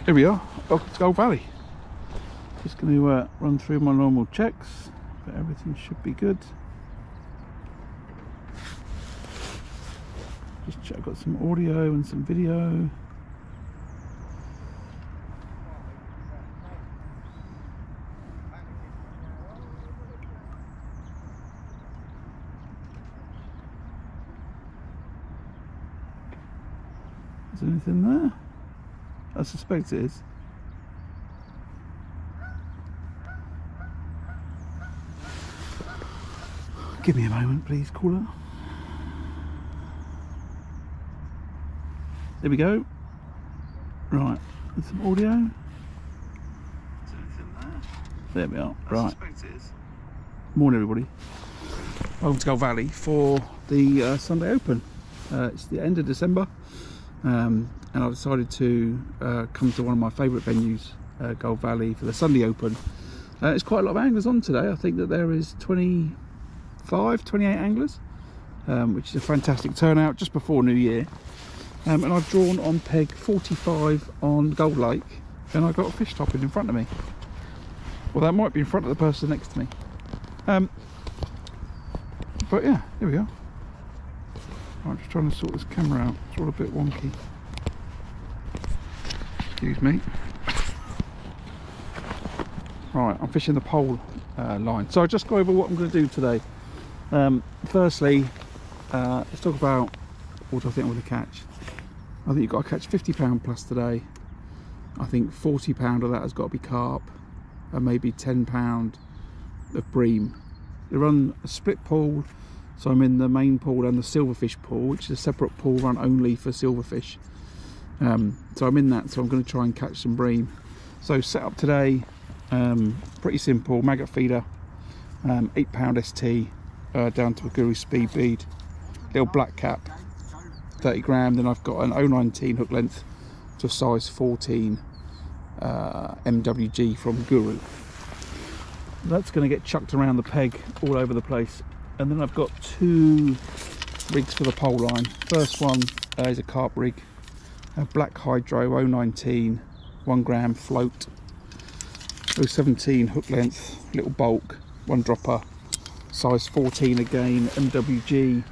Here we are, welcome to Gold Valley. Just going to run through my normal checks, but everything should be good. Just check I've got some audio and some video. Is there anything there? I suspect it is. Give me a moment, please, caller. There we go. Right, and some audio. Is there anything there? There we are. I suspect it is. Morning, everybody. Welcome to Gold Valley for the Sunday Open. It's the end of December. And I decided to come to one of my favourite venues, Gold Valley, for the Sunday Open. It's quite a lot of anglers on today. I think that there is 28 anglers, which is a fantastic turnout just before New Year. And I've drawn on peg 45 on Gold Lake, and I've got a fish topping in front of me. Well, that might be in front of the person next to me. But yeah, here we are. I'm just trying to sort this camera out. It's all a bit wonky. Excuse me. Right, I'm fishing the pole line. So I'll just go over what I'm going to do today. Firstly, let's talk about what I think I'm going to catch. I think you've got to catch £50 plus today. I think £40 of that has got to be carp, and maybe £10 of bream. They run a split pool. So I'm in the main pool and the silverfish pool, which is a separate pool run only for silverfish. So I'm in that, so I'm going to try and catch some bream. So set up today, pretty simple, maggot feeder, £8 ST, down to a Guru speed bead, little black cap, 30 gram. Then I've got an 019 hook length to a size 14 MWG from Guru. That's going to get chucked around the peg all over the place. And then I've got two rigs for the pole line. First one is a carp rig, a black hydro 019 1 gram float, 017 hook length, little bulk, one dropper, size 14 again, MWG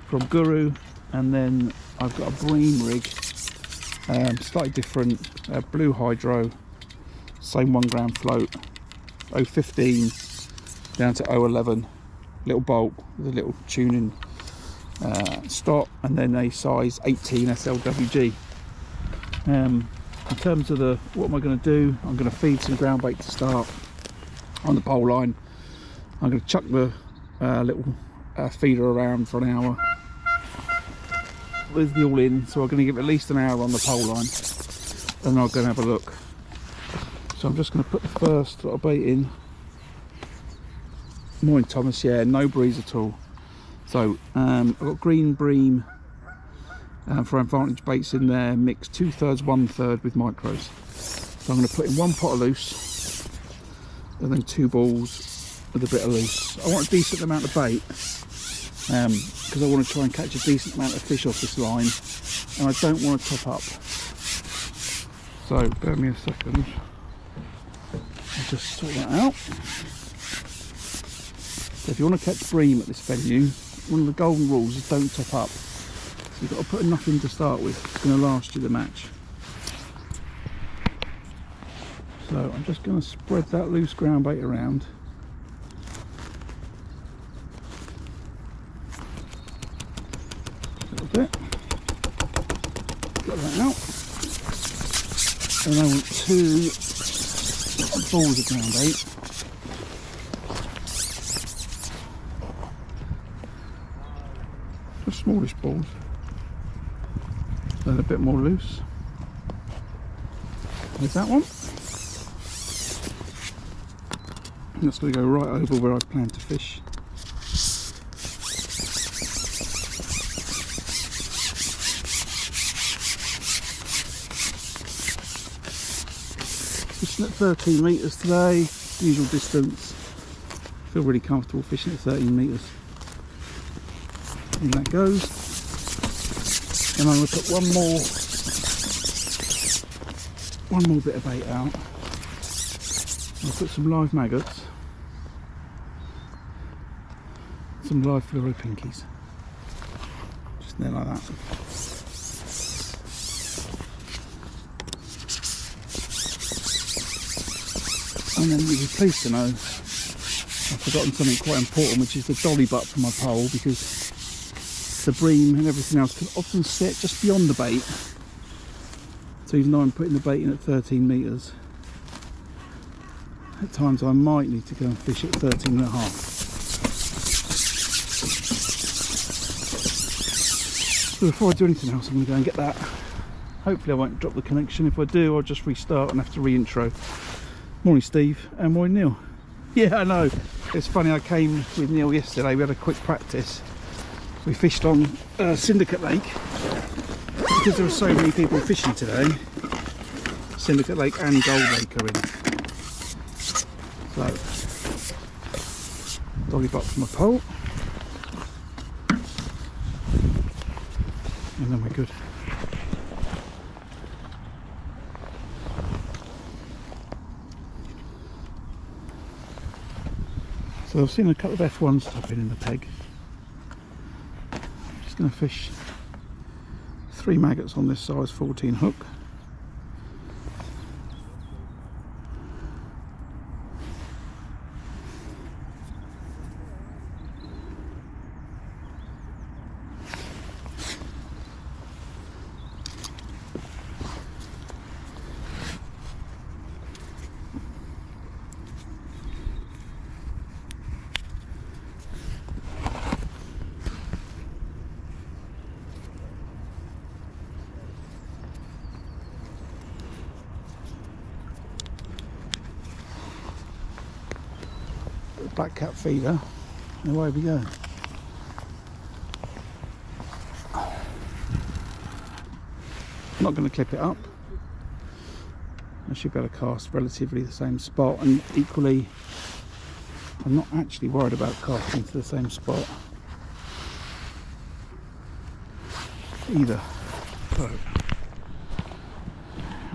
from Guru. And then I've got a bream rig, slightly different, blue hydro, same 1 gram float, 015 down to 011. Little bulk with a little tuning stop, and then a size 18 SLWG. In terms of what am I going to do, I'm going to feed some ground bait to start on the pole line. I'm going to chuck the little feeder around for an hour with the all in, so I'm going to give it at least an hour on the pole line, and I'm going to have a look. So I'm just going to put the first little bait in. Morning Thomas, yeah, no breeze at all. So I've got green bream for advantage baits in there, mixed 2/3, 1/3 with micros. So I'm going to put in 1 pot of loose and then 2 balls with a bit of loose. I want a decent amount of bait because I want to try and catch a decent amount of fish off this line, and I don't want to top up. So bear me a second, I'll just sort that out. So if you want to catch bream at this venue, one of the golden rules is don't top up. So you've got to put enough in to start with. It's going to last you the match. So I'm just going to spread that loose ground bait around. A little bit. Got that out. And I want 2 balls of ground bait. Smallish balls, then a bit more loose. There's that one. And that's going to go right over where I plan to fish. Fishing at 13 metres today, usual distance. Feel really comfortable fishing at 13 metres. And that goes. And I'm going to put one more one more bit of bait out. I'll put some live maggots, some live fluoro pinkies, just there like that. And then you'll be pleased to know I've forgotten something quite important, which is the dolly butt for my pole, because the bream and everything else can often sit just beyond the bait. So even though I'm putting the bait in at 13 metres, at times I might need to go and fish at 13 and a half. So before I do anything else, I'm going to go and get that. Hopefully I won't drop the connection. If I do, I'll just restart and have to re-intro. Morning Steve and morning Neil. Yeah, I know. It's funny, I came with Neil yesterday, we had a quick practice. We fished on Syndicate Lake. Because there are so many people fishing today, Syndicate Lake and Gold Lake are in. So, dolly butt for my pole. And then we're good. So I've seen a couple of F1s stopping in the peg. I'm just going to fish 3 maggots on this size 14 hook. Black cap feeder, and away we go. I'm not going to clip it up. I should be able to cast relatively the same spot, and equally I'm not actually worried about casting to the same spot either. So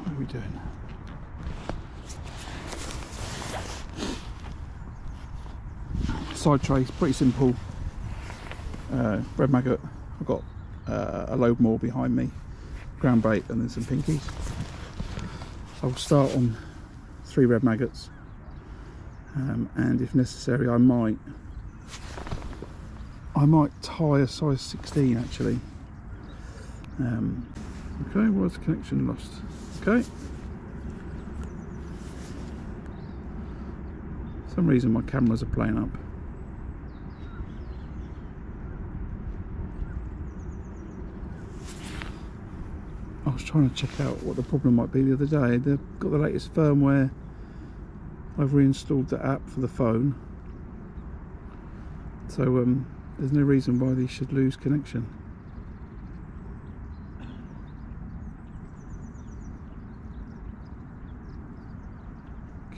what are we doing? Side trace, pretty simple. Red maggot. I've got a load more behind me, ground bait, and then some pinkies. I'll start on 3 red maggots, and if necessary, I might tie a size 16 actually. Okay, was connection lost? Okay. For some reason my cameras are playing up. I was trying to check out what the problem might be the other day. They've got the latest firmware. I've reinstalled the app for the phone, so there's no reason why these should lose connection.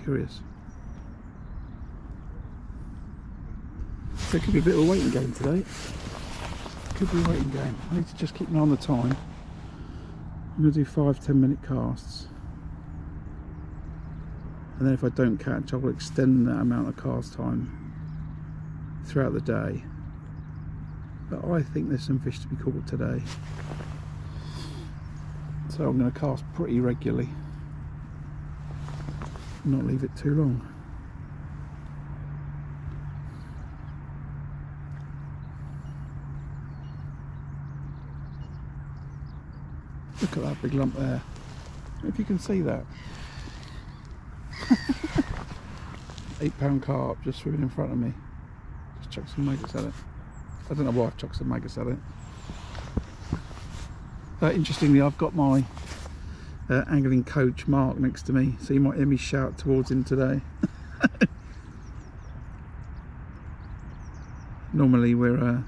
Curious. So it could be a bit of a waiting game today. Could be a waiting game. I need to just keep an eye on the time. I'm going to do 5-10 minute casts, and then if I don't catch, I will extend that amount of cast time throughout the day. But I think there's some fish to be caught today, so I'm going to cast pretty regularly, not leave it too long. Look at that big lump there. If you can see that. 8-pound carp just swimming in front of me. Just chuck some maggots at it. I don't know why I've chucked some maggots at it. Interestingly, I've got my angling coach Mark next to me, so you might hear me shout towards him today. Normally we're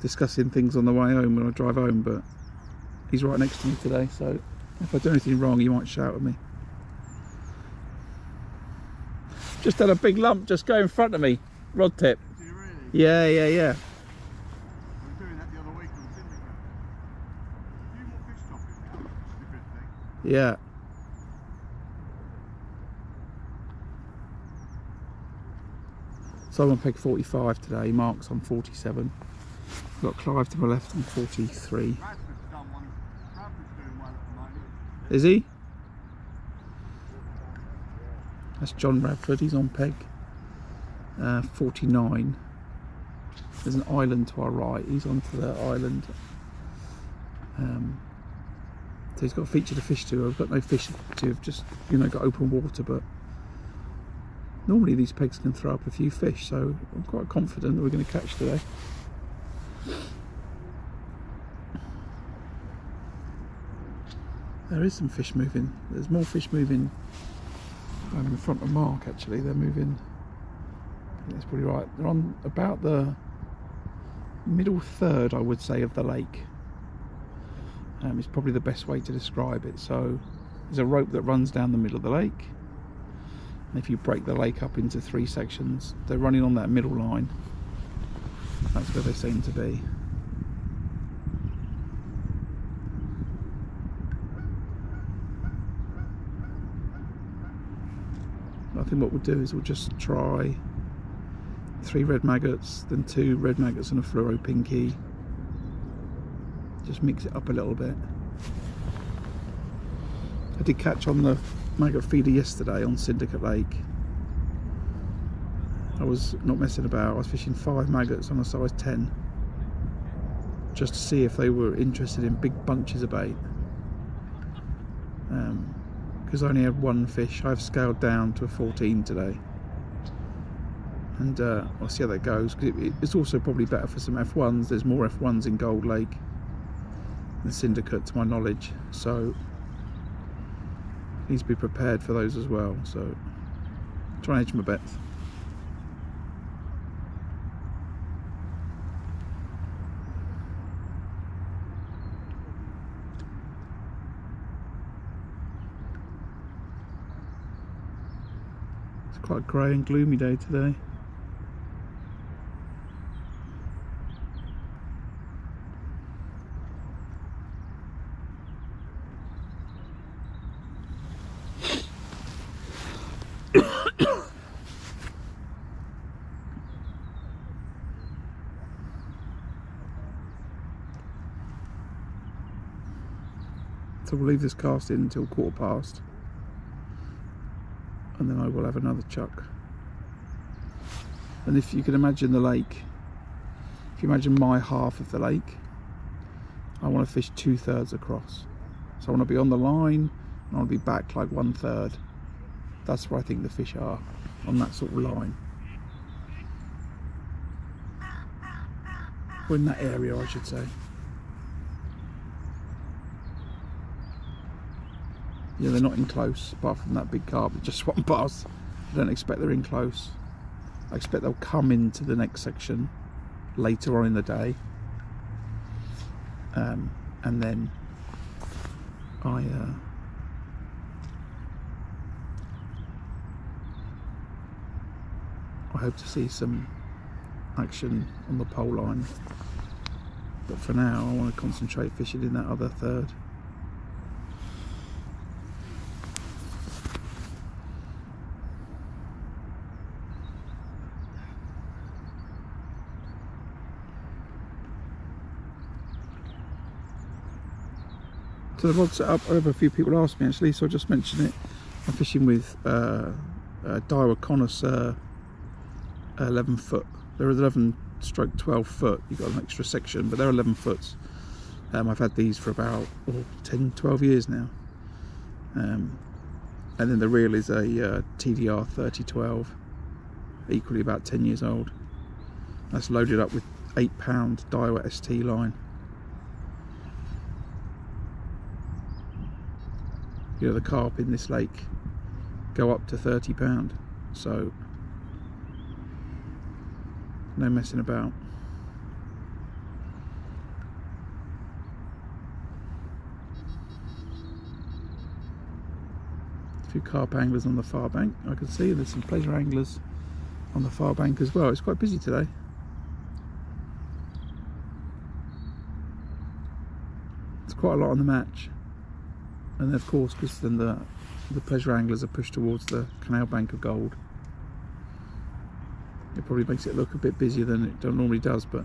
discussing things on the way home when I drive home, but he's right next to me today, so if I do anything wrong, you might shout at me. Just had a big lump just go in front of me, rod tip. Did you really? Yeah. We were doing that the other week on Syndicate. A few more fish topping now, which is a good thing. Yeah. So I'm on peg 45 today, Mark's on 47. I've got Clive to my left on 43. Bradford's done one. Bradford's doing well at the moment. Is he? That's John Bradford, he's on peg 49. There's an island to our right, he's onto the island. So he's got a feature to fish to. I've got no fish to, I've just, you know, got open water, but normally these pegs can throw up a few fish, so I'm quite confident that we're going to catch today. There is some fish moving. There's more fish moving in front of Mark, actually. They're moving, I think that's probably right. They're on about the middle third, I would say, of the lake. It's probably the best way to describe it. So there's a rope that runs down the middle of the lake. And if you break the lake up into 3 sections, they're running on that middle line. That's where they seem to be. I think what we'll do is we'll just try 3 red maggots, then 2 red maggots and a fluoro pinky. Just mix it up a little bit. I did catch on the maggot feeder yesterday on Syndicate Lake. I was not messing about. I was fishing 5 maggots on a size 10 just to see if they were interested in big bunches of bait. Because I only had 1 fish. I've scaled down to a 14 today, and I'll see how that goes. It's also probably better for some F1s. There's more F1s in Gold Lake than Syndicate, to my knowledge, so needs to be prepared for those as well. So try and hedge my bets. It's quite a grey and gloomy day today. So we'll leave this cast in until 1/4 past, and then I will have another chuck. And if you can imagine the lake, if you imagine my half of the lake, I want to fish 2/3 across. So I want to be on the line and I want to be back like 1/3. That's where I think the fish are, on that sort of line. Or in that area, I should say. Yeah, they're not in close, apart from that big carp that just swam past. I don't expect they're in close. I expect they'll come into the next section later on in the day. And then I hope to see some action on the pole line. But for now, I want to concentrate fishing in that other third. So the rod setup, I have a few people ask me actually, so I'll just mention it. I'm fishing with Daiwa Connoisseur 11 foot. They're 11/12 foot. You've got an extra section, but they're 11 foots. I've had these for about 10-12 years now. And then the reel is a TDR 3012, equally about 10 years old. That's loaded up with 8-pound Daiwa ST line. You know, the carp in this lake go up to 30-pound, so no messing about. A few carp anglers on the far bank, I can see. There's some pleasure anglers on the far bank as well. It's quite busy today. It's quite a lot on the match. And then of course, because then the pleasure anglers are pushed towards the canal bank of gold. It probably makes it look a bit busier than it normally does, but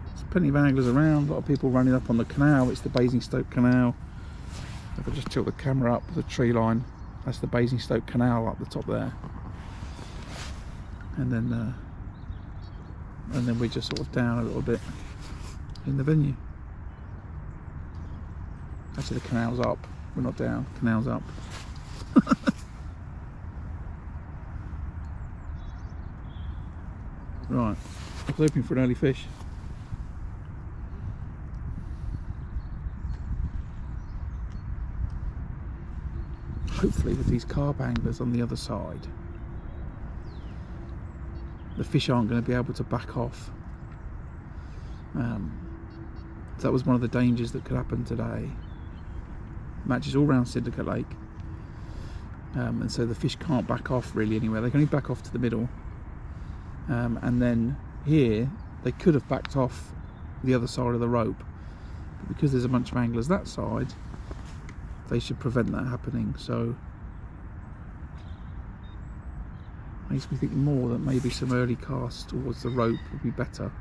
there's plenty of anglers around. A lot of people running up on the canal. It's the Basingstoke Canal. If I just tilt the camera up the tree line, that's the Basingstoke Canal up the top there. And then we're just sort of down a little bit in the venue. Actually, the canal's up. We're not down. Canal's up. Right. I was hoping for an early fish. Hopefully, with these carp anglers on the other side, the fish aren't going to be able to back off. That was one of the dangers that could happen today. Matches all around Syndicate Lake, and so the fish can't back off really anywhere. They can only back off to the middle, and then here they could have backed off the other side of the rope, but because there's a bunch of anglers that side, they should prevent that happening. So makes me think more that maybe some early casts towards the rope would be better.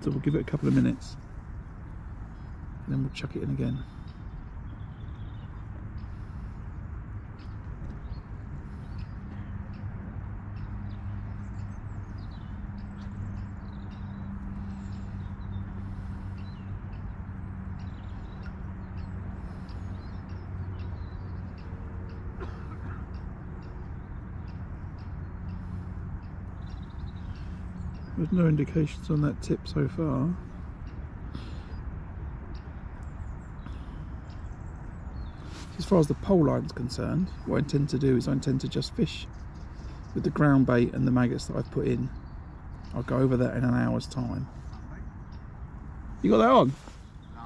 So we'll give it a couple of minutes and then we'll chuck it in again. There's no indications on that tip so far. As far as the pole line is concerned, what I intend to do is I intend to just fish with the ground bait and the maggots that I've put in. I'll go over that in an hour's time. You got that on? No.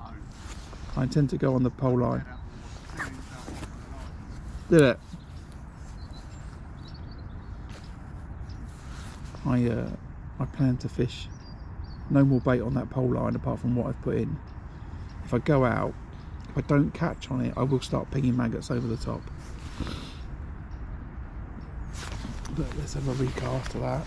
I intend to go on the pole line. Did it? I plan to fish no more bait on that pole line apart from what I've put in. If I go out, if I don't catch on it, I will start pinging maggots over the top. But let's have a recast of that.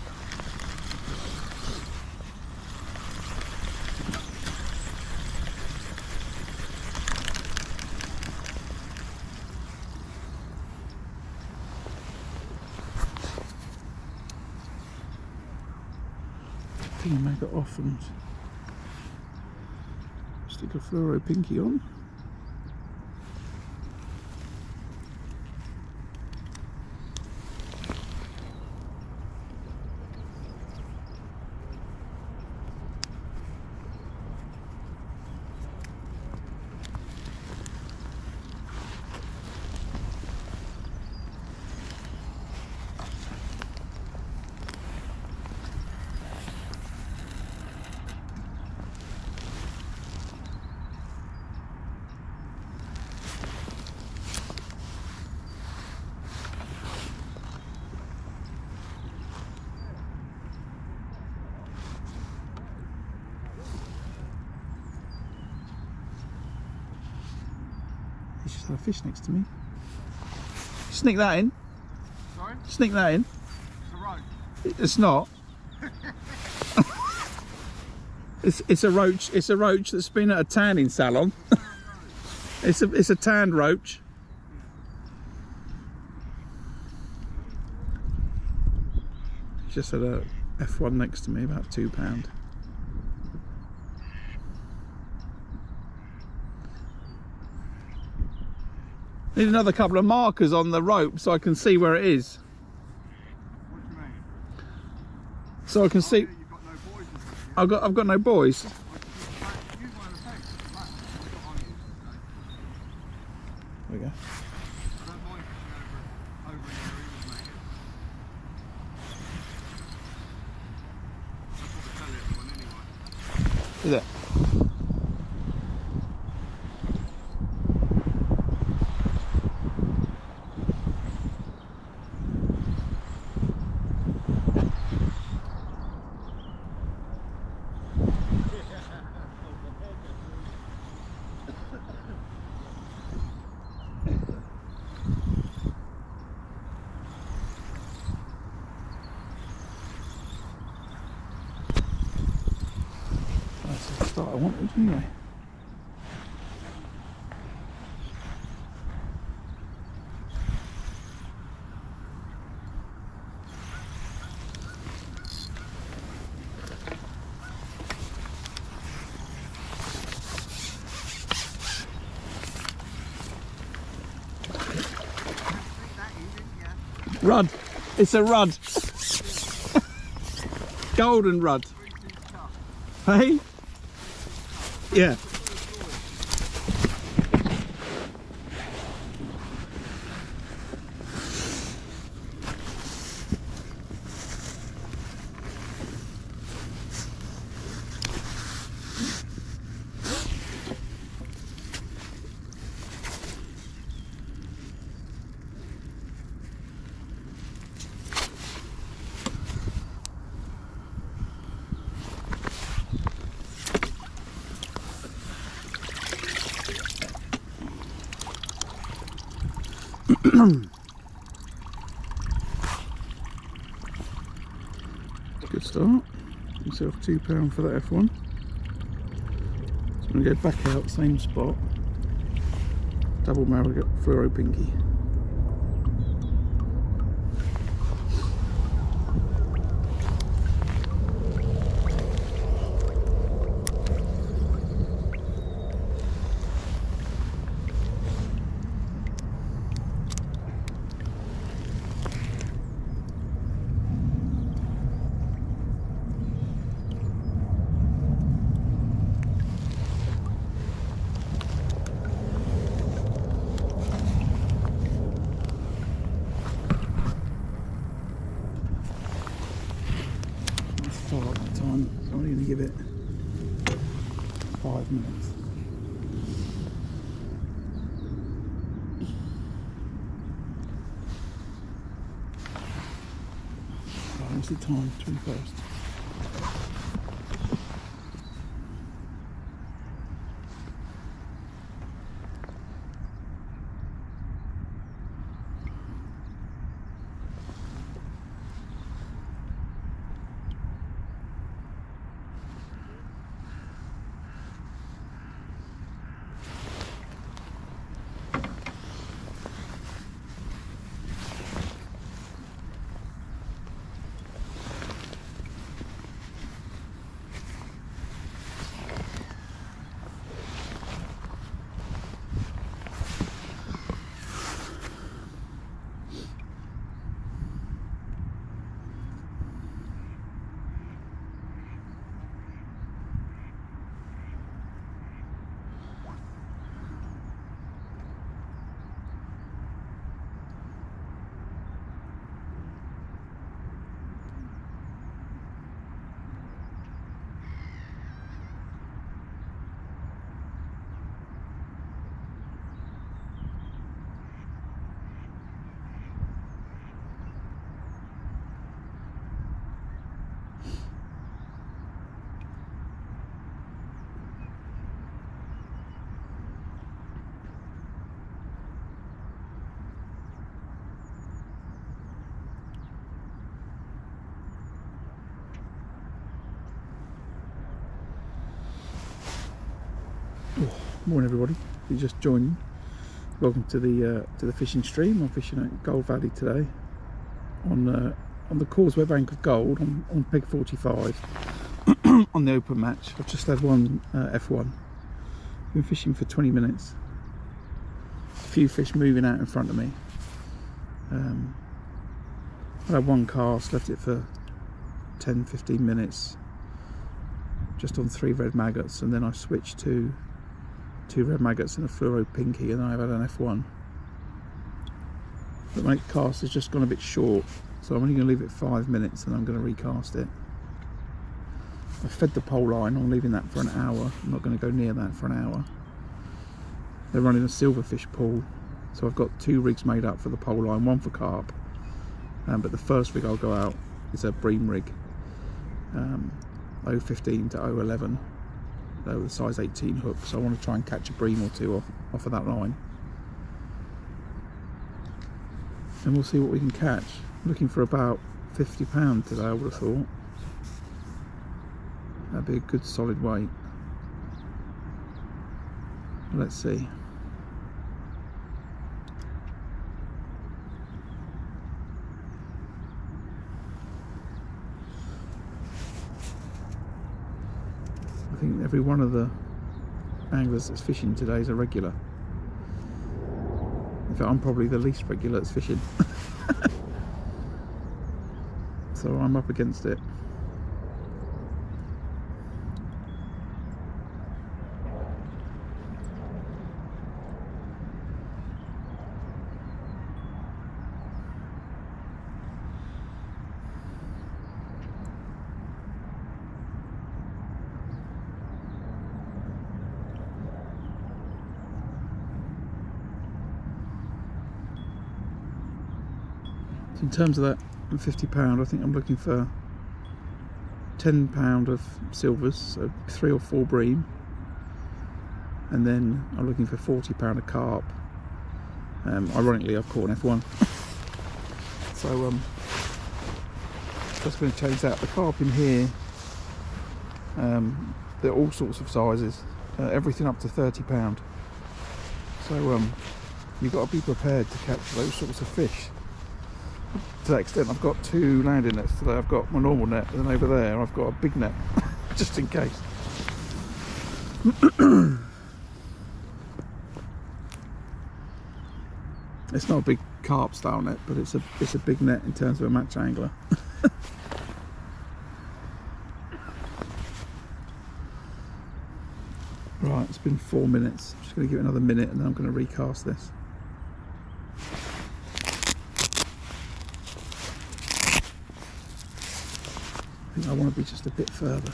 Ping a maggot off and stick a fluoro pinky on. He's just had a fish next to me. Sneak that in. Sorry? Sneak that in. It's a roach. It's not. It's a roach. It's a roach that's been at a tanning salon. It's a tanned roach. He's just had a F1 next to me, about £2. Need another couple of markers on the rope so I can see where it is. What do you mean? So I can see. You've got no boys in front of you. I've got no boys. Use one of the pegs. Right. We've got on you. There we go. I don't mind fishing over an area with maggots. That's what I tell everyone anyway. Is it? what I wanted anyway. Rudd. It's a rudd. Golden rudd. Hey? Yeah. Good start. Myself £2 for that F1. So I'm going to go back out, same spot. Double marrow fluoro pinky. Start time, so I'm going to give it 5 minutes. Right, what's the time? 21st. Morning everybody, if you just joined, welcome to the fishing stream. I'm fishing at Goldvalley today on the causeway bank of Gold on peg 45 on the open match. I've just had one F1. Been fishing for 20 minutes. A few fish moving out in front of me. I had one cast, left it for 10-15 minutes just on 3 red maggots, and then I switched to 2 red maggots and a fluoro pinky, and then I've had an F1. But my cast has just gone a bit short, so I'm only going to leave it 5 minutes and I'm going to recast it. I fed the pole line, I'm leaving that for an hour. I'm not going to go near that for an hour. They're running a silverfish pool, so I've got 2 rigs made up for the pole line, one for carp, but the first rig I'll go out is a bream rig, 015 to 011. With a size 18 hook, so I want to try and catch a bream or 2 off of that line, and we'll see what we can catch. I'm looking for about £50 today, I would have thought. That'd be a good solid weight. Let's see. I think every one of the anglers that's fishing today is a regular. In fact, I'm probably the least regular that's fishing. So I'm up against it. So in terms of that £50, I think I'm looking for £10 of silvers, so 3 or 4 bream, and then I'm looking for £40 of carp. Ironically, I've caught an F1, so just going to change that. The carp in here, they're all sorts of sizes, everything up to £30. So you've got to be prepared to catch those sorts of fish. To that extent, I've got 2 landing nets today. I've got my normal net, and then over there I've got a big net, just in case. It's not a big carp style net, but it's a big net in terms of a match angler. Right, it's been 4 minutes. I'm just going to give it another minute, and then I'm going to recast this. I think I want to be just a bit further.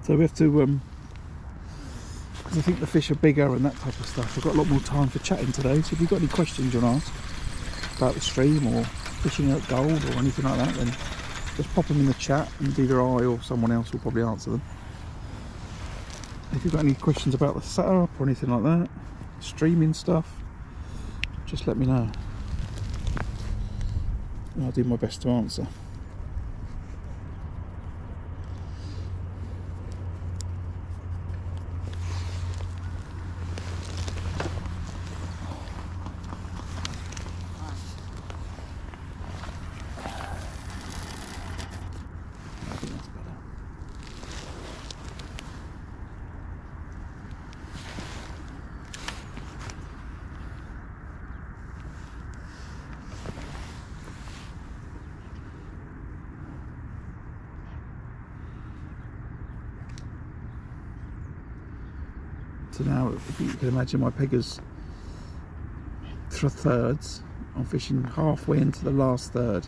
So we have to, because I think the fish are bigger and that type of stuff. I've got a lot more time for chatting today, so if you've got any questions you want to ask about the stream or fishing at gold or anything like that, then just pop them in the chat and either I or someone else will probably answer them. If you've got any questions about the setup or anything like that, streaming stuff, just let me know. And I'll do my best to answer. So now, if you can imagine, my peggers thirds. I'm fishing halfway into the last third.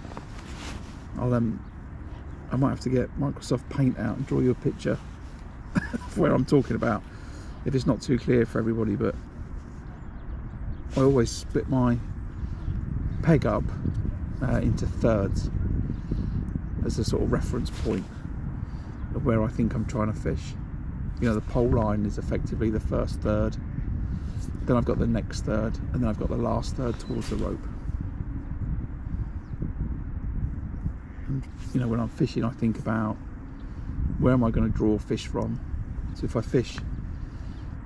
I might have to get Microsoft Paint out and draw you a picture of where I'm talking about, if it's not too clear for everybody. But I always split my peg up into thirds as a sort of reference point of where I think I'm trying to fish. You know, the pole line is effectively the first third, then I've got the next third, and then I've got the last third towards the rope. And, you know, when I'm fishing, I think about where am I going to draw fish from. So if I fish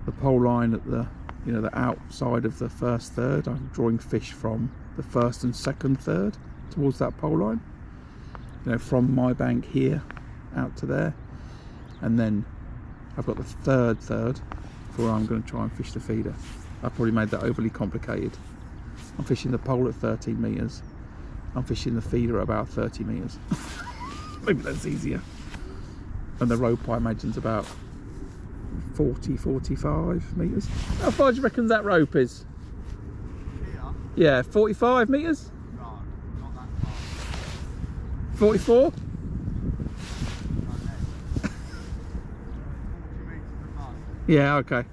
the pole line at the, you know, the outside of the first third, I'm drawing fish from the first and second third towards that pole line. You know, from my bank here out to there, and then I've got the third for where I'm going to try and fish the feeder. I've probably made that overly complicated. I'm fishing the pole at 13 metres. I'm fishing the feeder at about 30 metres. Maybe that's easier. And the rope, I imagine, is about 40, 45 metres. How far do you reckon that rope is? Here? Yeah, 45 metres? No, not that far. 44? 40 metres from us. Yeah, okay.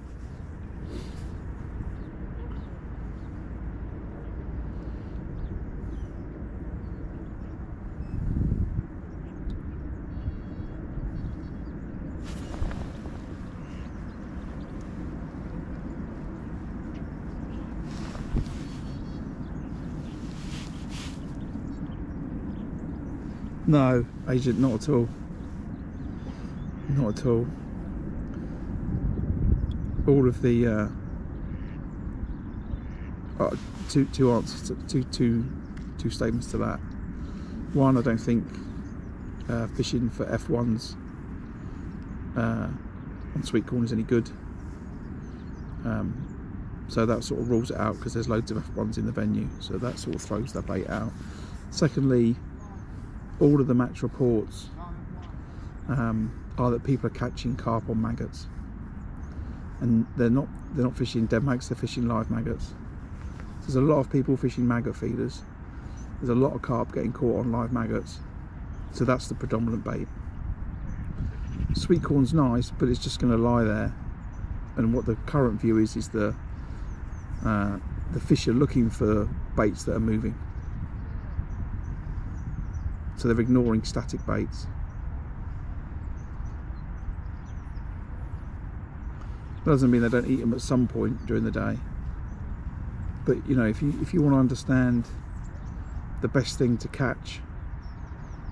No, agent, not at all. Not at all. All of the two answers to two statements to that. One, I don't think fishing for F1s on sweet corn is any good. So that sort of rules it out because there's loads of F1s in the venue, so that sort of throws that bait out. Secondly, all of the match reports are that people are catching carp on maggots, and they're not fishing dead maggots, they're fishing live maggots. There's a lot of people fishing maggot feeders. There's a lot of carp getting caught on live maggots, so that's the predominant bait. Sweet corn's nice, but it's just going to lie there, and what the current view is the fish are looking for baits that are moving, so they're ignoring static baits. That doesn't mean they don't eat them at some point during the day, but you know, if you want to understand the best thing to catch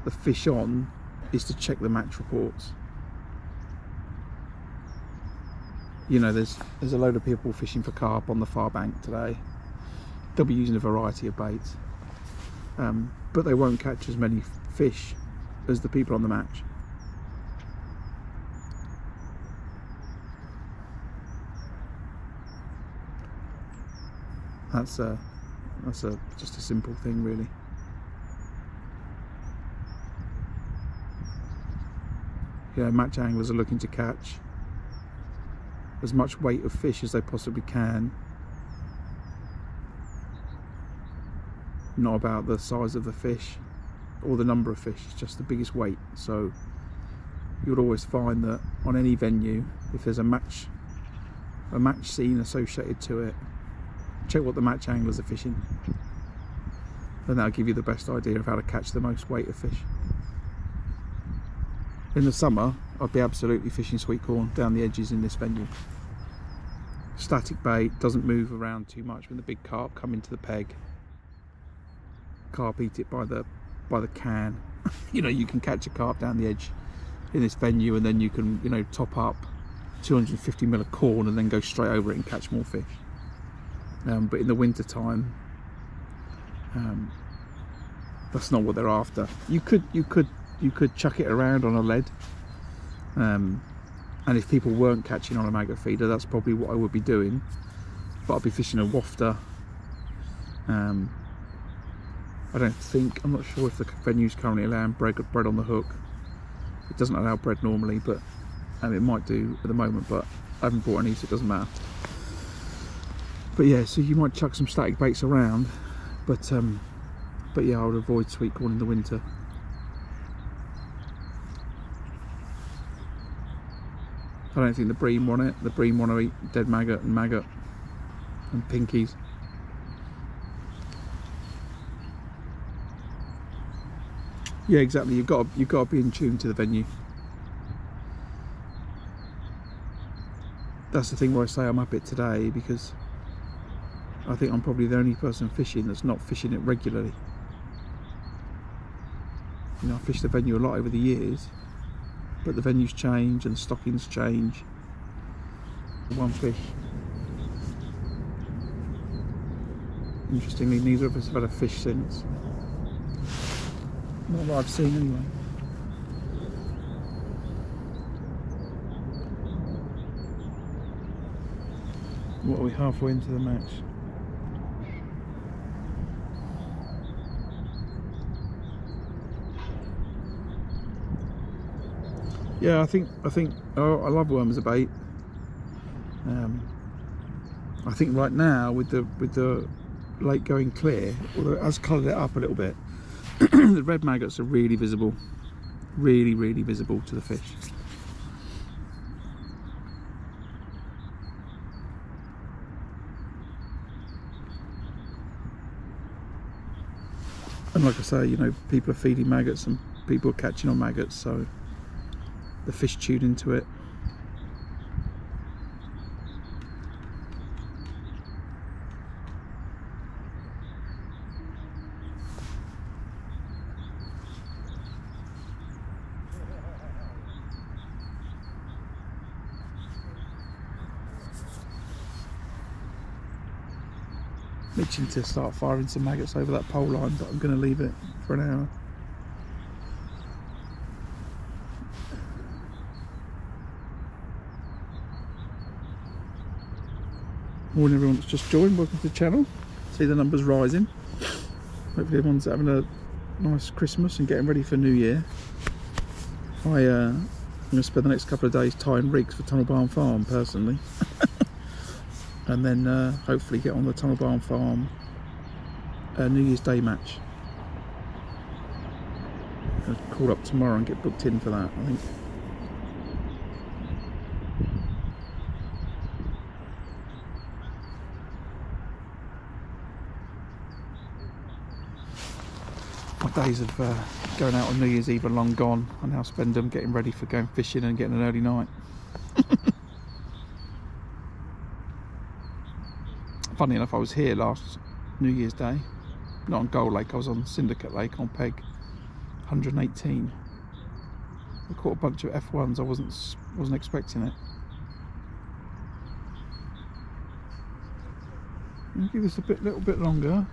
the fish on is to check the match reports. You know, there's a load of people fishing for carp on the far bank today. They'll be using a variety of baits, but they won't catch as many fish as the people on the match. That's just a simple thing, really. You know, match anglers are looking to catch as much weight of fish as they possibly can. Not about the size of the fish or the number of fish, it's just the biggest weight. So you'll always find that on any venue, if there's a match scene associated to it, check what the match anglers are fishing, and that'll give you the best idea of how to catch the most weight of fish. In the summer, I'd be absolutely fishing sweet corn down the edges in this venue. Static bait, doesn't move around too much when the big carp come into the peg. Carp eat it by the can. You know, you can catch a carp down the edge in this venue, and then you can, you know, top up 250 ml of corn and then go straight over it and catch more fish. But in the winter time, that's not what they're after. You could chuck it around on a lead, and if people weren't catching on a maggot feeder, that's probably what I would be doing. But I'll be fishing a wafter. I'm not sure if the venue's currently allowing bread on the hook. It doesn't allow bread normally, but it might do at the moment, but I haven't bought any, so it doesn't matter. But yeah, so you might chuck some static baits around, but yeah, I would avoid sweet corn in the winter. I don't think the bream want it. The bream want to eat dead maggot and pinkies. Yeah, exactly. You've got to be in tune to the venue. That's the thing where I say I'm up it today, because I think I'm probably the only person fishing that's not fishing it regularly. You know, I fished the venue a lot over the years, but the venues change and the stockings change. One fish. Interestingly, neither of us have had a fish since. Not that I've seen anyway. What are we, halfway into the match? Yeah, I think I love worm as a bait. I think right now with the lake going clear, although it has coloured it up a little bit, the red maggots are really visible, really visible to the fish. And like I say, you know, people are feeding maggots and people are catching on maggots, so the fish tuned into it. itching to start firing some maggots over that pole line, but I'm going to leave it for an hour. Morning everyone that's just joined, welcome to the channel. See the numbers rising. Hopefully everyone's having a nice Christmas and getting ready for New Year. I'm going to spend the next couple of days tying rigs for Tunnel Barn Farm personally. And then hopefully get on the Tunnel Barn Farm New Year's Day match. I'll call up tomorrow and get booked in for that, I think. My days of going out on New Year's Eve are long gone. I now spend them getting ready for going fishing and getting an early night. Funny enough, I was here last New Year's Day, not on Gold Lake, I was on Syndicate Lake on peg 118. I caught a bunch of F1s, I wasn't expecting it. I'll give this a little bit longer.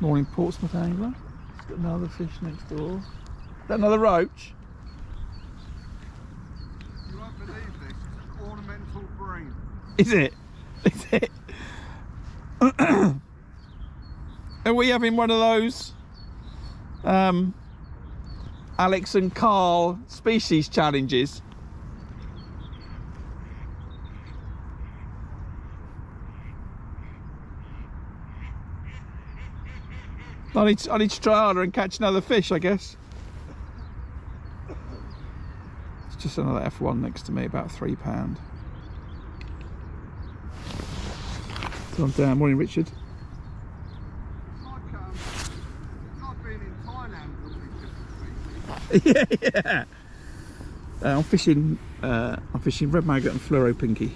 Morning Portsmouth angler. It's got another fish next door. Is that another roach? You won't believe this. It's an ornamental bream. Is it? Is it? Are we having one of those Alex and Carl species challenges? I need to try harder and catch another fish, I guess. It's just another F1 next to me, about £3. So I'm down. Morning, Richard. It's like being in Thailand looking different species. Yeah. I'm fishing red maggot and fluoro pinky.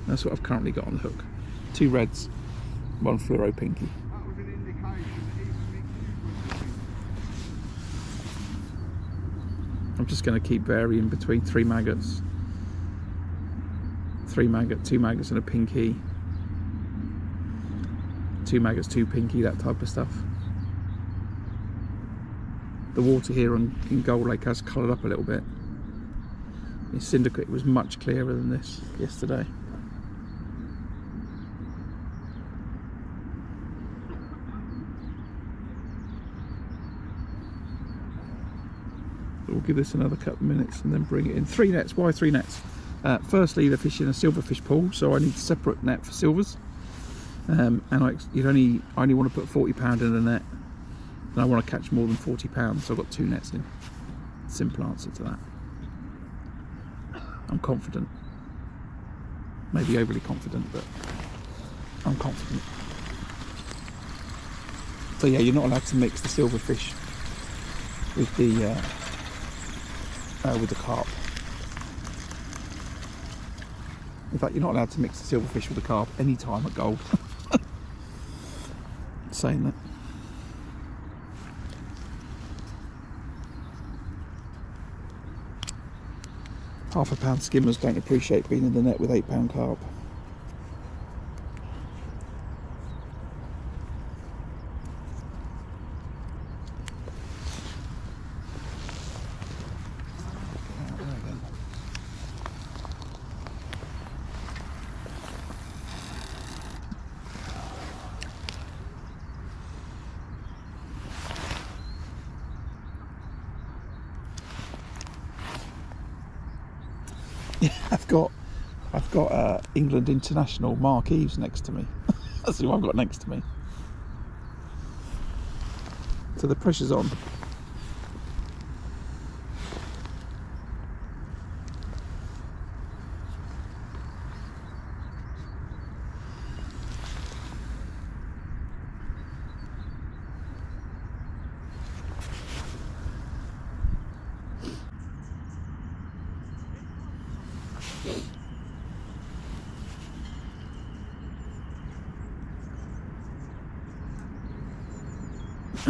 That's what I've currently got on the hook. 2 reds, 1 fluoro pinky. That was an indication that even mixed was. I'm just going to keep varying between 3 maggots, 2 maggots and a pinky, 2 maggots, 2 pinky, that type of stuff. The water here in Gold Lake has coloured up a little bit. In Syndicate was much clearer than this yesterday. We'll give this another couple of minutes and then bring it in. 3 nets. Why 3 nets? Firstly, they're fishing a silverfish pool, so I need a separate net for silvers. And I only want to put £40 in a net, and I want to catch more than £40, so I've got 2 nets in. Simple answer to that. I'm confident. Maybe overly confident, but I'm confident. So yeah, you're not allowed to mix the silverfish with the carp. In fact, you're not allowed to mix the silverfish with the carp any time at Gold. Saying that. £0.5 skimmers don't appreciate being in the net with £8 carp. Yeah, I've got England International Mark Eves next to me. That's who I've got next to me. So the pressure's on.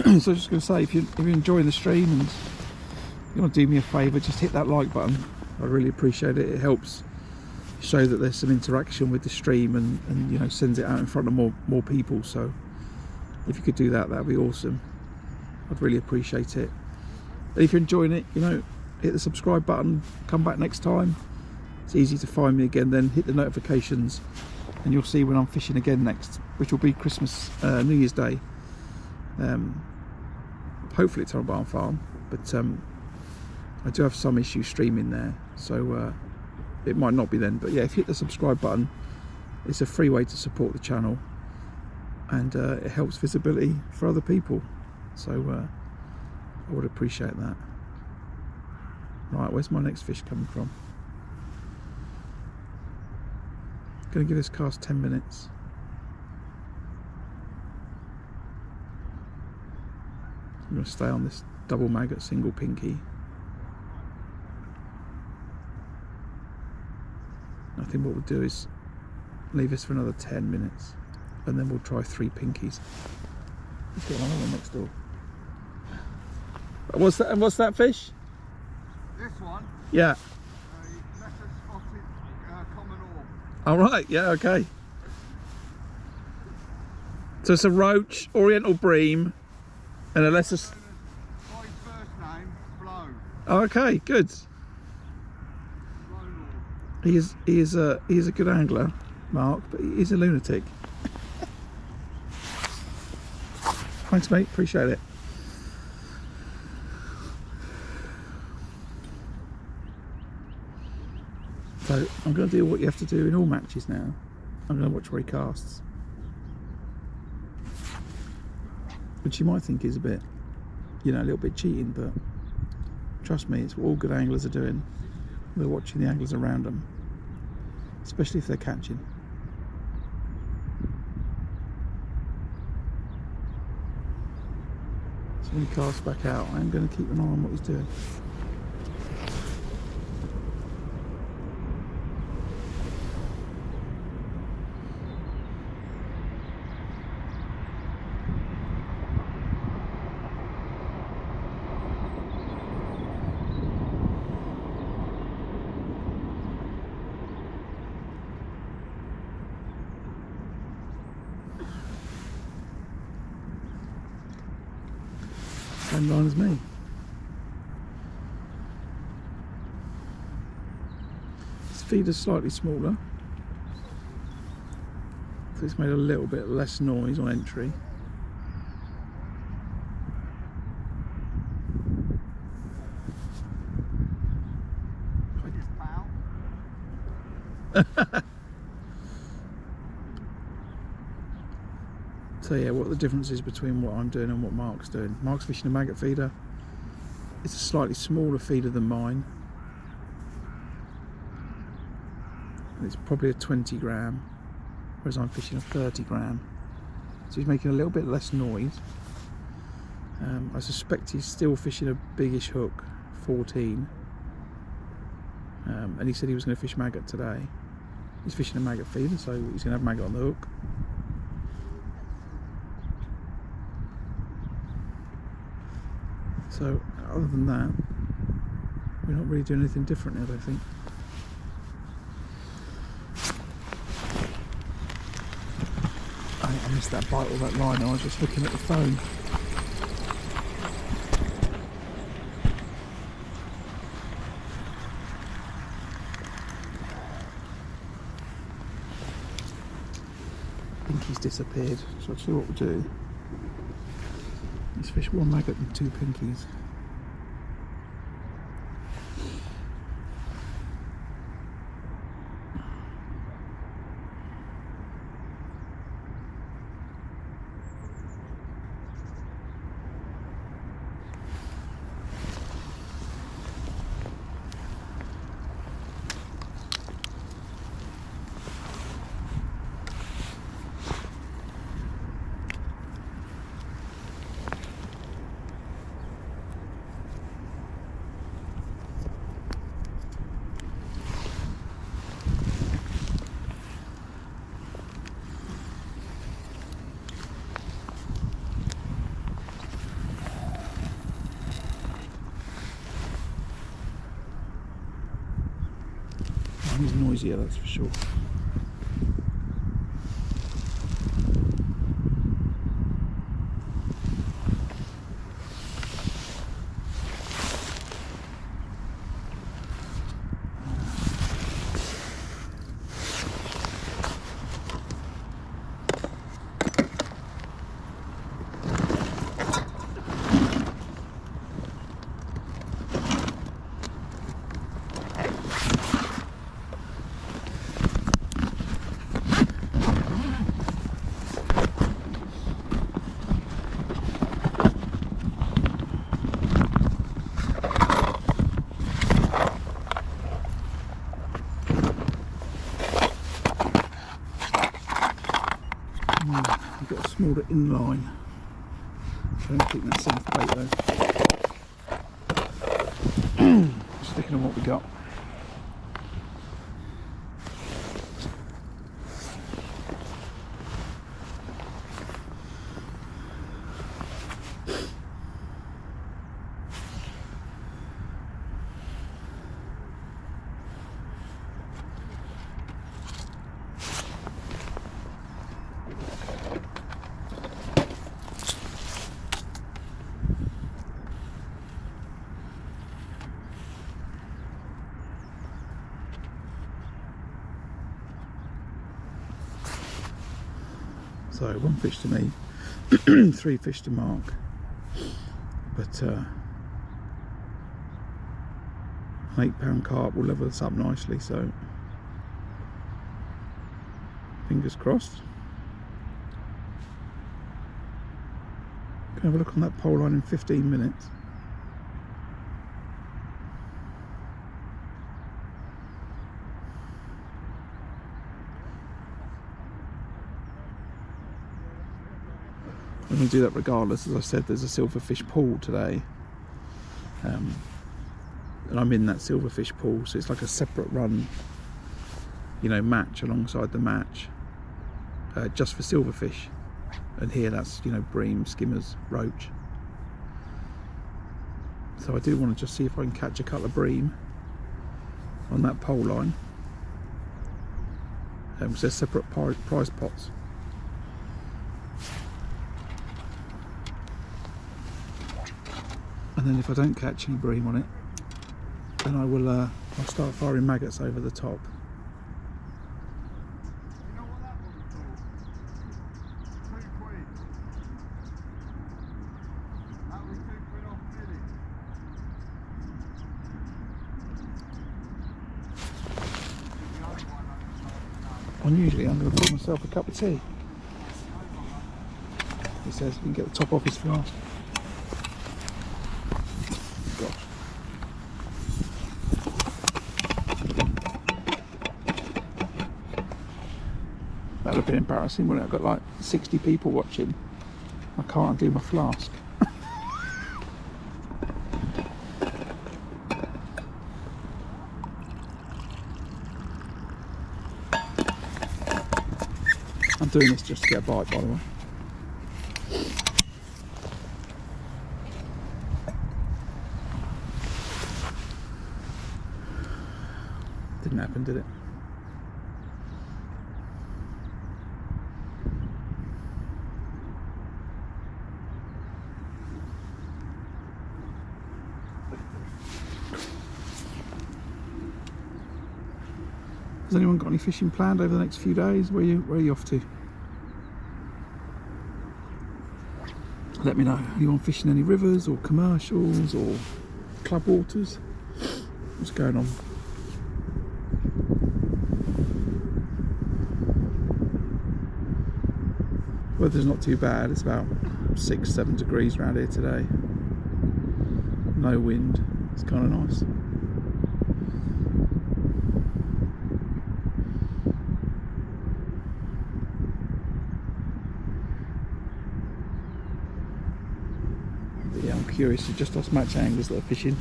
So I was just going to say, if you're enjoying the stream and you want to do me a favour, just hit that like button. I really appreciate it. It helps show that there's some interaction with the stream, and you know, sends it out in front of more people. So if you could do that, that'd be awesome. I'd really appreciate it. And if you're enjoying it, you know, hit the subscribe button, come back next time. It's easy to find me again then. Hit the notifications and you'll see when I'm fishing again next, which will be Christmas, New Year's Day. Hopefully it's on a barn farm, but I do have some issues streaming there, so it might not be then. But yeah, if you hit the subscribe button, it's a free way to support the channel, and it helps visibility for other people, so I would appreciate that. Right, where's my next fish coming from? Gonna give this cast 10 minutes. I'm gonna stay on this double maggot single pinky. I think what we'll do is leave this for another 10 minutes, and then we'll try 3 pinkies. Let's get another one next door. What's that? And what's that fish? This one? Yeah. Lesser spotted common orb. All right. Yeah. Okay. So it's a roach, oriental bream, and a lesser. By his first name, Flo. Oh, okay. Good. He is a good angler, Mark, but he's a lunatic. Thanks, mate. Appreciate it. So I'm going to do what you have to do in all matches now. I'm going to watch where he casts, which you might think is a bit, you know, a little bit cheating, but trust me, it's what all good anglers are doing. They're watching the anglers around them, especially if they're catching. So when he casts back out, I'm going to keep an eye on what he's doing. Same line as me. This feeder's slightly smaller, so it's made a little bit less noise on entry. So yeah, what the difference is between what I'm doing and what Mark's doing. Mark's fishing a maggot feeder. It's a slightly smaller feeder than mine. And it's probably a 20 gram, whereas I'm fishing a 30 gram. So he's making a little bit less noise. I suspect he's still fishing a biggish hook, 14. And he said he was going to fish maggot today. He's fishing a maggot feeder, so he's going to have maggot on the hook. So other than that, we're not really doing anything different, I don't think. I missed that bite or that line. I was just looking at the phone. I think he's disappeared. So I'll see what we'll do. Let's fish 1 maggot and 2 pinkies. He's noisier, that's for sure. You've got a smaller inline. I don't think that's enough bait though. Sticking on what we got. So 1 fish to me, 3 fish to Mark, but an 8-pound carp will level us up nicely, so fingers crossed. Can have a look on that pole line in 15 minutes. I'm going to do that regardless. As I said, there's a silverfish pool today, and I'm in that silverfish pool, so it's like a separate run, you know, match alongside the match, just for silverfish. And here that's, you know, bream, skimmers, roach. So I do want to just see if I can catch a couple of bream on that pole line, because they're separate prize pots. And then if I don't catch any bream on it, then I will I'll start firing maggots over the top. You know what that one's for? 2 quid. That was 2 quid off Billy. Unusually, I'm going to pour myself a cup of tea. He says we can get the top off his flask. Gosh. That would have been embarrassing, wouldn't it? I've got like 60 people watching. I can't undo my flask. I'm doing this just to get a bite, by the way. Didn't happen, did it? Has anyone got any fishing planned over the next few days? Where are you off to? Let me know. Are you on fishing any rivers or commercials or club waters? What's going on? Weather's not too bad. It's about 6-7 degrees around here today. No wind. It's kind of nice. But yeah, I'm curious. You just lost match anglers that are fishing.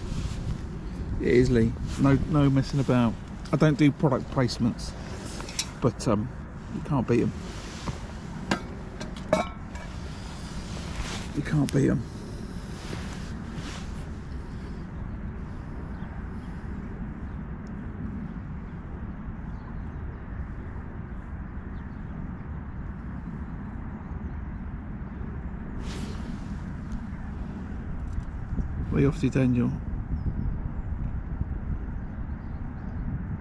It is Lee. No messing about. I don't do product placements, but you can't beat them. You can't beat them. Way off to Daniel.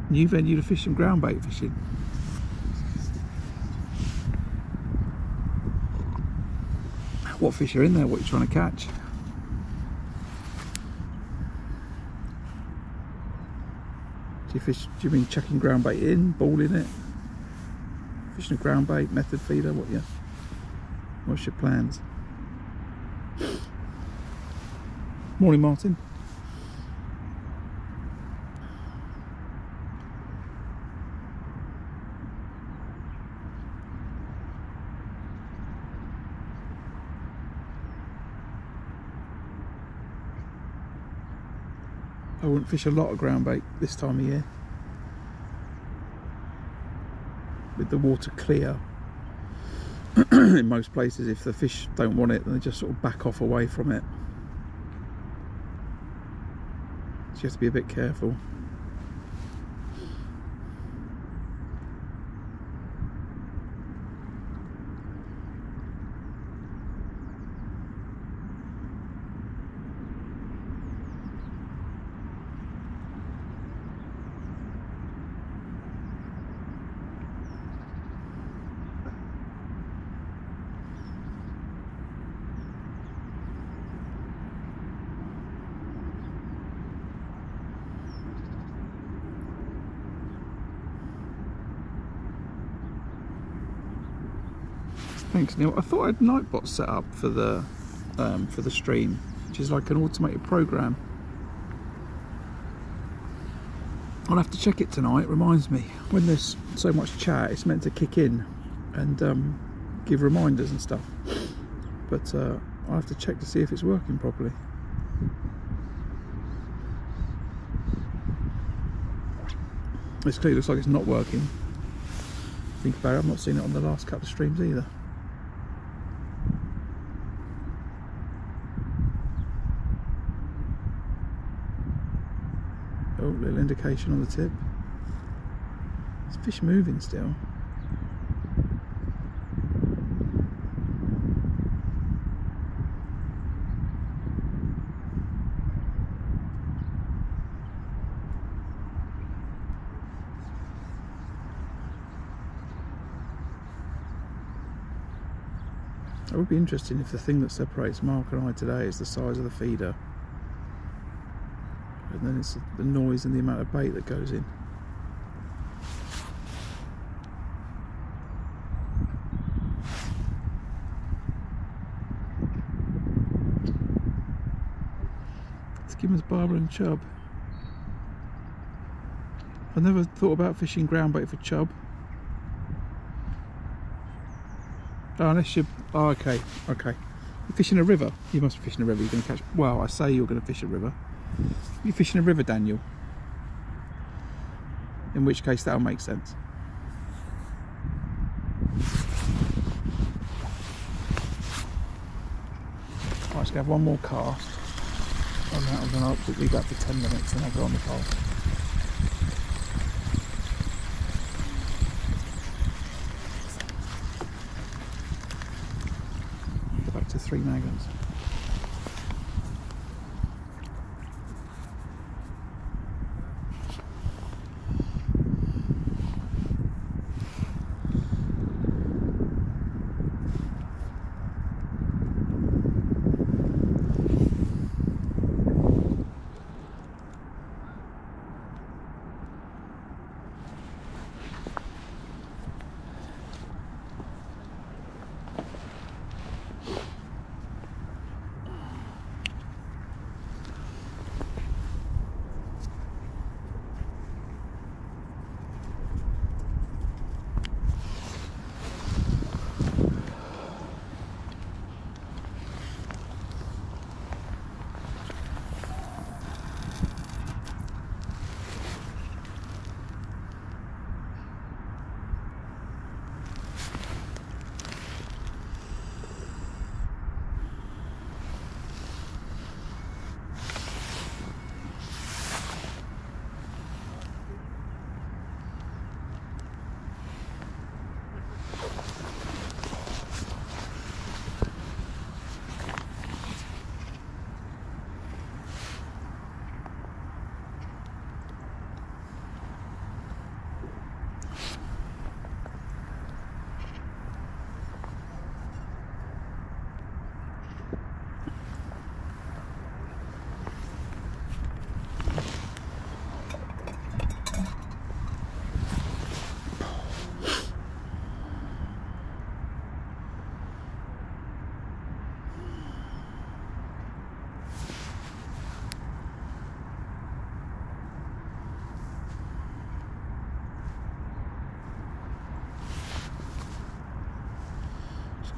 New venue to fish some ground bait fishing. What fish are in there? What are you trying to catch? Do you mean chucking ground bait in, balling it? Fishing a ground bait, method feeder, what's your plans? Morning, Martin. I wouldn't fish a lot of ground bait this time of year. With the water clear, in most places, if the fish don't want it, then they just sort of back off away from it. So you have to be a bit careful. Thanks, Neil. I thought I had Nightbot set up for the stream, which is like an automated program. I'll have to check it tonight. It reminds me, when there's so much chat, it's meant to kick in and give reminders and stuff. But I'll have to check to see if it's working properly. This clearly looks like it's not working. Think about it, I've not seen it on the last couple of streams either. Oh, little indication on the tip. Is fish moving still? It would be interesting if the thing that separates Mark and I today is the size of the feeder. And then it's the noise and the amount of bait that goes in. Skimmers, barber and chub. I never thought about fishing ground bait for chub. Oh, unless you... Oh, okay. You're fishing a river. You must be fishing a river. You're going to catch... Well, I say you're going to fish a river. You're fishing a river, Daniel. In which case that'll make sense. Right, let's have one more cast. And then I'll leave that for 10 minutes and I'll go on the pole. Go back to 3 maggots.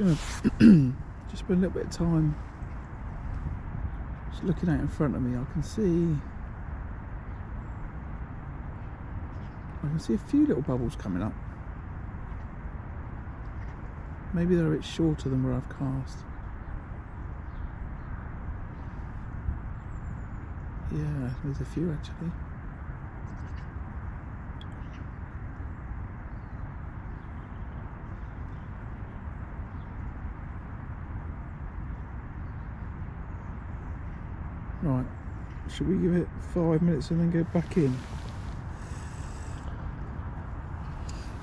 gonna just spend a little bit of time just looking out in front of me. I can see a few little bubbles coming up. Maybe they're a bit shorter than where I've cast. Yeah, there's a few actually. Right, should we give it 5 minutes and then go back in?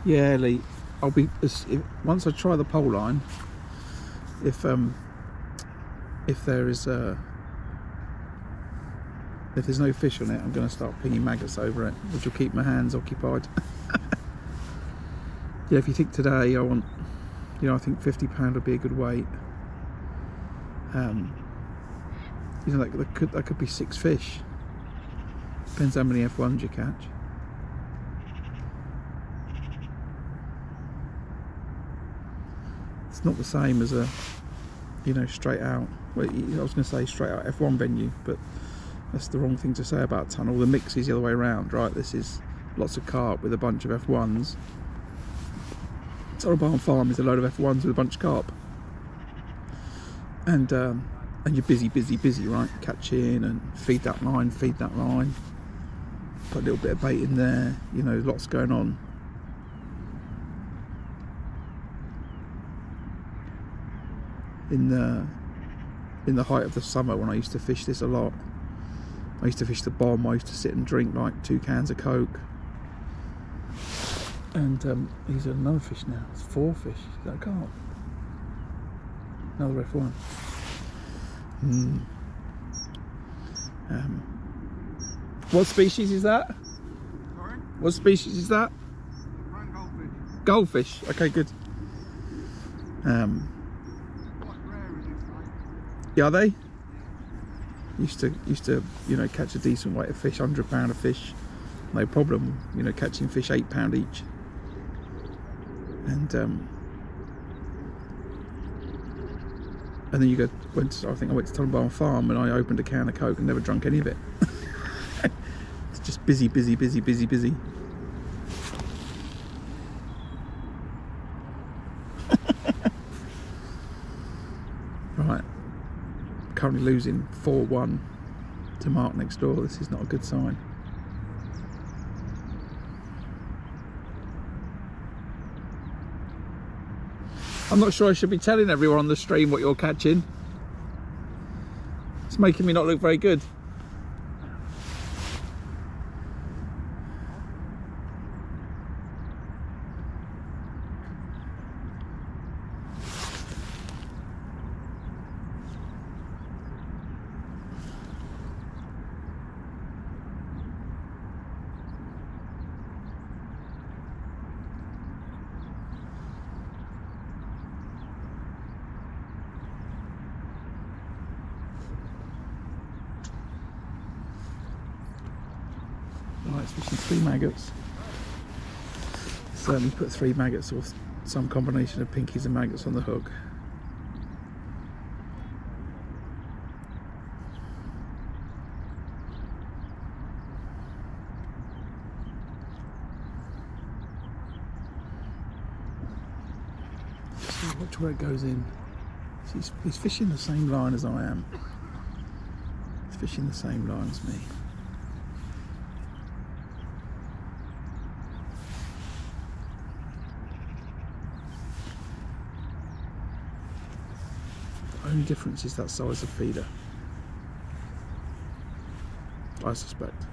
Yeah, Lee, I'll be once I try the pole line. If there's no fish on it, I'm going to start pinging maggots over it, which will keep my hands occupied. Yeah, if you think today I want, I think £50 would be a good weight. That could be 6 fish. Depends how many F1s you catch. It's not the same as a, straight out. Well, I was going to say straight out F1 venue, but that's the wrong thing to say about tunnel. The mix is the other way around, right? This is lots of carp with a bunch of F1s. Tunnel Barn Farm is a load of F1s with a bunch of carp. And you're busy, right? Catch in and feed that line. Put a little bit of bait in there, lots going on. In the height of the summer, when I used to fish this a lot, I used to fish the bomb. I used to sit and drink like 2 cans of Coke. And he's another fish now. It's 4 fish. Is that a carp? Another F1. What species is that? Sorry? What species is that? Brown goldfish. Goldfish. Okay, good. Quite rare in this lake. Yeah, are they? Used to catch a decent weight of fish, £100 of fish, no problem. Catching fish £8 each. And then I think I went to Tunnel Barn Farm and I opened a can of Coke and never drunk any of it. It's just busy. Right, currently losing 4-1 to Mark next door. This is not a good sign. I'm not sure I should be telling everyone on the stream what you're catching. It's making me not look very good. Right, it's fishing 3 maggots. Certainly put 3 maggots or some combination of pinkies and maggots on the hook. Just watch where it goes in. He's fishing the same line as I am. He's fishing the same line as me. Only difference is that size of feeder, I suspect.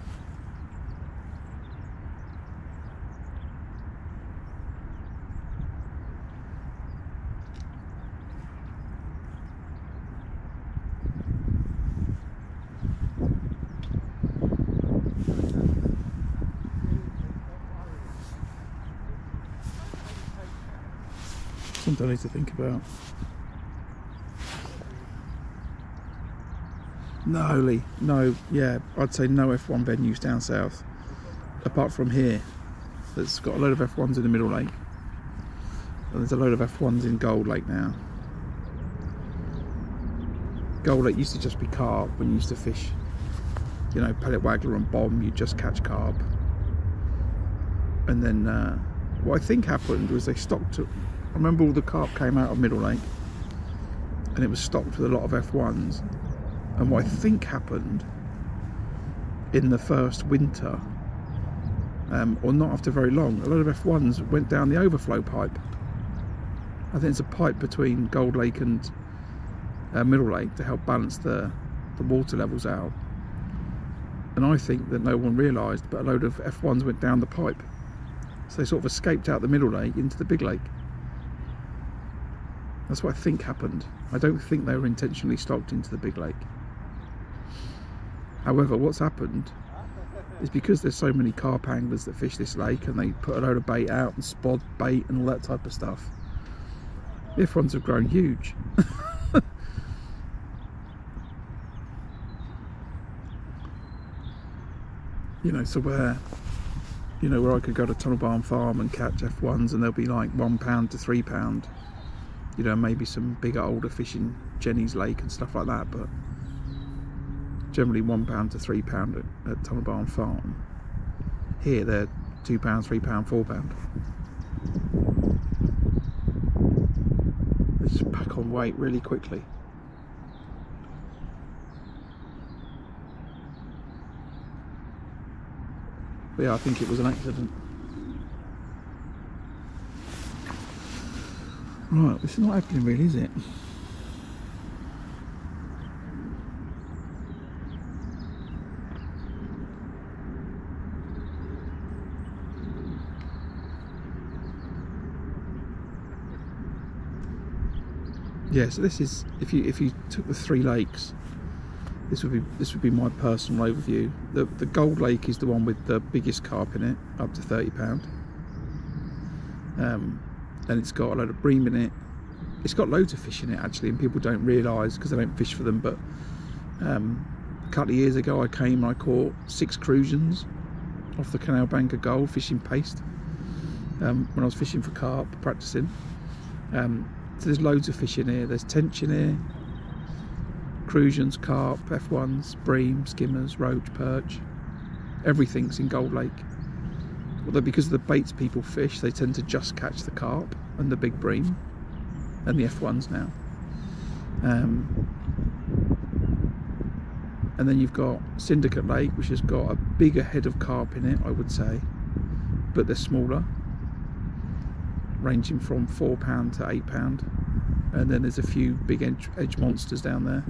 Something I need to think about. No, Lee, no, yeah, I'd say no F1 venues down south, apart from here. That's got a load of F1s in the Middle Lake. And there's a load of F1s in Gold Lake now. Gold Lake used to just be carp when you used to fish, you know, pellet waggler and bomb, you just catch carp. And then what I think happened was they stocked, I remember all the carp came out of Middle Lake and it was stocked with a lot of F1s. And what I think happened in the first winter, or not after very long, a lot of F1s went down the overflow pipe. I think it's a pipe between Gold Lake and Middle Lake to help balance the water levels out. And I think that no one realised, but a load of F1s went down the pipe. So they sort of escaped out the Middle Lake into the big lake. That's what I think happened. I don't think they were intentionally stocked into the big lake. However, what's happened is because there's so many carp anglers that fish this lake and they put a load of bait out and spod bait and all that type of stuff, the F1s have grown huge. You know, so where I could go to Tunnel Barn Farm and catch F1s and they'll be like £1 to £3, you know, maybe some bigger older fish in Jenny's Lake and stuff like that, but generally £1 to £3 at Tunnel Barn Farm. Here they're £2, £3, £4. They just pack on weight really quickly. But yeah, I think it was an accident. Right, this is not happening really, is it? Yeah, so this is, if you took the 3 lakes, this would be my personal overview. The Gold Lake is the one with the biggest carp in it, up to £30. And it's got a load of bream in it. It's got loads of fish in it actually, and people don't realise because they don't fish for them. But a couple of years ago I came and I caught 6 crucians off the Canal Bank of Gold fishing paste when I was fishing for carp, practicing. So there's loads of fish in here. There's tench in here, crucians, carp, F1s, bream, skimmers, roach, perch. Everything's in Gold Lake. Although because of the baits people fish, they tend to just catch the carp and the big bream and the F1s now. And then you've got Syndicate Lake, which has got a bigger head of carp in it, I would say, but they're smaller, ranging from £4 to £8. And then there's a few big edge monsters down there.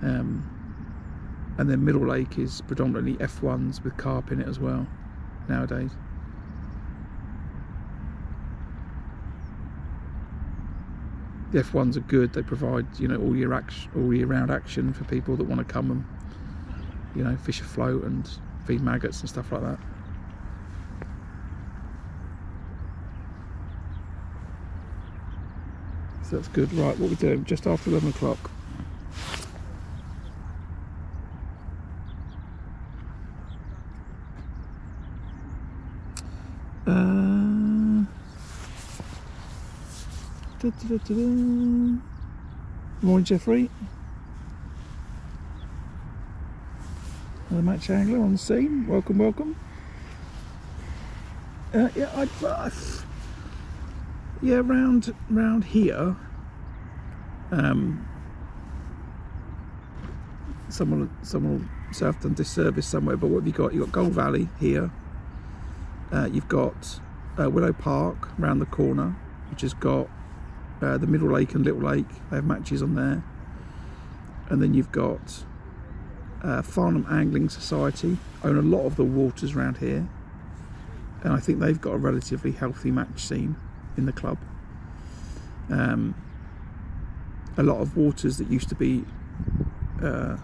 And then Middle Lake is predominantly F1s with carp in it as well nowadays. The F1s are good. They provide, you know, all year round action for people that want to come and, you know, fish a float and feed maggots and stuff like that. So that's good. Right, what we're doing just after 11 o'clock. Morning, Jeffrey. Another match angler on the scene. Welcome, welcome. Yeah, round here. Someone will say I've done disservice somewhere, but what have you got? You've got Gold Valley here. You've got Willow Park round the corner, which has got the Middle Lake and Little Lake. They have matches on there. And then you've got Farnham Angling Society, own a lot of the waters around here, and I think they've got a relatively healthy match scene in the club. A lot of waters that used to be either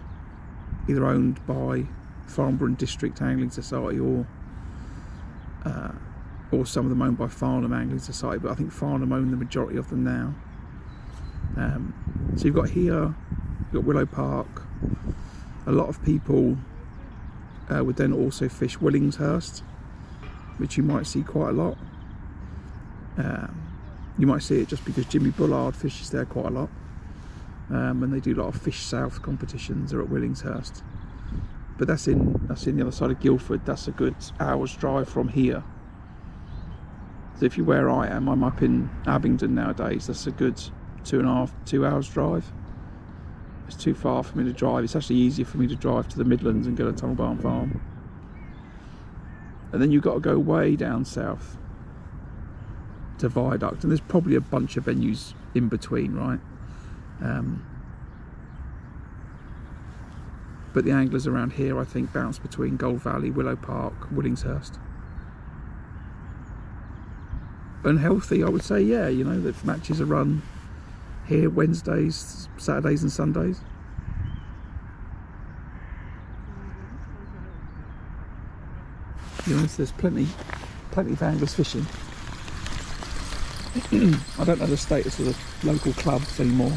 owned by Farnborough and District Angling Society or some of them owned by Farnham Angling Society, but I think Farnham own the majority of them now. So you've got here, you've got Willow Park. A lot of people would then also fish Willingshurst, which you might see quite a lot. You might see it just because Jimmy Bullard fishes there quite a lot. and they do a lot of Fish South competitions. Are at Willingshurst, but that's in the other side of Guildford. That's a good hour's drive from here. So if you're where I am, I'm up in Abingdon nowadays. That's a good 2 hours drive. It's too far for me to drive. It's actually easier for me to drive to the Midlands and go to Tunnel Barn Farm. And then you've got to go way down south to Viaduct, and there's probably a bunch of venues in between, right? But the anglers around here, I think, bounce between Goldvalley, Willow Park, Willingshurst. And healthy, I would say, yeah. You know, the matches are run here Wednesdays, Saturdays and Sundays. You know, so there's plenty of anglers fishing. I don't know the status of the local clubs anymore.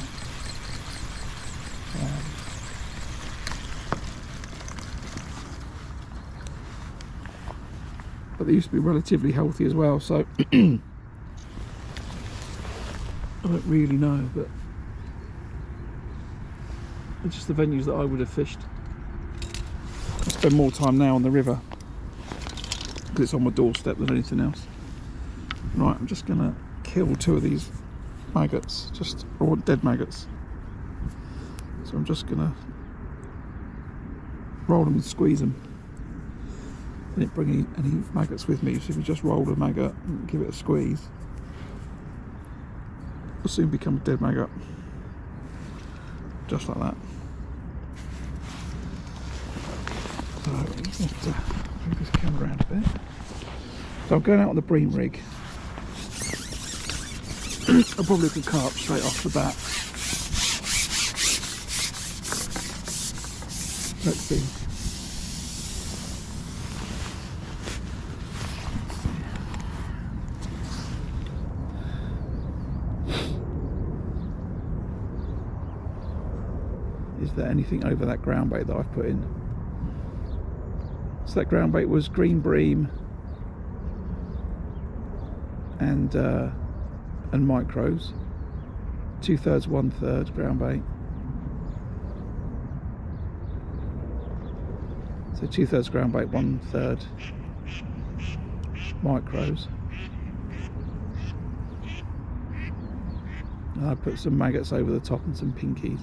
But they used to be relatively healthy as well, so I don't really know, but it's just the venues that I would have fished. I spend more time now on the river because it's on my doorstep than anything else. Right, I'm just gonna kill 2 of these maggots, or dead maggots. So I'm just gonna roll them and squeeze them. I didn't bring any maggots with me, so if you just roll a maggot and give it a squeeze, it'll soon become a dead maggot. Just like that. So I'm just going to have to move this camera around a bit. So I'm going out on the bream rig. I'll probably look at carp straight off the bat. Let's see. Is there anything over that ground bait that I've put in? So that ground bait was green bream and micros, 2/3, 1/3 ground bait. So 2/3 ground bait, 1/3 micros. And I put some maggots over the top and some pinkies.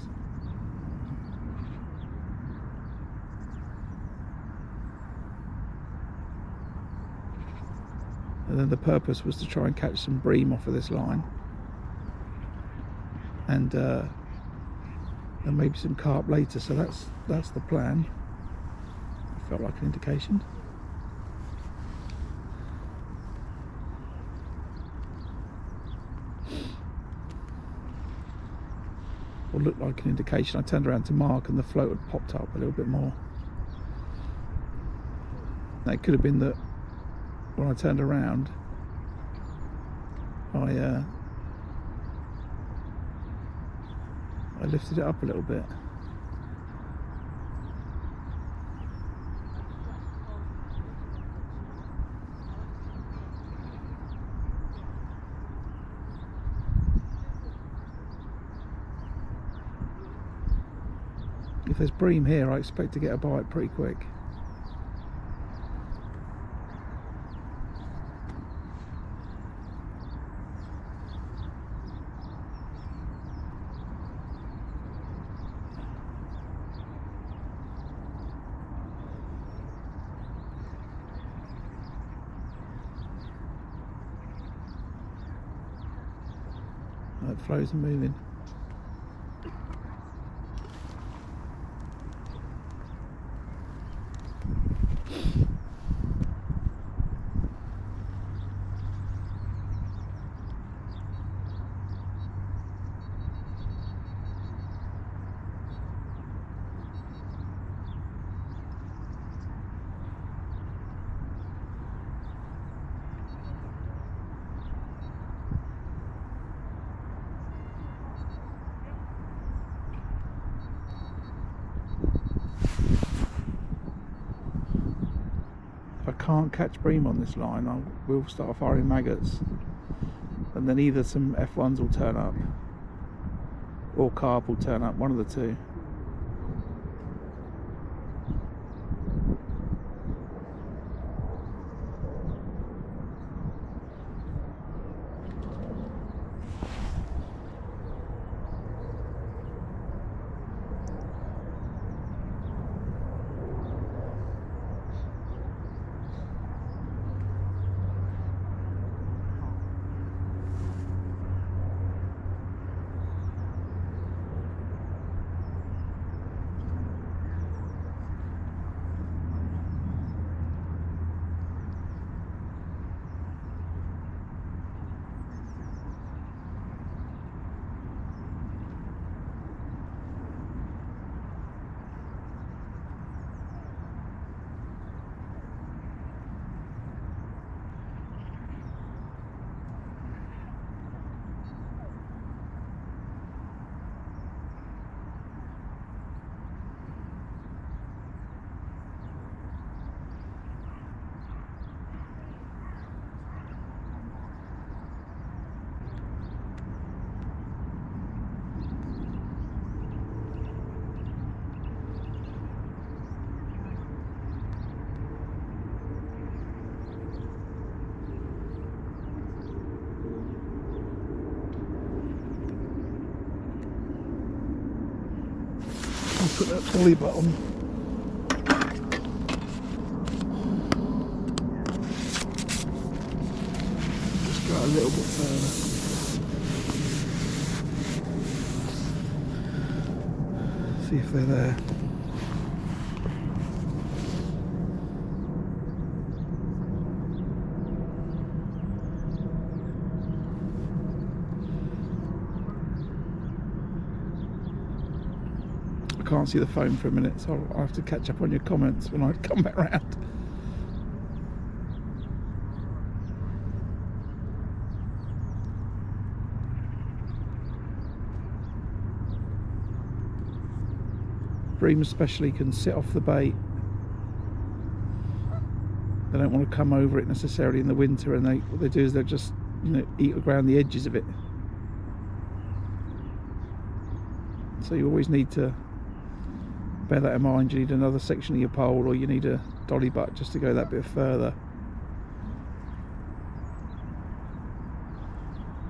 And then the purpose was to try and catch some bream off of this line, and maybe some carp later. So that's the plan. Felt like an indication. Or looked like an indication. I turned around to mark, and the float had popped up a little bit more. Now, it could have been that when I turned around, I lifted it up a little bit. If there's bream here, I expect to get a bite pretty quick. It flows and moving. Can't catch bream on this line, I will start firing maggots, and then either some F1s will turn up, or carp will turn up, one of the two. I'll put that poly butt on. Just go a little bit further. See if they're there. I can't see the phone for a minute, so I'll have to catch up on your comments when I come back round. Bream especially can sit off the bait. They don't want to come over it necessarily in the winter, and what they do is they'll just, you know, eat around the edges of it. So you always need to bear that in mind. You need another section of your pole, or you need a dolly butt just to go that bit further,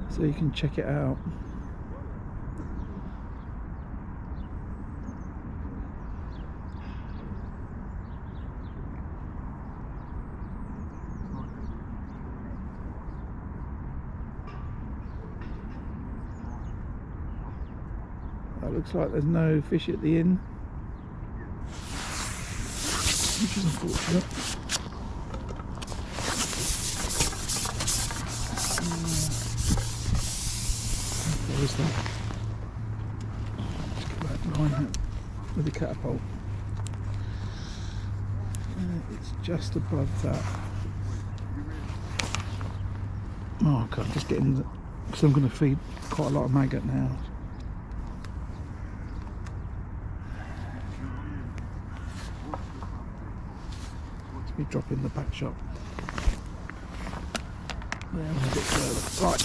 so you can check it out. That looks like there's no fish at the inn, which is unfortunate. Where is that? Just get that line with the catapult. It's just above that. Oh, okay, I'm just getting, because I'm going to feed quite a lot of maggot now. Drop in the back shop. There, a bit further. Right.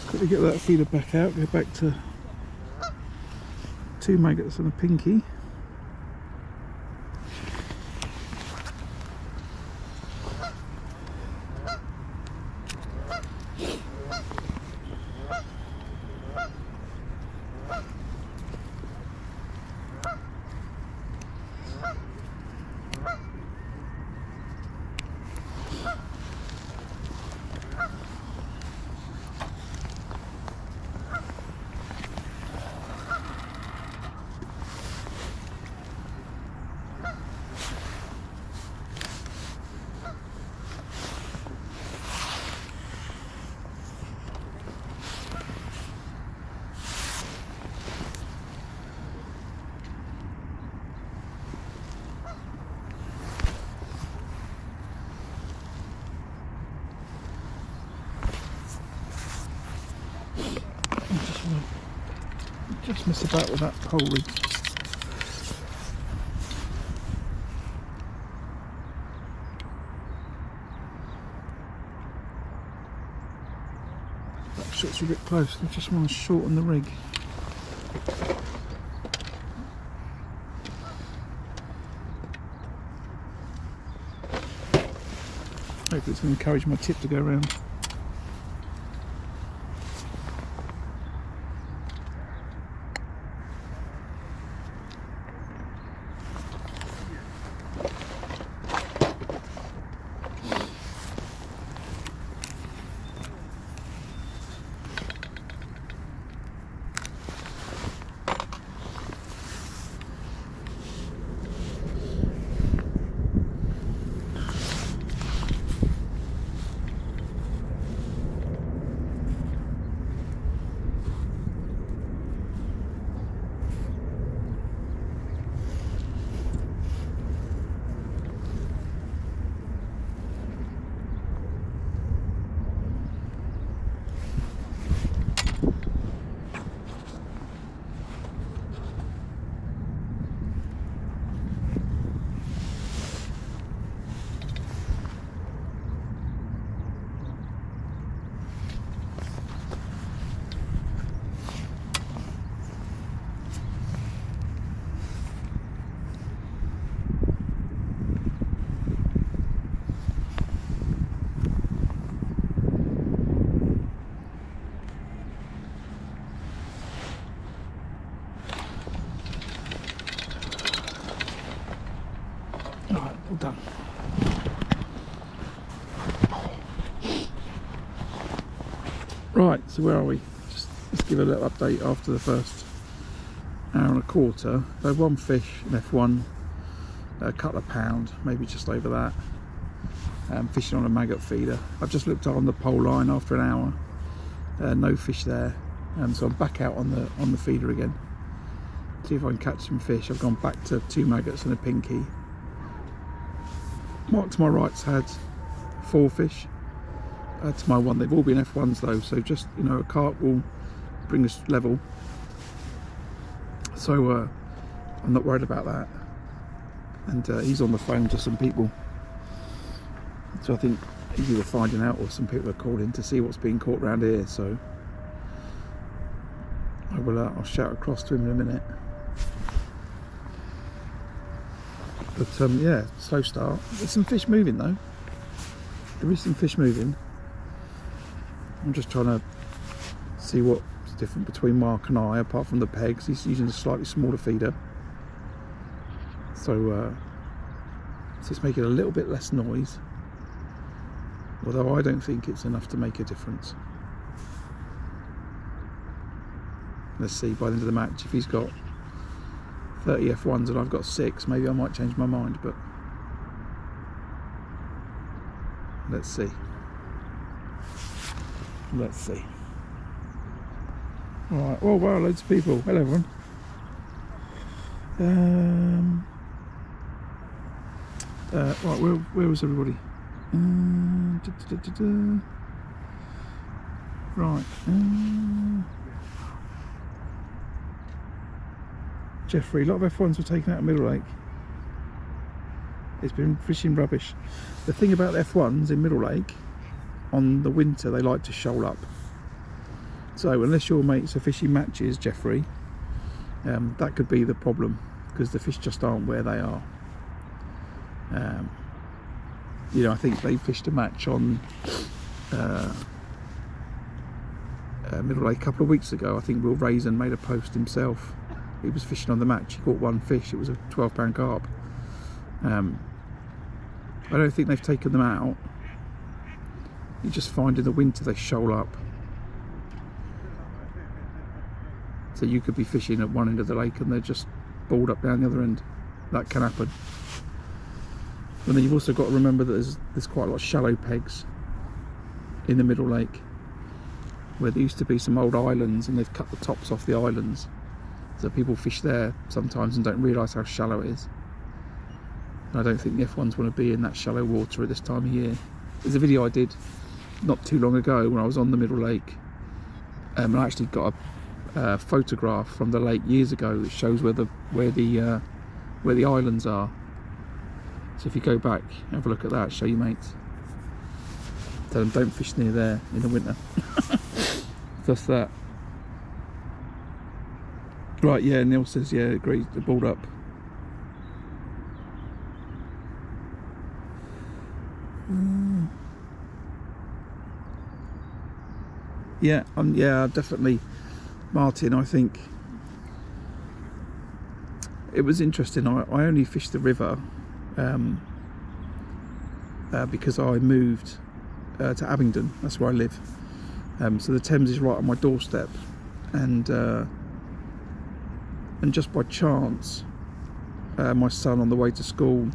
Quickly get that feeder back out. Go back to 2 maggots and a pinky. just mess about with that pole rig. That shot's a bit close. I just want to shorten the rig. Hopefully it's going to encourage my tip to go around. Alright, all done. Right, so where are we? Let's give a little update after the first hour and a quarter. I had one fish in F1, a couple of pound, maybe just over that. Fishing on a maggot feeder. I've just looked on the pole line after an hour. No fish there, so I'm back out on the feeder again. See if I can catch some fish. I've gone back to 2 maggots and a pinky. Mark to my right's had 4 fish. To my one, they've all been F1s though, so just, you know, a carp will bring us level. So I'm not worried about that. And he's on the phone to some people. So I think he's either finding out or some people are calling to see what's being caught around here. So I'll shout across to him in a minute. But yeah, slow start. There's some fish moving though. There is some fish moving. I'm just trying to see what's different between Mark and I, apart from the pegs. He's using a slightly smaller feeder. So it's making a little bit less noise. Although I don't think it's enough to make a difference. Let's see by the end of the match if he's got 30 F1s and I've got 6, maybe I might change my mind, but let's see. Let's see. Alright, oh wow, loads of people. Hello everyone. Right, where was everybody? Right. Jeffrey, a lot of F1s were taken out of Middle Lake. It's been fishing rubbish. The thing about F1s in Middle Lake, on the winter they like to shoal up. So unless your mates are fishing matches, Jeffrey, that could be the problem, because the fish just aren't where they are. You know, I think they fished a match on Middle Lake a couple of weeks ago. I think Will Raisin made a post himself. He was fishing on the match. He caught 1 fish. It was a 12-pound carp. I don't think they've taken them out. You just find in the winter they shoal up. So you could be fishing at one end of the lake and they're just balled up down the other end. That can happen. And then you've also got to remember that there's quite a lot of shallow pegs in the Middle Lake, where there used to be some old islands and they've cut the tops off the islands. So people fish there sometimes and don't realise how shallow it is. And I don't think the F1s want to be in that shallow water at this time of year. There's a video I did not too long ago when I was on the Middle Lake, and I actually got photograph from the lake years ago that shows where the islands are. So if you go back, have a look at that, show your mates. Tell them don't fish near there in the winter. Just that. Right, yeah, Neil says, yeah, agrees, they're balled up. Yeah, definitely, Martin. I think it was interesting. I only fished the river because I moved to Abingdon. That's where I live. So the Thames is right on my doorstep, and just by chance, my son on the way to school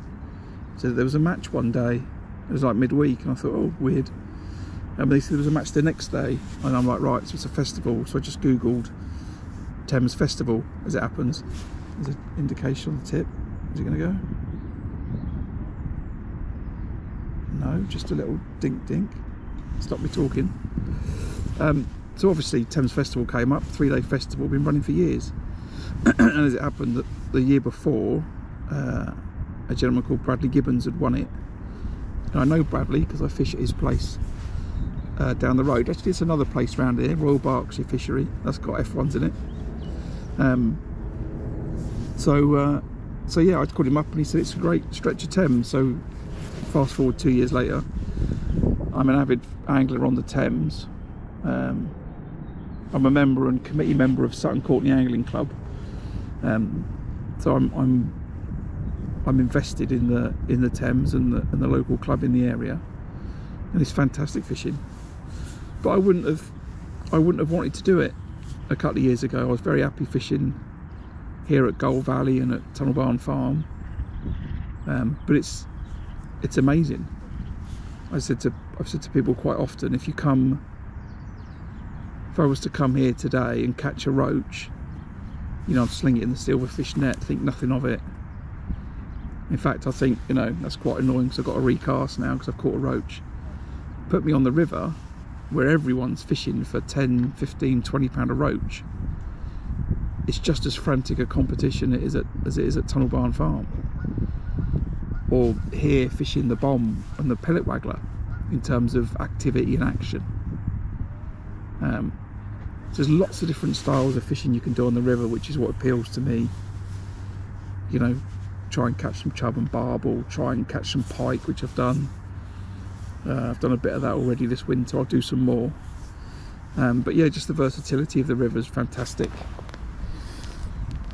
said there was a match one day. It was like midweek, and I thought, oh, weird. And they said there was a match the next day, and I'm like, right, so it's a festival. So I just googled Thames Festival, as it happens. There's an indication on the tip. Is it going to go? No, just a little dink dink. Stop me talking. So obviously Thames Festival came up, 3-day festival, been running for years. And as it happened, the year before, a gentleman called Bradley Gibbons had won it. And I know Bradley because I fish at his place down the road. Actually, it's another place around here, Royal Berkshire Fishery. That's got F1s in it. So yeah, I called him up and he said it's a great stretch of Thames. So fast forward 2 years later, I'm an avid angler on the Thames. I'm a member and committee member of Sutton Courtenay Angling Club. So I'm invested in the Thames and the local club in the area, and it's fantastic fishing. But I wouldn't have wanted to do it a couple of years ago. I was very happy fishing here at Goldvalley and at Tunnel Barn Farm. But it's amazing. I've said to people quite often, if I was to come here today and catch a roach, I'd sling it in the silverfish net, think nothing of it. In fact, I think, that's quite annoying because I've got a recast now because I've caught a roach. Put me on the river where everyone's fishing for 10, 15, 20 pound a roach. It's just as frantic a competition as it is at Tunnel Barn Farm. Or here fishing the bomb and the pellet waggler in terms of activity and action. So there's lots of different styles of fishing you can do on the river, which is what appeals to me. Try and catch some chub and barbel, try and catch some pike, which I've done. I've done a bit of that already this winter. I'll do some more. But yeah, just the versatility of the river is fantastic.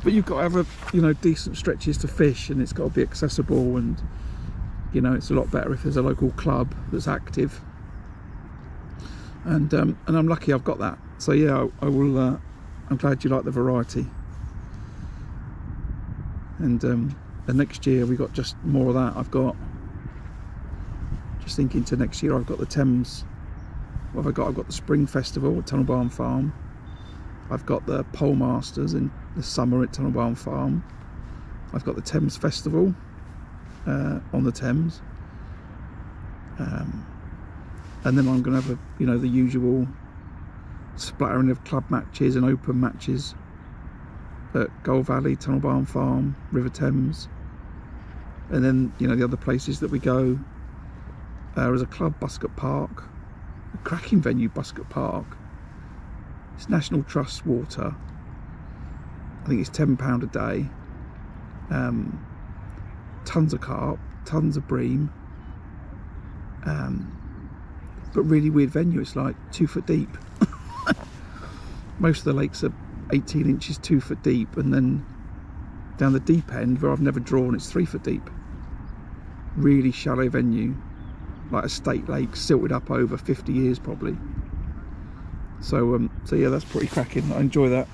But you've got to have decent stretches to fish, and it's got to be accessible, and it's a lot better if there's a local club that's active. And I'm lucky I've got that. So yeah, I will. I'm glad you like the variety. And next year we got just more of that. I've got, just thinking to next year, I've got the Thames. What have I got? I've got the Spring Festival at Tunnel Barn Farm. I've got the Pole Masters in the summer at Tunnel Barn Farm. I've got the Thames Festival on the Thames. And then I'm going to have the usual splattering of club matches and open matches at Goldvalley, Tunnel Barn Farm, River Thames, and then the other places that we go. As a club, Buscott Park, a cracking venue, Buscott Park. It's National Trust water. I think it's £10 a day. Tons of carp, tons of bream. But really weird venue. It's like 2 foot deep. Most of the lakes are 18 inches, 2 foot deep, and then down the deep end where I've never drawn, it's 3 foot deep. Really shallow venue, like a state lake, silted up over 50 years probably. So yeah, that's pretty cracking. I enjoy that.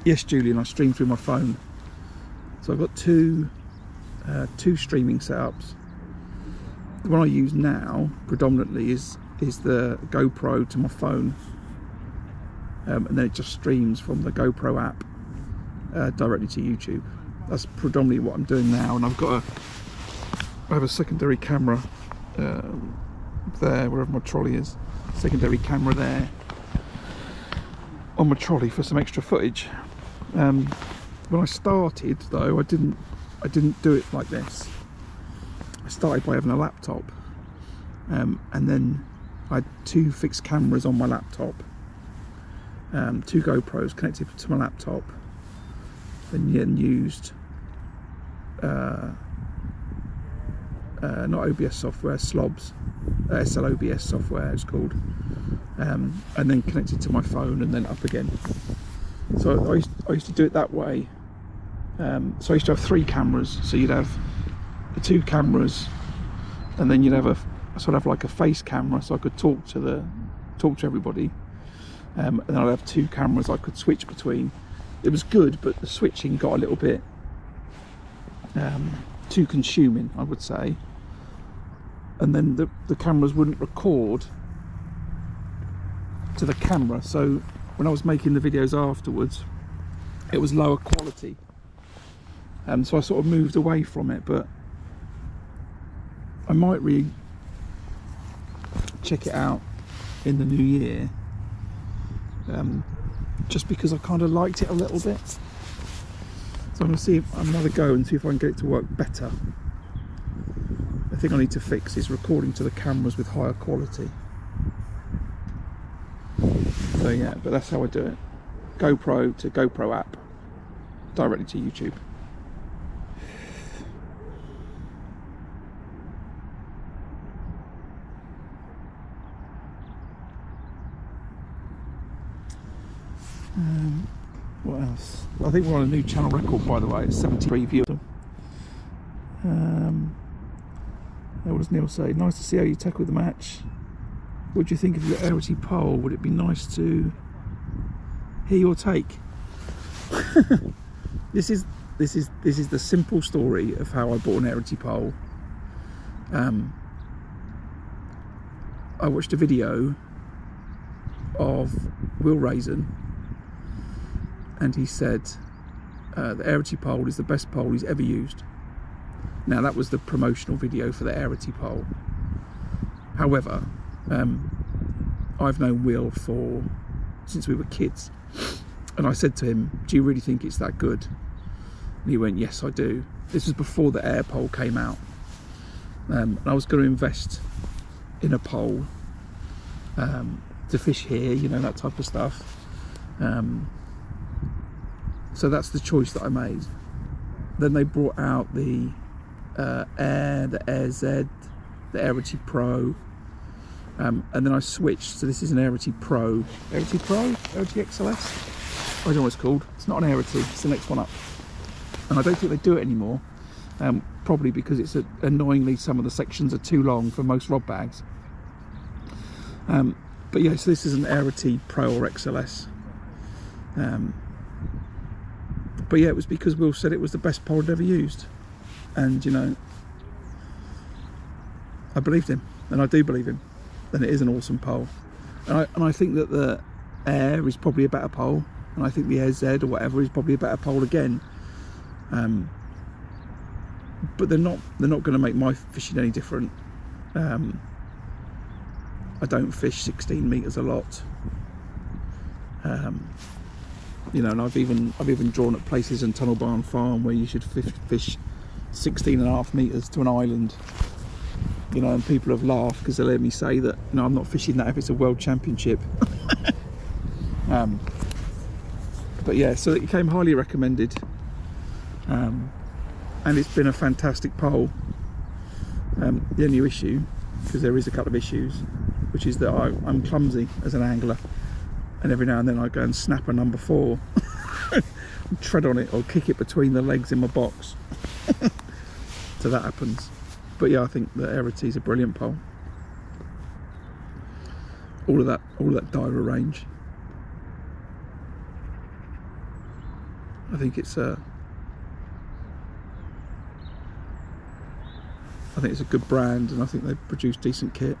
Yes, Julian, I stream through my phone. So I've got two streaming setups. The one I use now predominantly is the GoPro to my phone, and then it just streams from the GoPro app directly to YouTube. That's predominantly what I'm doing now, and I have a secondary camera there, wherever my trolley is. Secondary camera there, on my trolley for some extra footage. When I started though, I didn't do it like this. I started by having a laptop, and then I had 2 fixed cameras on my laptop, 2 GoPros connected to my laptop, and used not OBS software, slobs, SLOBS software it's called, and then connected to my phone and then up again. So I used to do it that way. So I used to have 3 cameras. So you'd have the 2 cameras, and then you'd have a sort of like a face camera, so I could talk to everybody. And then I'd have 2 cameras I could switch between. It was good, but the switching got a little bit too consuming, I would say. And then the cameras wouldn't record to the camera, so when I was making the videos afterwards, it was lower quality. So I sort of moved away from it, but I might check it out in the new year, just because I kind of liked it a little bit. So I'm going to see another go and see if I can get it to work better. The thing I need to fix is recording to the cameras with higher quality. So yeah, but that's how I do it. GoPro to GoPro app, directly to YouTube. What else? I think we're on a new channel record, by the way. It's 73 views. What does Neil say? Nice to see how you tackled the match. What do you think of your Arity pole? Would it be nice to hear your take? This is the simple story of how I bought an Arity pole. I watched a video of Will Raisin, and he said the Arity pole is the best pole he's ever used. Now that was the promotional video for the Arity pole. However, I've known Will since we were kids, and I said to him, do you really think it's that good? And he went, yes I do. This was before the air pole came out, and I was going to invest in a pole to fish here, you know, that type of stuff. So that's the choice that I made. Then they brought out the Air Z, the Arity Pro, and then I switched. So this is an Arity Pro, Arity XLS. I don't know what it's called. It's not an Arity. It's the next one up. And I don't think they do it anymore. Probably because it's annoyingly some of the sections are too long for most rod bags. But yeah, so this is an Arity Pro or XLS. But yeah, it was because Will said it was the best pole I'd ever used, and you know, I believed him, and I do believe him. And it is an awesome pole, and I think that the Air is probably a better pole, and I think the Air Z or whatever is probably a better pole again. But they're not going to make my fishing any different. I don't fish 16 meters a lot. You know, and I've even drawn at places in Tunnel Barn Farm where you should fish 16.5 meters to an island. You know, and people have laughed because they let me say that, no, I'm not fishing that if it's a world championship. But yeah, so it came highly recommended, and it's been a fantastic pole. The only issue, because there is a couple of issues, which is that I'm clumsy as an angler, and every now and then I go and snap a number 4, tread on it or kick it between the legs in my box. So that happens. But yeah, I think the Arity is a brilliant pole. All of that diver range. I think it's a good brand, and I think they produce decent kit.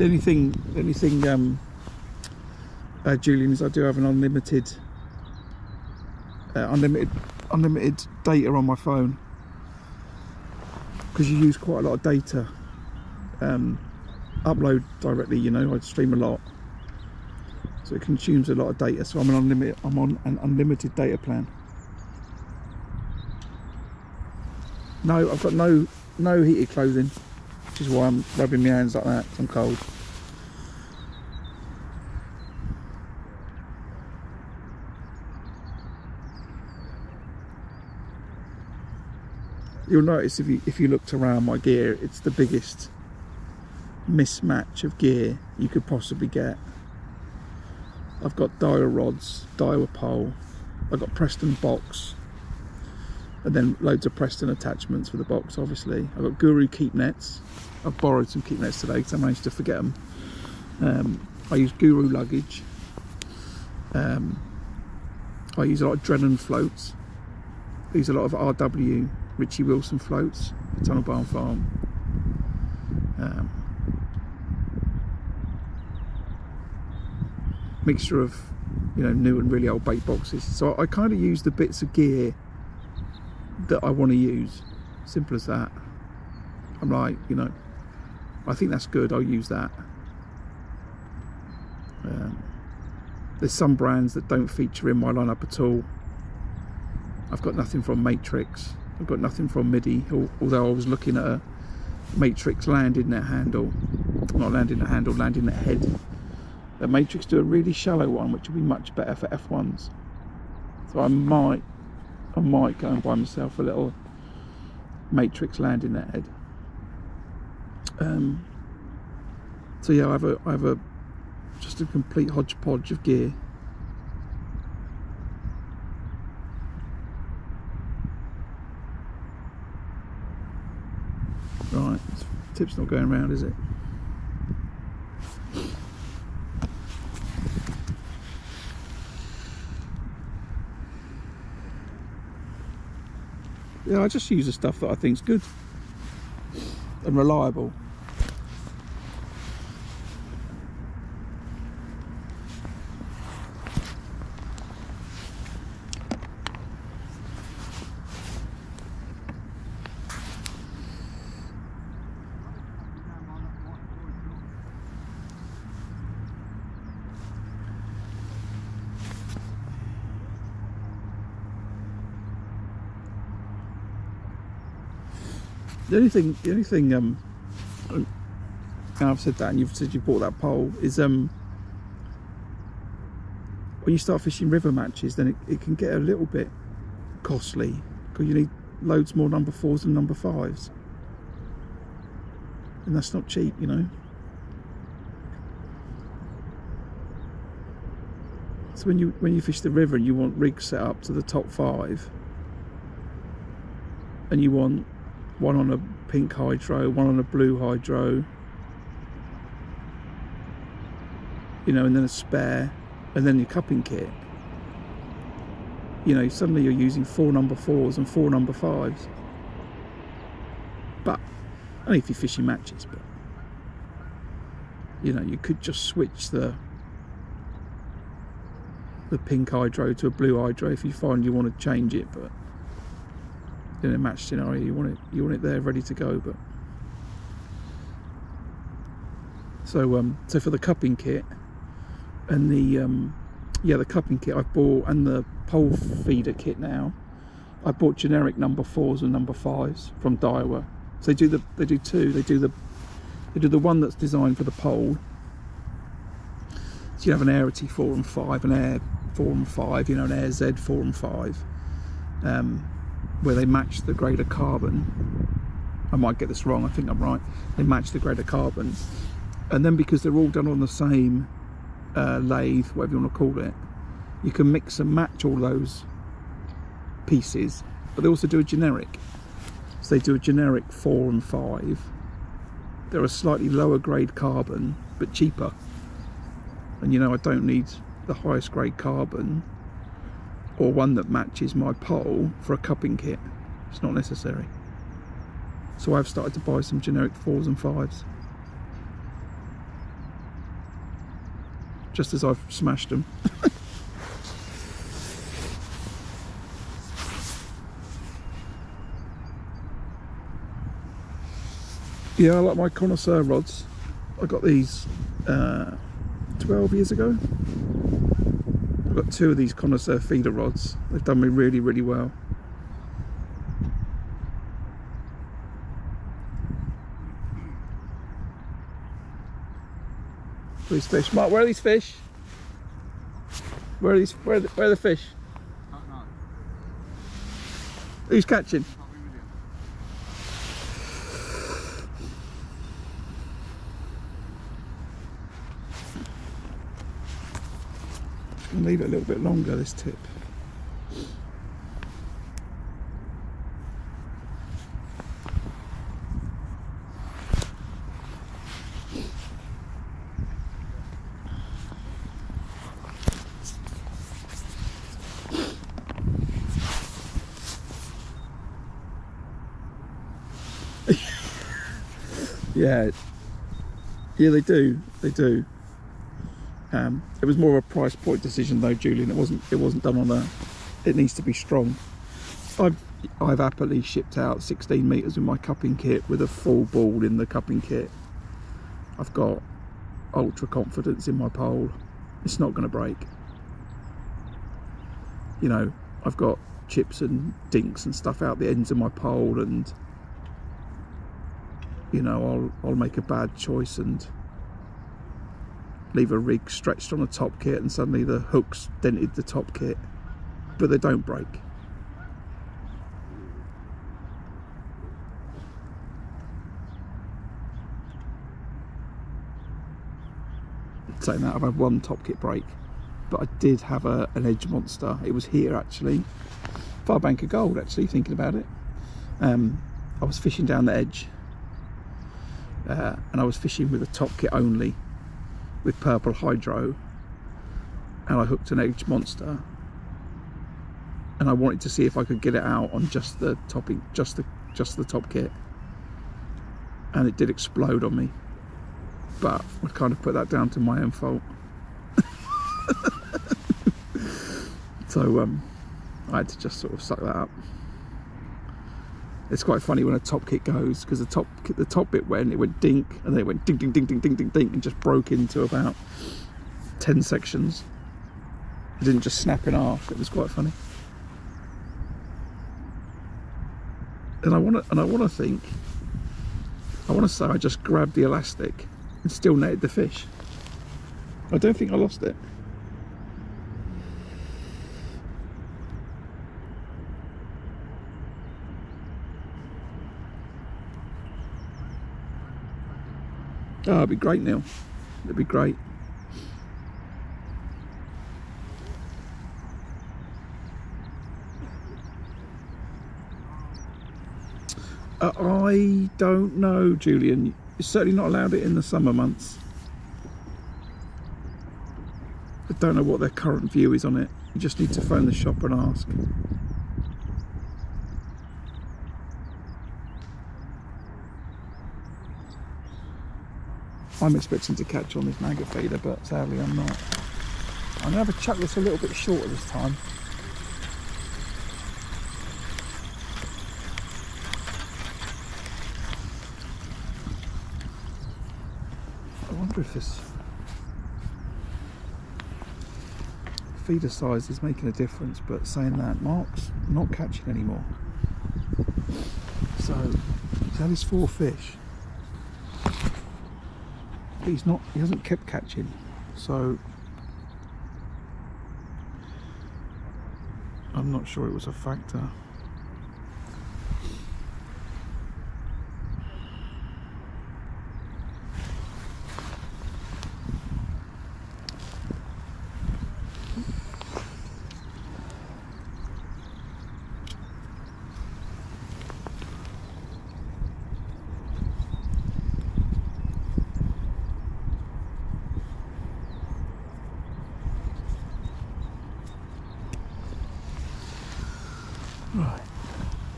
The only thing, Julian, is I do have an unlimited data on my phone, because you use quite a lot of data. Upload directly, you know, I stream a lot, so it consumes a lot of data. So I'm on an unlimited data plan. No, I've got no heated clothing, which is why I'm rubbing my hands like that, 'cause I'm cold. You'll notice if you looked around my gear, it's the biggest mismatch of gear you could possibly get. I've got Daiwa rods, Daiwa pole, I've got Preston box, and then loads of Preston attachments for the box, obviously. I've got Guru keep nets. I've borrowed some keep nets today because I managed to forget them. I use Guru luggage. I use a lot of Drennan floats. I use a lot of RW Richie Wilson floats at Tunnel Barn Farm. Mixture of, you know, new and really old bait boxes. So I kind of use the bits of gear that I want to use. Simple as that. I'm like, you know, I think that's good, I'll use that. There's some brands that don't feature in my lineup at all. I've got nothing from Matrix, I've got nothing from MIDI, although I was looking at a Matrix landing net handle. Not landing net handle, landing net head. The Matrix do a really shallow one, which will be much better for F1s. So I might go and buy myself a little Matrix landing net head. So yeah, I have just a complete hodgepodge of gear. Right, tip's not going round, is it? Yeah, I just use the stuff that I think's good and reliable. The only thing, and I've said that, and you've said you bought that pole, is when you start fishing river matches, then it can get a little bit costly, because you need loads more number 4s than number 5s, and that's not cheap, you know. So when you fish the river and you want rigs set up to the top 5, and you want one on a pink hydro, one on a blue hydro, you know, and then a spare, and then your cupping kit, you know, suddenly you're using 4 number 4s and 4 number 5s. But only if you're fishing matches, but you know, you could just switch the pink hydro to a blue hydro if you find you want to change it, but in a match scenario you want it there ready to go. But so for the cupping kit and the cupping kit I've bought, and the pole feeder kit now, I bought generic number 4s and number 5s from Daiwa. So they do two. They do the one that's designed for the pole. So you have an Airity 4 and 5, an Air 4 and 5, you know, an Air Z 4 and 5. Where they match the grade of carbon. I might get this wrong, I think I'm right. They match the grade of carbon, and then because they're all done on the same lathe, whatever you want to call it, you can mix and match all those pieces. But they also do a generic, so they do a generic 4 and 5. They're a slightly lower grade carbon but cheaper, and you know, I don't need the highest grade carbon or one that matches my pole for a cupping kit. It's not necessary. So I've started to buy some generic 4s and 5s. just as I've smashed them. Yeah, I like my connoisseur rods. I got these 12 years ago. I've got 2 of these connoisseur feeder rods. They've done me really, really well. These fish. Mark, where are these fish? Where are these? Where are the fish? Don't know. Who's catching? Can't be with you. I'll leave it a little bit longer, this tip. Yeah, they do. It was more of a price point decision though, Julian. It wasn't done on a. It needs to be strong. I've happily shipped out 16 meters with my cupping kit with a full ball in the cupping kit. I've got ultra confidence in my pole. It's not going to break. You know, I've got chips and dinks and stuff out the ends of my pole, and you know, I'll make a bad choice and leave a rig stretched on a top kit and suddenly the hooks dented the top kit, but they don't break. Saying that, I've had one top kit break, but I did have an edge monster. It was here actually, far bank of gold actually, thinking about it. I was fishing down the edge, and I was fishing with a top kit only with purple hydro, and I hooked an edge monster, and I wanted to see if I could get it out on just the topping, just the top kit, and it did explode on me, but I kind of put that down to my own fault. So I had to just sort of suck that up. It's quite funny when a top kit goes, because the top bit went dink, and then it went ding ding ding ding ding ding ding, and just broke into about 10 sections. It didn't just snap in half. It was quite funny. And I want to say I just grabbed the elastic and still netted the fish. I don't think I lost it. Oh, it'd be great, Neil. It'd be great. I don't know, Julian. You're certainly not allowed it in the summer months. I don't know what their current view is on it. You just need to phone the shop and ask. I'm expecting to catch on this maggot feeder, but sadly I'm not. I'm going to have a chuck this a little bit shorter this time. I wonder if this feeder size is making a difference, but saying that, Mark's not catching anymore. So he's had his 4 fish. He hasn't kept catching, so I'm not sure it was a factor. Right,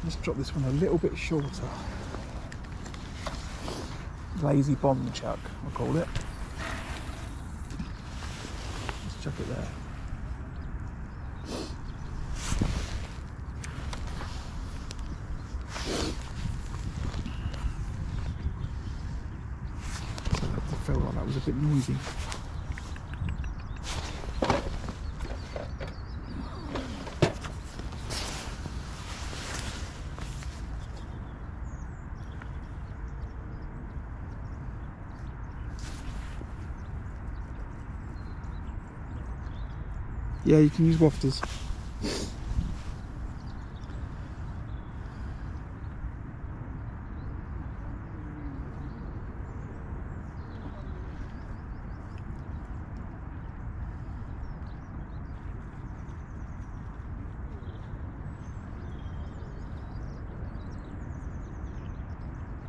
let's drop this one a little bit shorter. Lazy bomb chuck, I'll call it. there. So I felt like that was a bit noisy. Yeah, you can use wafters.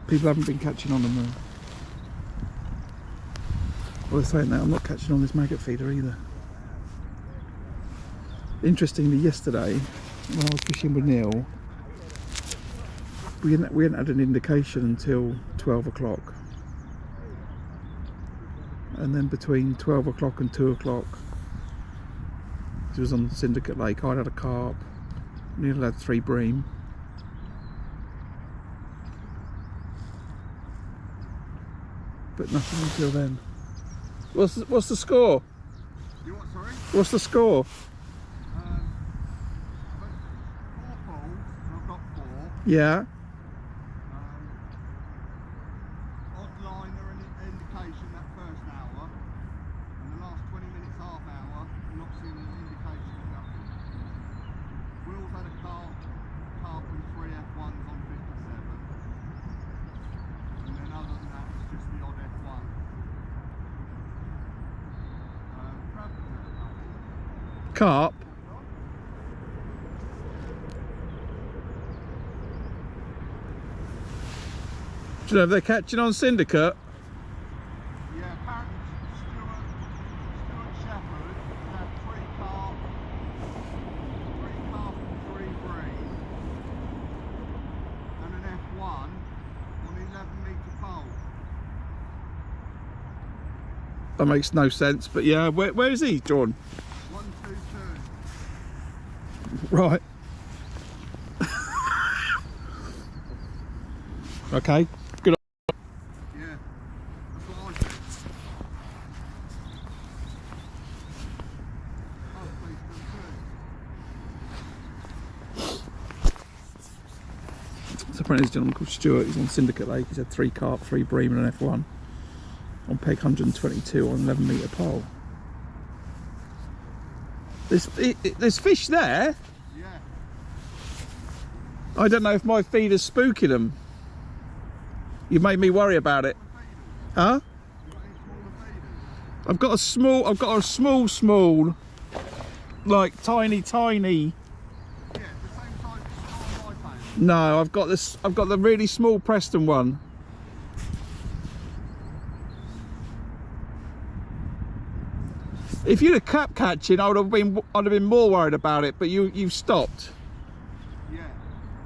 People haven't been catching on them though. Well, they're saying that I'm not catching on this maggot feeder either. Interestingly, yesterday when I was fishing with Neil, we hadn't had an indication until 12 o'clock, and then between 12 o'clock and 2 o'clock, it was on Syndicate Lake, I'd had a carp, Neil had 3 bream, but nothing until then. What's the score? You what, sorry? What's the score? Yeah. Odd liner and indication that first hour, and the last 20 minutes, half hour, not seeing an indication of nothing. Will's had a carp and 3 F1s on 57, and then other than that it's just the odd F1. Carp? Do you know if they're catching on Syndicate? Yeah, apparently Stuart Shepherd had 3 carp and 3 bream, and an F1 on 11-metre pole. That makes no sense, but yeah, where is he, John? 122. Right. Okay. So apparently there's a gentleman called Stuart, he's on Syndicate Lake, he's had 3 carp, 3 bream and an F1 on peg 122 on 11-metre pole. There's fish there? Yeah. I don't know if my feeder's spooking them. You made me worry about it. Huh? I've got a small, like tiny. No, I've got the really small Preston one. If you'd have kept catching, I'd have been more worried about it, but you've stopped. Yeah,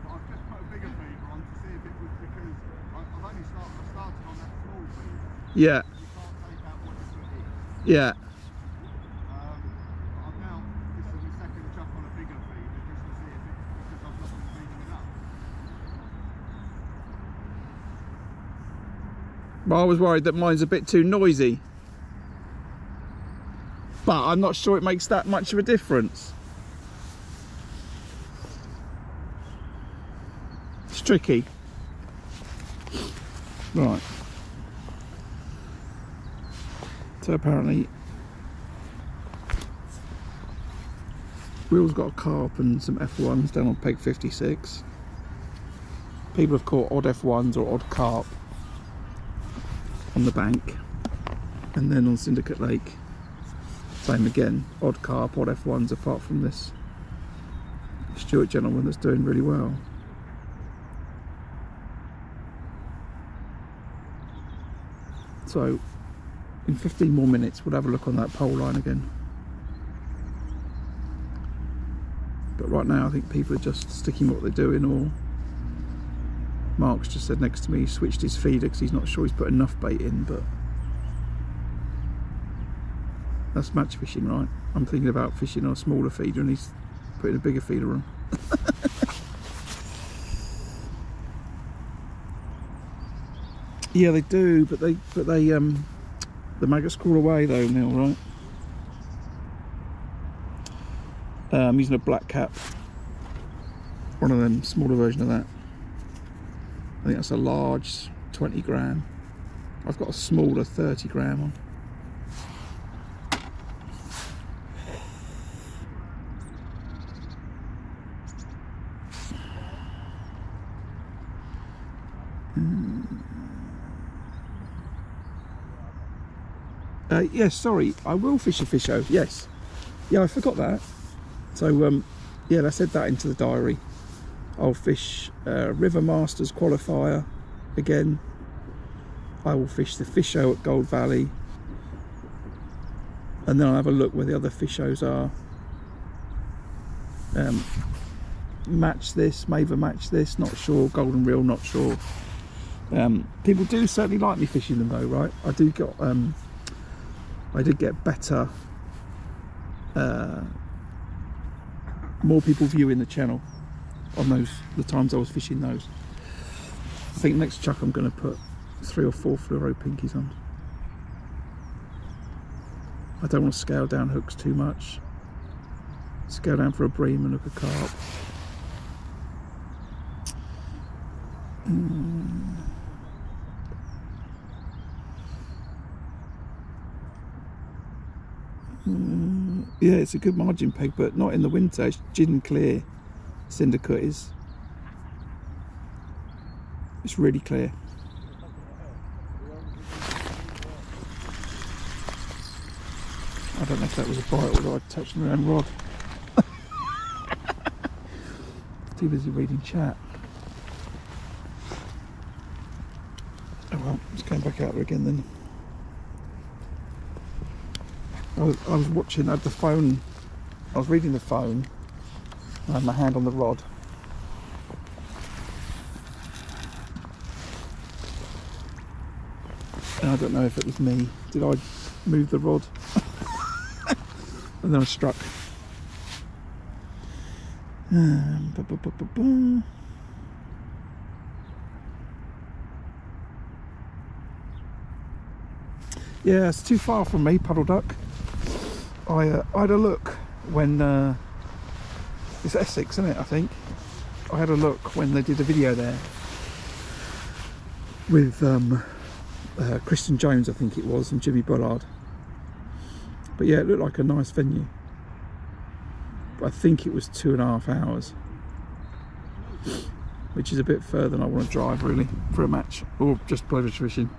I've just put a bigger feeder on to see if it was because I've only started on that small feeder. Yeah. You can't take out what you put in. Yeah. I've now, this is my second chuck on a bigger feeder just to see if it's because I've not been feeding enough. Well, I was worried that mine's a bit too noisy. But I'm not sure it makes that much of a difference. It's tricky. Right. So apparently Will's got a carp and some F1s down on peg 56. People have caught odd F1s or odd carp on the bank. And then on Syndicate Lake, same again, odd carp, odd F1s, apart from this Stuart gentleman that's doing really well. So in 15 more minutes we'll have a look on that pole line again. But right now I think people are just sticking what they're doing, or Mark's just said next to me he switched his feeder because he's not sure he's put enough bait in, but That's match fishing, right? I'm thinking about fishing on a smaller feeder and he's putting a bigger feeder on. Yeah, they do, but the maggots crawl away though, Neil, right? I'm using a black cap, one of them, smaller version of that. I think that's a large 20 gram. I've got a smaller 30 gram on. Yes, sorry, I will fish a fisho, yes. Yeah, I forgot that. So, yeah, let's add that into the diary. I'll fish River Masters qualifier again. I will fish the fisho at Gold Valley. And then I'll have a look where the other fishos are. Match this, Maver match this, not sure. Golden reel, not sure. People do certainly like me fishing them though, right? I did get better, more people viewing the channel on the times I was fishing those. I think next chuck I'm going to put 3 or 4 fluoro pinkies on. I don't want to scale down hooks too much. Scale down for a bream and hook a carp. Yeah, it's a good margin peg, but not in the winter. It's gin clear. Syndicate is. It's really clear. I don't know if that was a bite or I touched my own rod. Too busy reading chat. Oh well, it's going back out there again then. I was watching, I had the phone, I was reading the phone, I had my hand on the rod. And I don't know if it was me. Did I move the rod? And then I struck. Yeah, it's too far from me, Puddle Duck. I had a look when it's Essex, isn't it? I think I had a look when they did a video there with Christian Jones, I think it was, and Jimmy Bullard. But yeah, it looked like a nice venue. But I think it was 2.5 hours, which is a bit further than I want to drive really for a match or just pleasure fishing.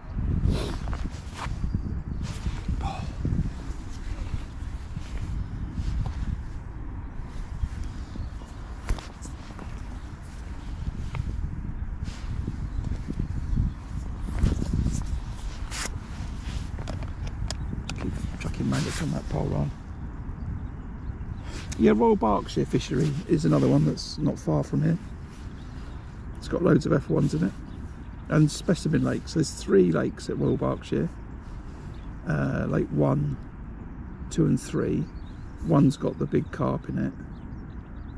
Maggots on that pole line. Yeah, Royal Berkshire Fishery is another one that's not far from here. It's got loads of F1s in it and specimen lakes. There's 3 lakes at Royal Berkshire. Lake 1, 2 and 3. One's got the big carp in it,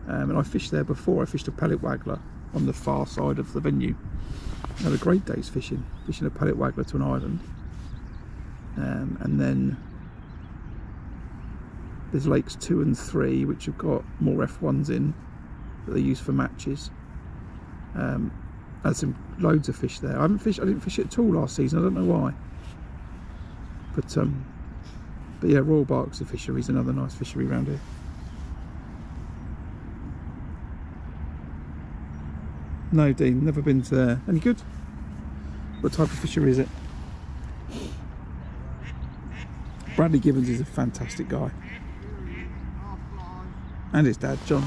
and I fished there before. I fished a pellet waggler on the far side of the venue. I had a great day's fishing a pellet waggler to an island, and then there's lakes 2 and 3 which have got more F1s in that they use for matches. Had some loads of fish there. I didn't fish it at all last season. I don't know why. But yeah, Royal Berkshire Fishery is another nice fishery around here. No, Dean, never been to there. Any good? What type of fishery is it? Bradley Gibbons is a fantastic guy. And his dad, John.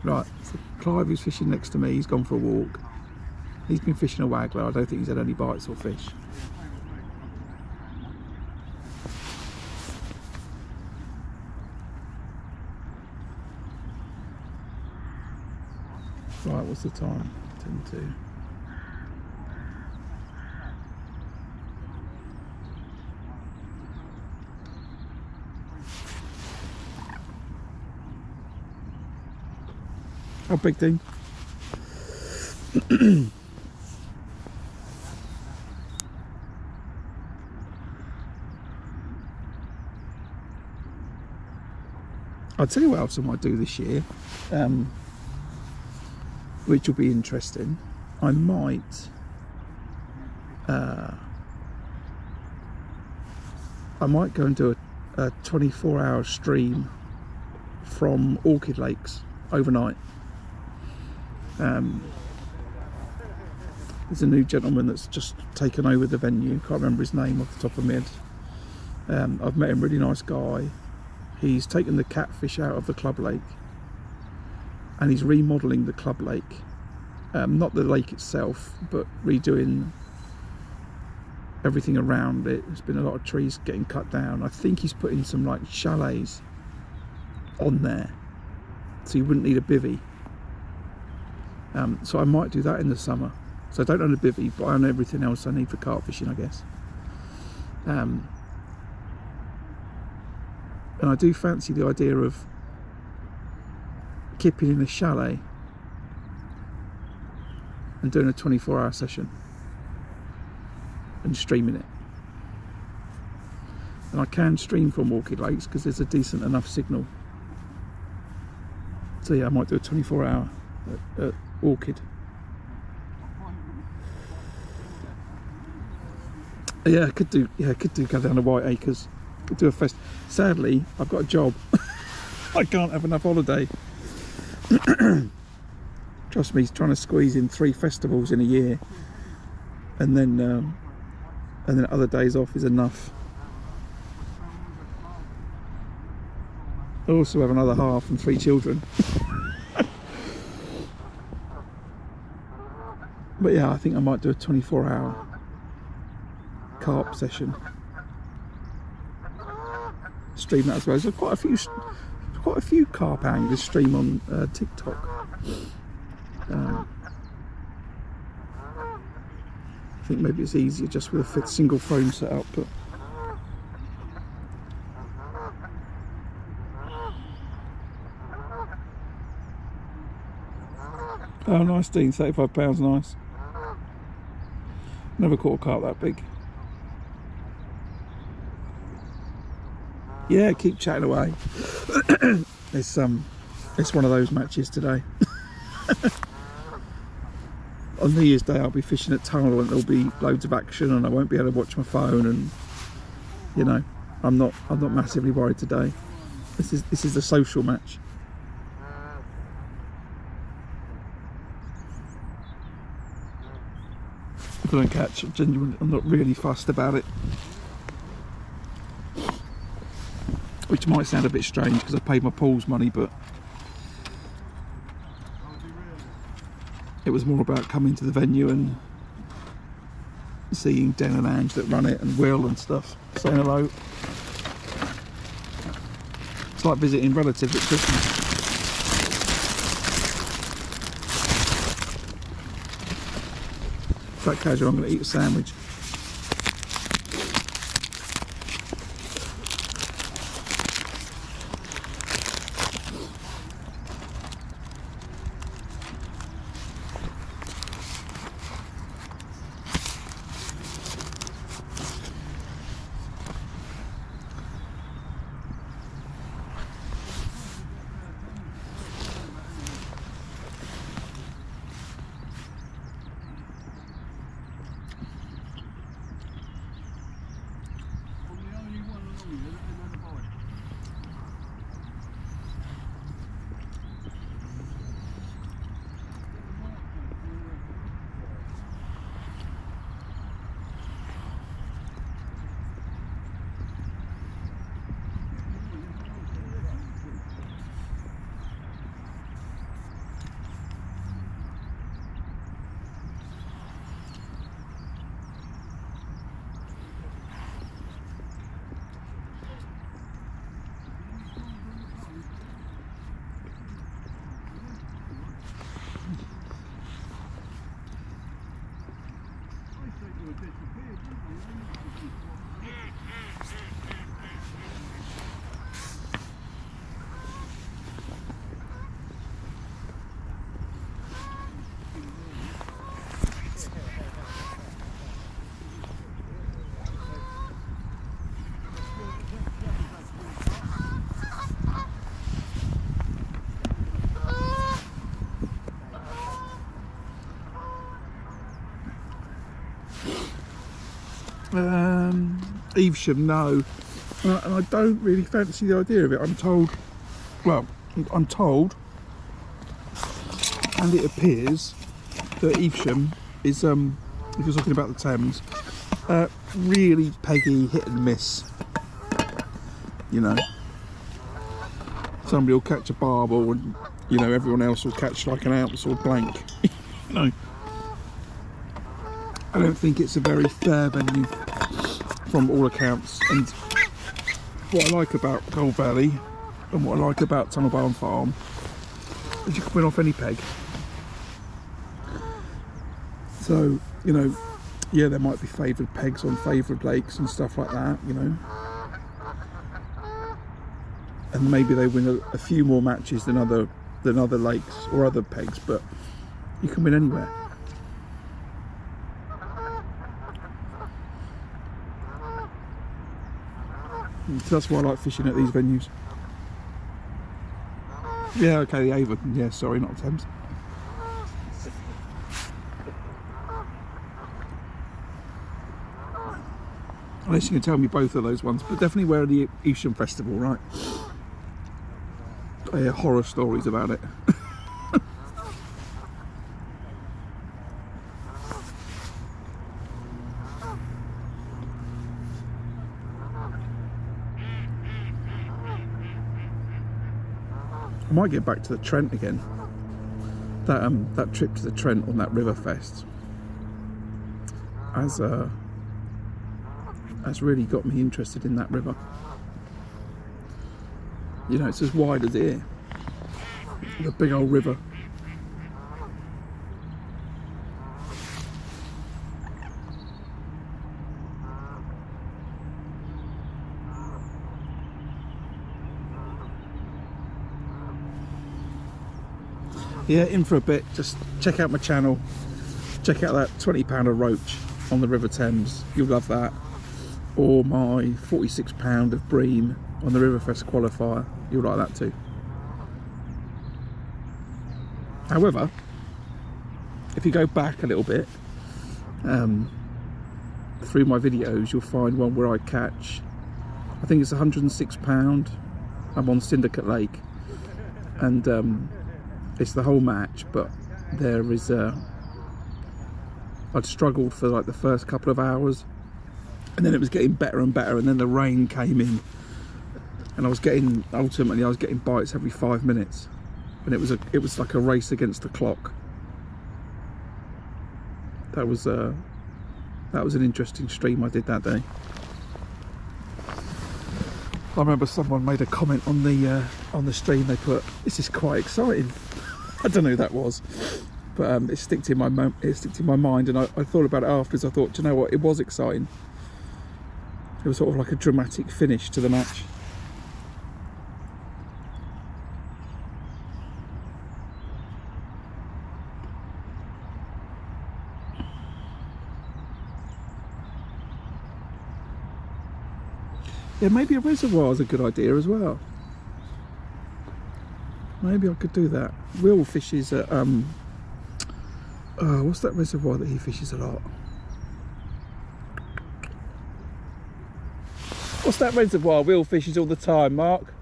Right, so Clive, who's fishing next to me, he's gone for a walk. He's been fishing a waggler. I don't think he's had any bites or fish. Right, what's the time? 10 to. How big, Dean? I'll tell you what else I might do this year, which will be interesting. I might go and do a 24-hour stream from Orchid Lakes overnight. There's a new gentleman that's just taken over the venue. Can't remember his name off the top of my head. I've met him, really nice guy. He's taken the catfish out of the club lake and he's remodelling the club lake. Not the lake itself, but redoing everything around it. There's been a lot of trees getting cut down. I think he's putting some like chalets on there, so you wouldn't need a bivvy. So I might do that in the summer. So I don't own a bivvy, but I own everything else I need for carp fishing, I guess. And I do fancy the idea of kipping in a chalet and doing a 24-hour session and streaming it. And I can stream from Orchid Lakes because there's a decent enough signal. So yeah, I might do a 24-hour at Orchid. Yeah, I could do go down to White Acres. Could do a fest. Sadly, I've got a job. I can't have enough holiday. Trust me, trying to squeeze in 3 festivals in a year, and then other days off is enough. I also have another half and 3 children. But yeah, I think I might do a 24-hour carp session. Stream that as well. There's quite a few carp anglers stream on TikTok. I think maybe it's easier just with a single phone setup, but oh, nice, Dean. £35, nice. Never caught a carp that big. Yeah, keep chatting away. It's one of those matches today. On New Year's Day I'll be fishing at Tunnel and there'll be loads of action and I won't be able to watch my phone, and you know, I'm not massively worried today. This is the social match. If I don't catch, I'm not really fussed about it. Which might sound a bit strange because I paid my pool's money, but it was more about coming to the venue and seeing Den and Ange that run it, and Will and stuff, saying hello. It's like visiting relatives at Christmas. Quite casual. I'm going to eat a sandwich. Evesham, no. And I don't really fancy the idea of it. I'm told, and it appears that Evesham is, if you're talking about the Thames, really peggy, hit and miss. You know, somebody will catch a barbel and, you know, everyone else will catch like an ounce or blank. You know, I don't think it's a very fair venue from all accounts. And what I like about Goldvalley and what I like about Tunnel Barn Farm is you can win off any peg. So, you know, yeah, there might be favoured pegs on favoured lakes and stuff like that, you know. And maybe they win a few more matches than other lakes or other pegs, but you can win anywhere. And so that's why I like fishing at these venues. Yeah, okay, the Avon. Yeah, sorry, not Thames. Unless you can tell me both of those ones, but definitely where the Evesham Festival, right? I hear horror stories about it. I might get back to the Trent again. That trip to the Trent on that River Fest has really got me interested in that river. You know, it's as wide as here. The big old river. Yeah, in for a bit. Just check out my channel. Check out that £20 roach on the River Thames. You'll love that. Or my £46 of bream on the Riverfest qualifier. You'll like that too. However, if you go back a little bit through my videos, you'll find one where I catch, I think it's £106. I'm on Syndicate Lake, and it's the whole match, but there is I'd struggled for like the first couple of hours, and then it was getting better and better, and then the rain came in, and ultimately I was getting bites every 5 minutes, and it was like a race against the clock. That was an interesting stream I did that day. I remember someone made a comment on the stream. They put, "This is quite exciting." I don't know who that was, but it sticked in my mind, and I thought about it afterwards. I thought, do you know what? It was exciting. It was sort of like a dramatic finish to the match. Yeah, maybe a reservoir is a good idea as well. Maybe I could do that. Will fishes at what's that reservoir that he fishes a lot? What's that reservoir Will fishes all the time, Mark?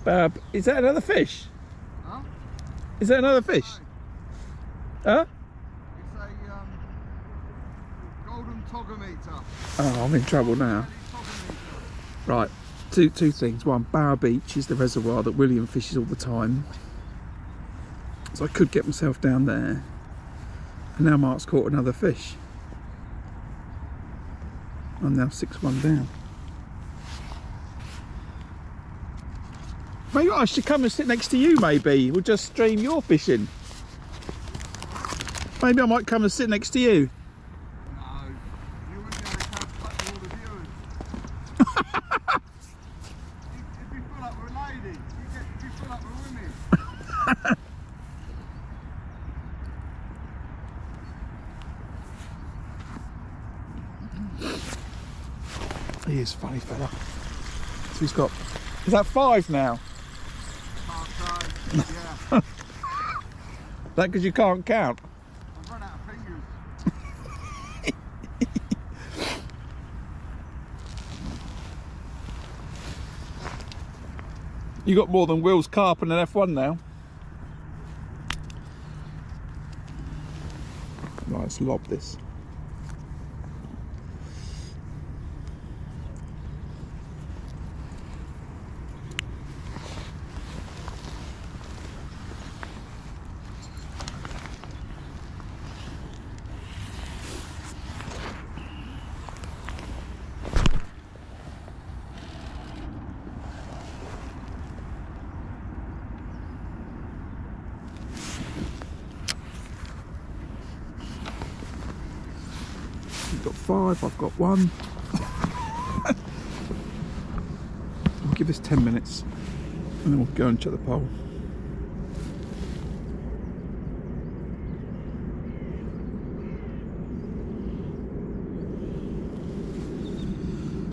Bab. Is that another fish? Huh? Is that another fish? No. Huh? It's a golden togometer. Oh, I'm in trouble now. Right, two things. One, Bower Beach is the reservoir that William fishes all the time, so I could get myself down there. And now Mark's caught another fish. I'm now 6-1 down. Maybe I should come and sit next to you, maybe. We'll just stream your fishing. Maybe I might come and sit next to you. No, you wouldn't be able to catch all the viewers. If you feel like we're a lady, if you feel like we're women. He is a funny fella. So he's got, is that 5 now? Yeah. That because you can't count? You got more than Will's carp and an F1 now. Right, let's lob this. You've got 5, I've got 1. We'll give this 10 minutes and then we'll go and check the pole.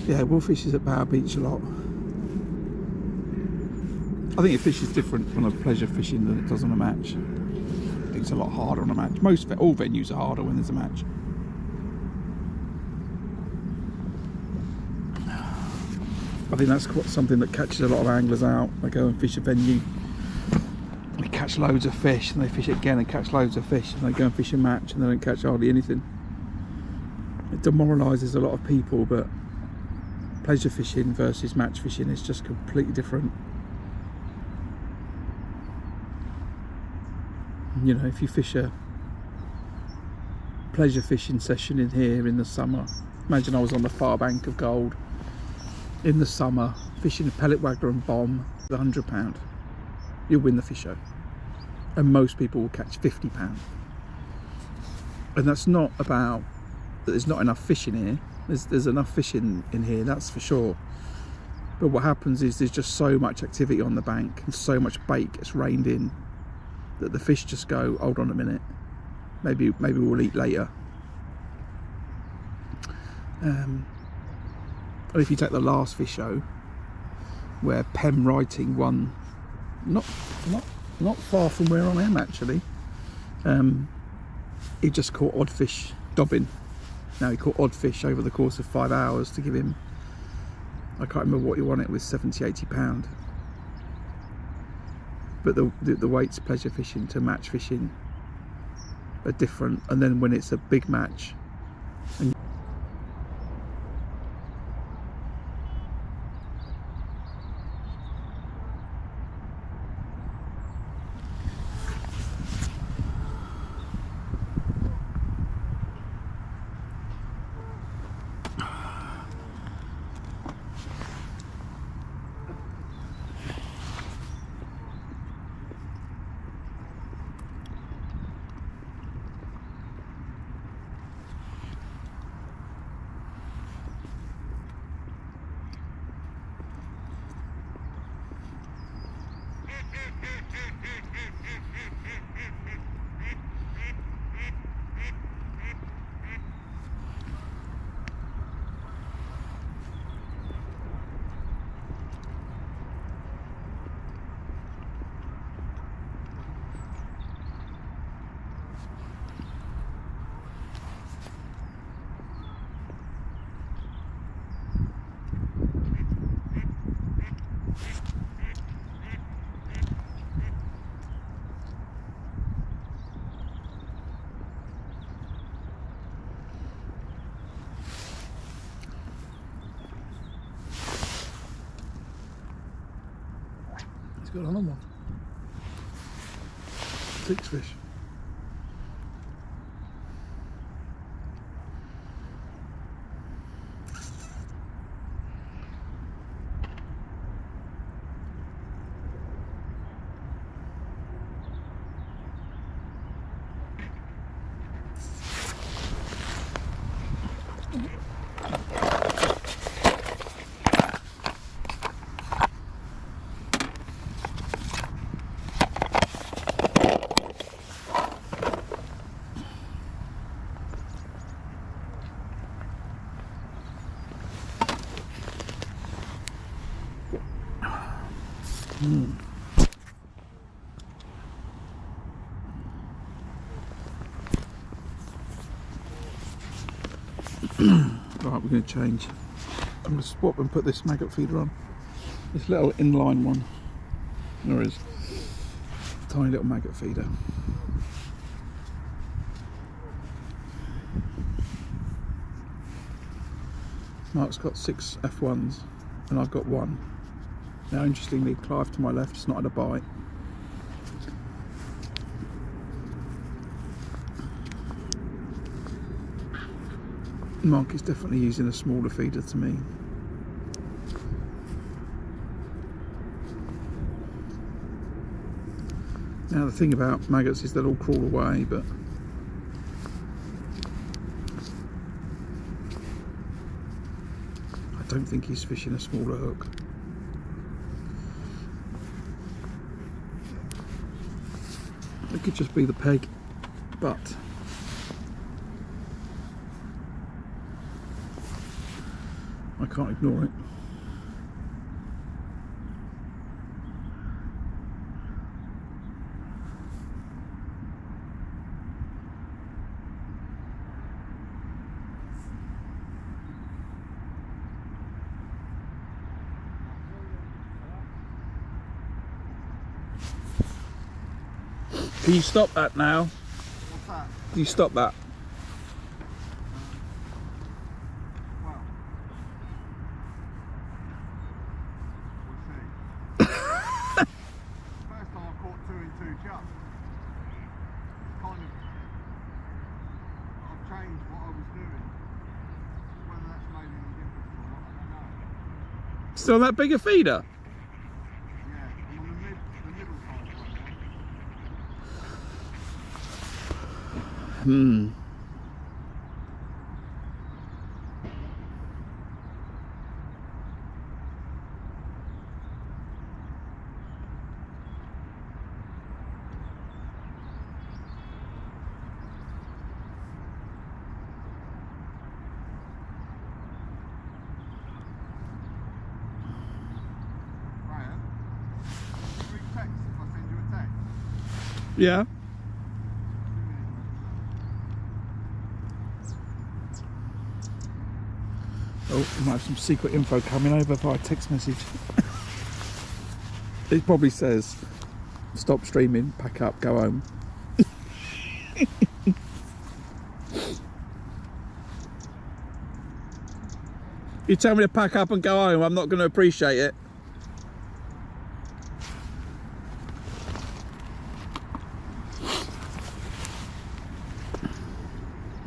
Yeah, Will fishes at Bower Beach a lot. I think it fishes different on a pleasure fishing than it does on a match. I think it's a lot harder on a match. All venues are harder when there's a match. I think that's something that catches a lot of anglers out. They go and fish a venue, they catch loads of fish, and they fish it again and catch loads of fish, and they go and fish a match and they don't catch hardly anything. It demoralises a lot of people, but pleasure fishing versus match fishing is just completely different. You know, if you fish a pleasure fishing session in here in the summer, imagine I was on the far bank of Gold in the summer fishing a pellet waggler and bomb with £100, you'll win the fish show, and most people will catch £50. And that's not about that there's not enough fish in here. There's enough fish in here, that's for sure. But what happens is there's just so much activity on the bank and so much bait gets rained in that the fish just go, hold on a minute, maybe we'll eat later. And if you take the last fish show, where Pem Writing won, not far from where I am actually, he just caught odd fish dobbing. Now he caught odd fish over the course of 5 hours to give him, I can't remember what he won, it was 70-80 pound. But the weights pleasure fishing to match fishing are different, and then when it's a big match and got another one. 6 fish. Right, we're going to change. I'm going to swap and put this maggot feeder on. This little inline one. There is. Tiny little maggot feeder. Mark's got 6 F1s and I've got 1. Now interestingly, Clive to my left has not had a bite. Mark is definitely using a smaller feeder to me. Now the thing about maggots is they'll all crawl away, but I don't think he's fishing a smaller hook. It could just be the peg, but I can't ignore it. Can you stop that now? What's that? Can you stop that? Well, we'll see. First time I caught 2 in 2 chucks. Kind of, I've changed what I was doing. Whether that's made any difference or not, I don't know. Still that big a feeder? Yeah, I'm on the middle side right now. Hmm. Ryan, can you read text if I send you a text? Yeah. 2 minutes. Oh, we might have some secret info coming over via text message. It probably says, stop streaming, pack up, go home. You tell me to pack up and go home, I'm not going to appreciate it.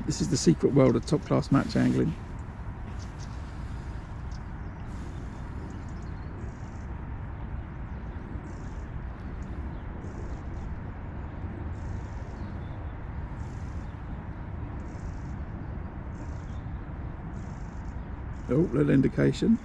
This is the secret world of top class match angling. Oh, little indication.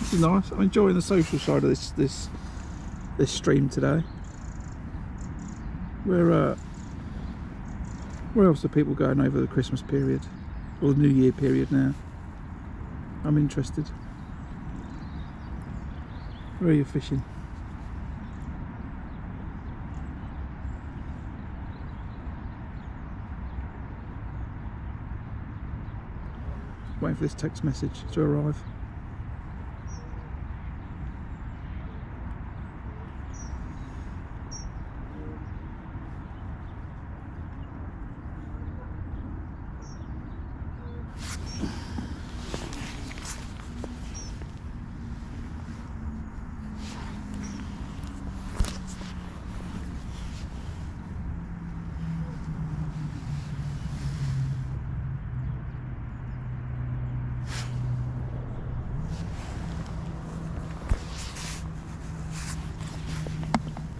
This is nice. I'm enjoying the social side of this stream today. Where else are people going over the Christmas period or the New Year period now? I'm interested. Where are you fishing? Waiting for this text message to arrive.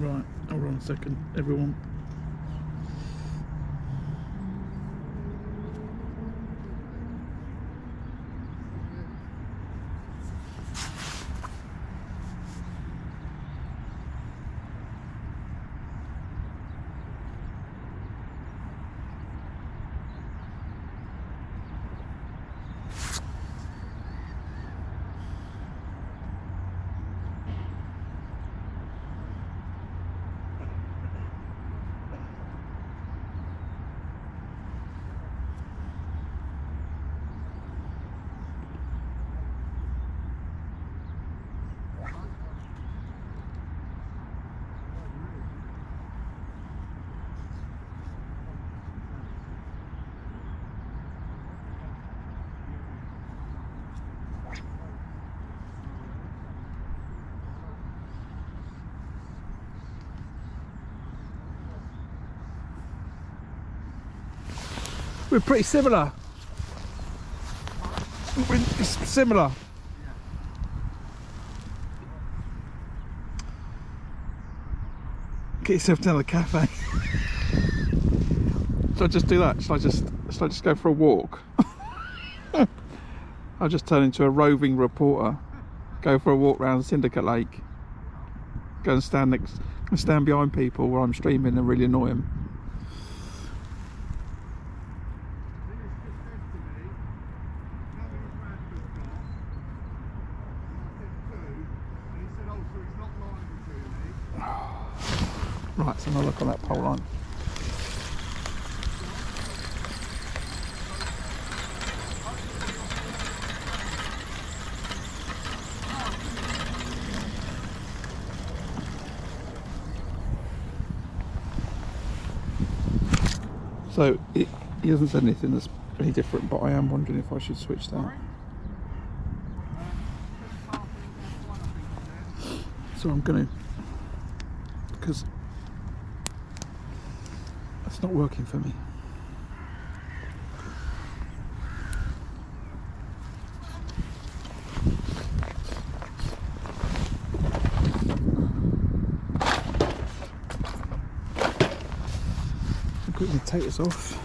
Right, hold on a second, everyone. We're pretty similar. It's similar. Get yourself down to the cafe. Should I just do that? Should I just go for a walk? I'll just turn into a roving reporter. Go for a walk around Syndicate Lake. Go and stand behind people while I'm streaming and really annoy them. Right, so now look on that pole line. So he hasn't said anything that's any different, but I am wondering if I should switch that. So I'm going to, because it's not working for me. I'll quickly take this off.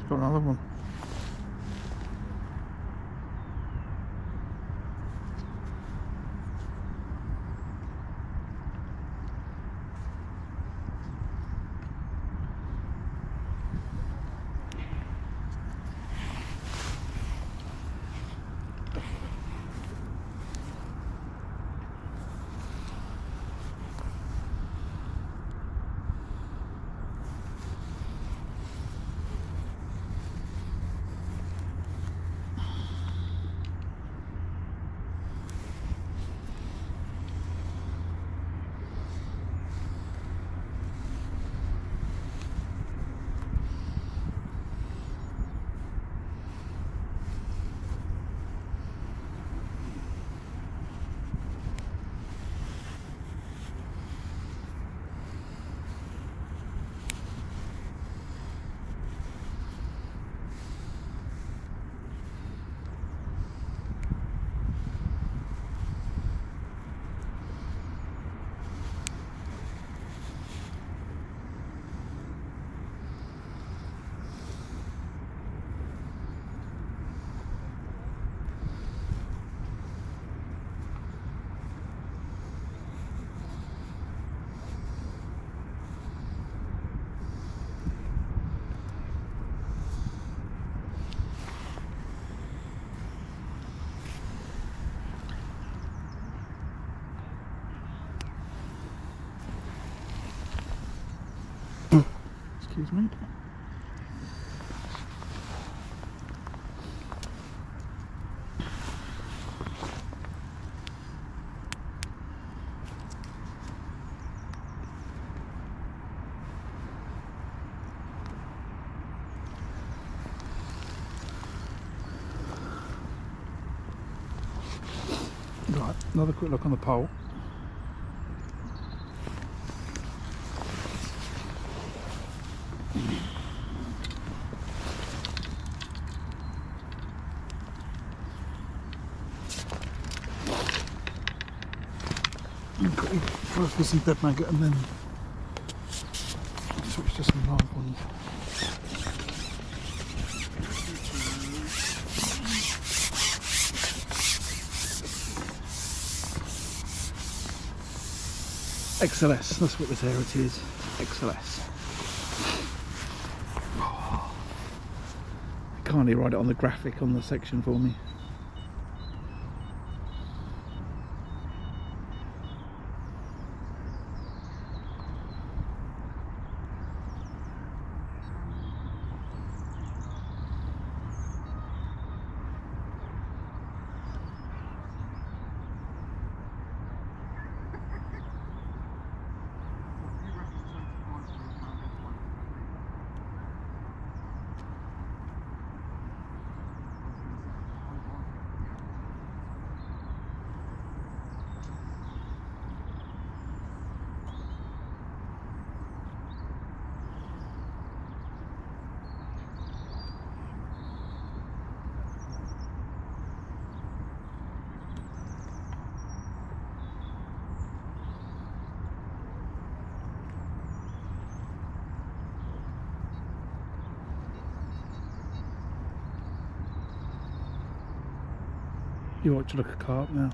Got another one. Excuse me. Right, another quick look on the pole. First with some dead maggot and then switch to some live ones. XLS, that's what this area is. XLS. Oh, I can't even write it on the graphic on the section for me. You watch like a carp now.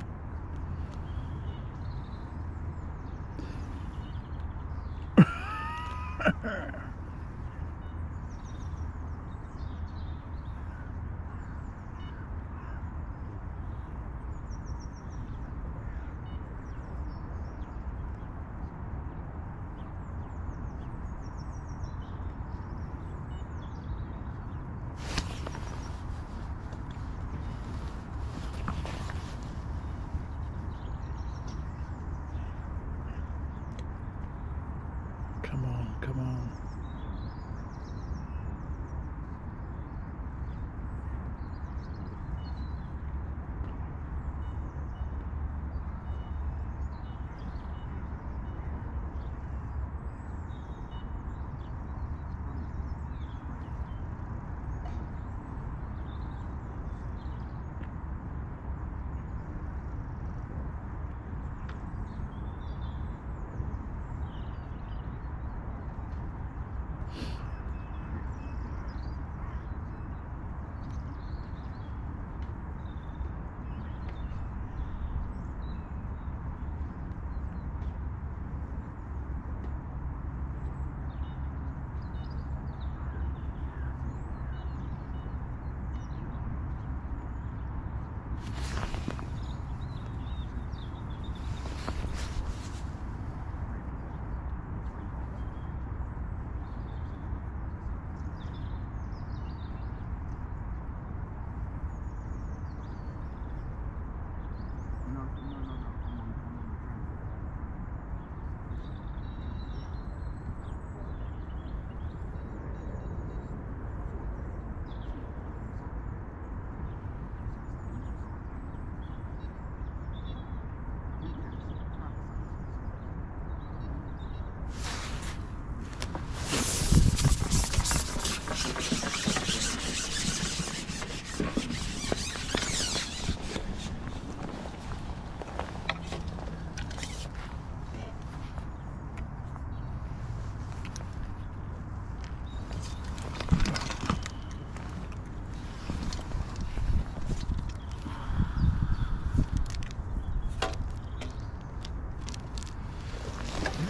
Come on, come on.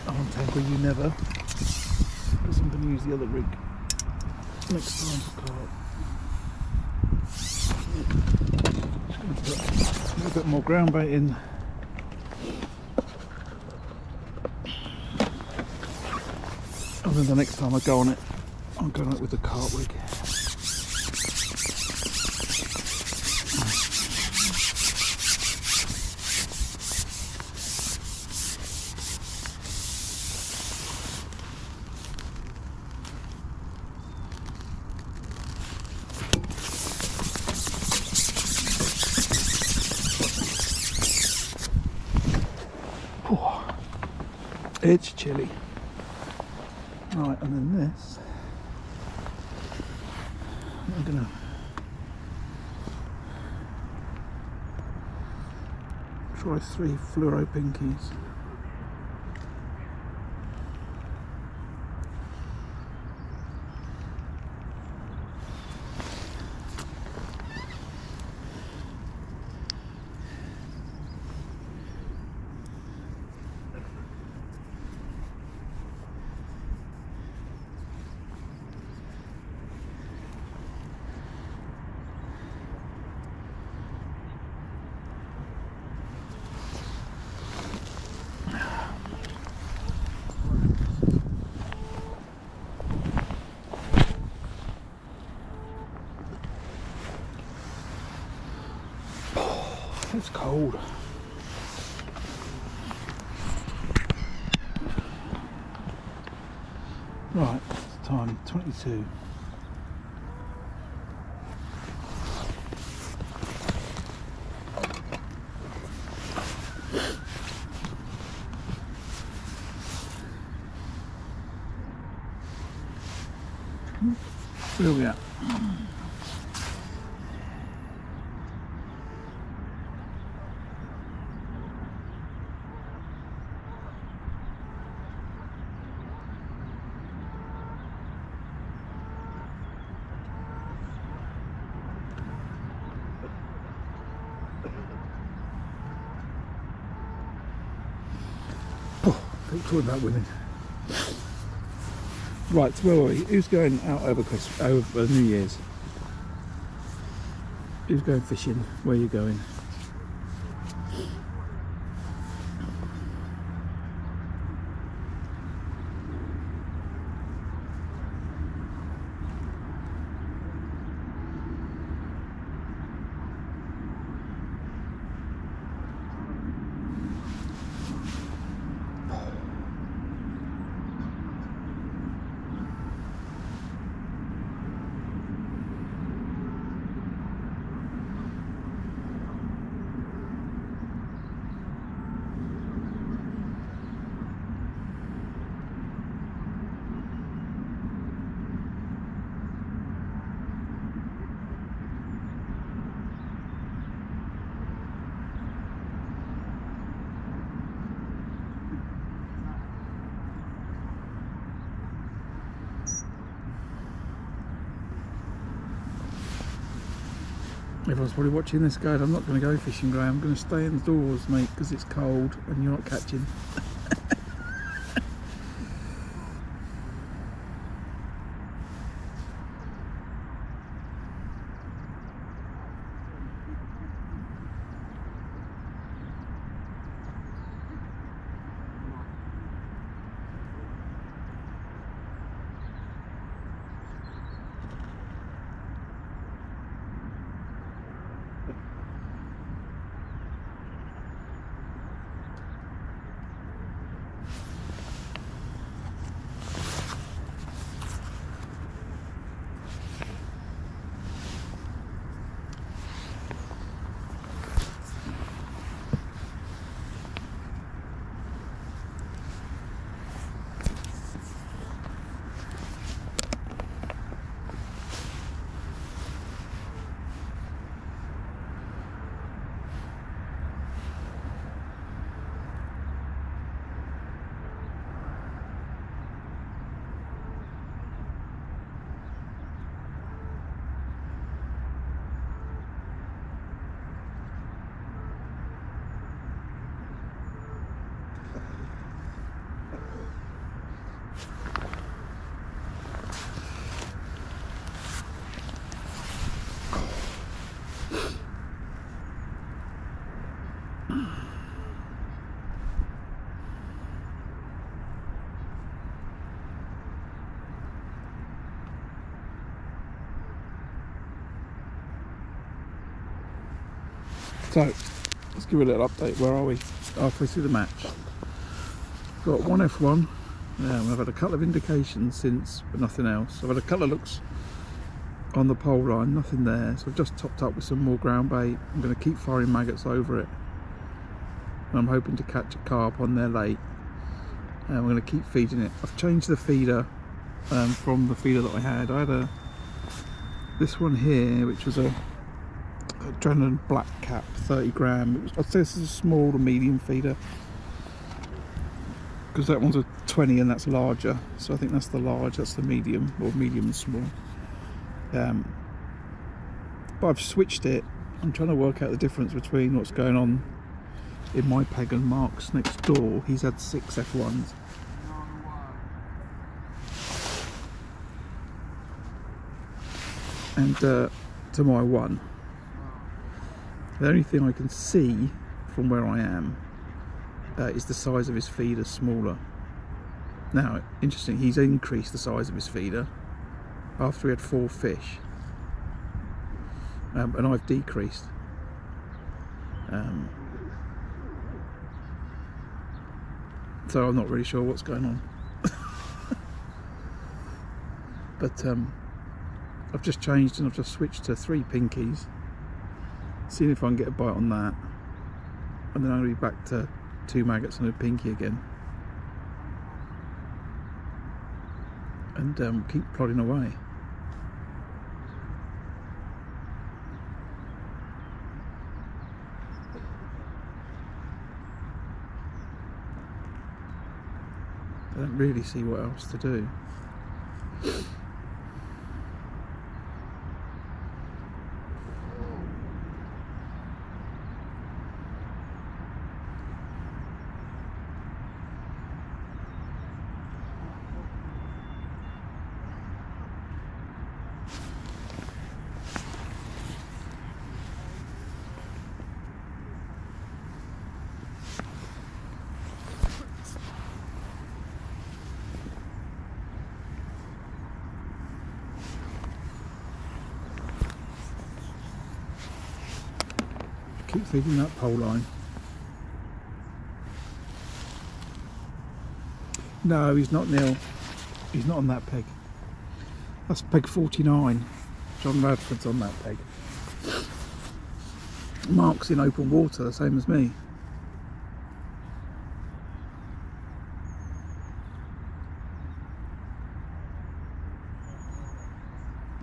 Untangle you never, because I'm going to use the other rig next time for carp. Just going to put a little bit more ground bait in. And then the next time I go on it, I'm going on it with the carp rig. It's chilly. Right, and then this, I'm gonna try 3 fluoro pinkies. It's cold. Right, it's time 22. Where are we at? talking about winning. Right, so where were we? Who's going out over Christmas, over New Year's? Who's going fishing? Where are you going? Everyone's probably watching this going, I'm not going to go fishing, Graham. I'm going to stay indoors, mate, because it's cold and you're not catching. So, let's give a little update. Where are we? Halfway through the match. Got one F1. I've had a couple of indications since, but nothing else. I've had a couple of looks on the pole line, nothing there. So I've just topped up with some more ground bait. I'm going to keep firing maggots over it. And I'm hoping to catch a carp on there late. And I'm going to keep feeding it. I've changed the feeder from the feeder that I had. This one here, which was a Adrenaline Black Cap 30 gram. I'd say this is a small to medium feeder, because that one's a 20 and that's larger, so I think that's the large, that's the medium, or medium and small. But I've switched it. I'm trying to work out the difference between what's going on in my peg and Mark's next door. He's had 6 F1s. And to my one. The only thing I can see from where I am is the size of his feeder smaller. Now, interesting, he's increased the size of his feeder after he had 4 fish, and I've decreased. So I'm not really sure what's going on. But I've just changed and I've just switched to 3 pinkies. Seeing if I can get a bite on that, and then I'm going to be back to 2 maggots and a pinky again, and keep plodding away. I don't really see what else to do. Keep feeding that pole line. No, he's not, Neil. He's not on that peg. That's peg 49. John Radford's on that peg. Mark's in open water, the same as me.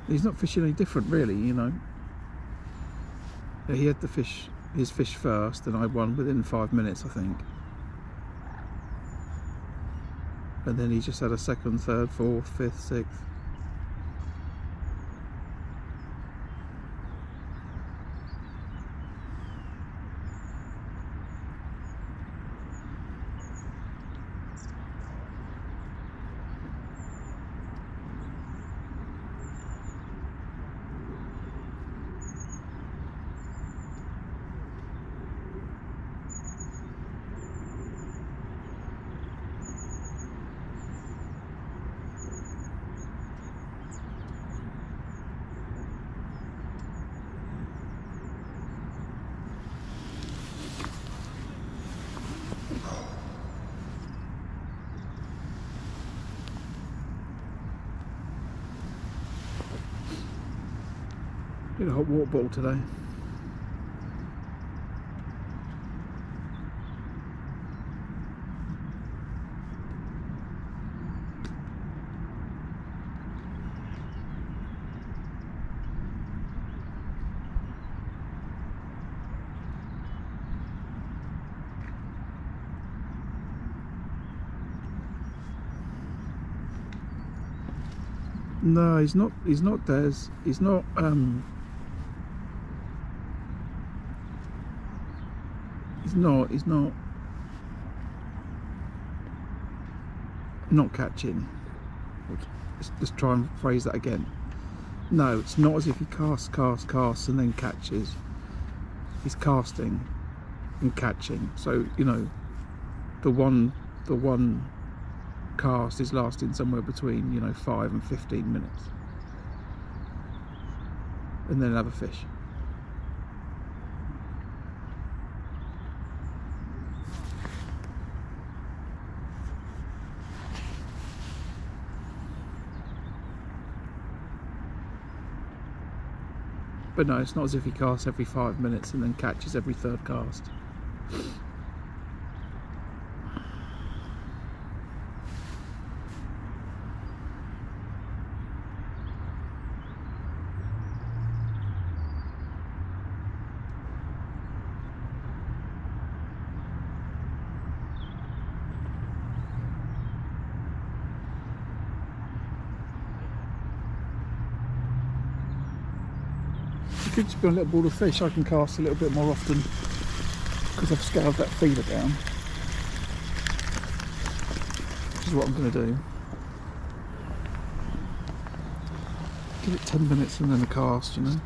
He's not fishing any different, really, you know. Yeah, he had his fish first, and I won within 5 minutes, I think. And then he just had a second, third, fourth, fifth, sixth. Get a hot water bottle today. No, he's not Des. He's not He's not catching. Let's try and phrase that again. No, it's not as if he casts and then catches. He's casting and catching. So, you know, the one cast is lasting somewhere between, you know, 5 and 15 minutes. And then another fish. But no, it's not as if he casts every 5 minutes and then catches every third cast. Good to be on a little ball of fish. I can cast a little bit more often because I've scaled that feeder down, which is what I'm going to do. Give it 10 minutes and then a cast, you know.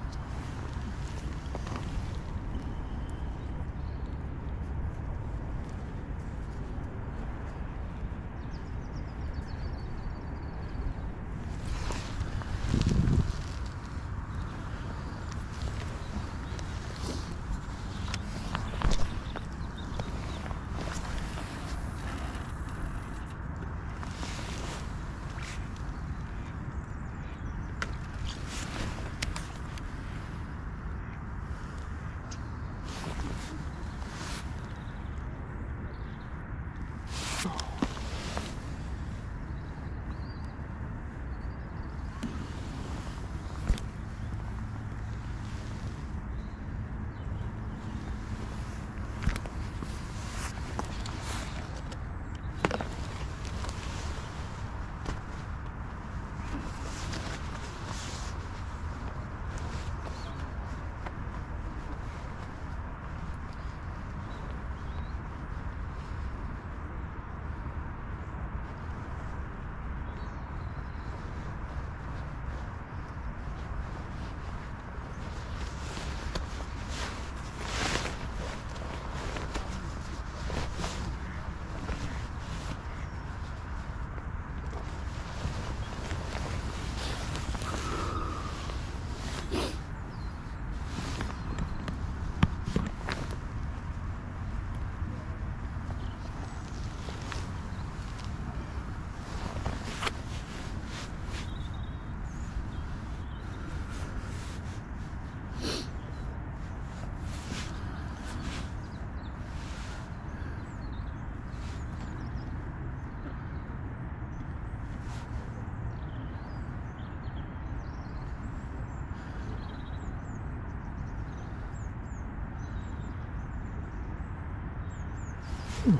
Ooh.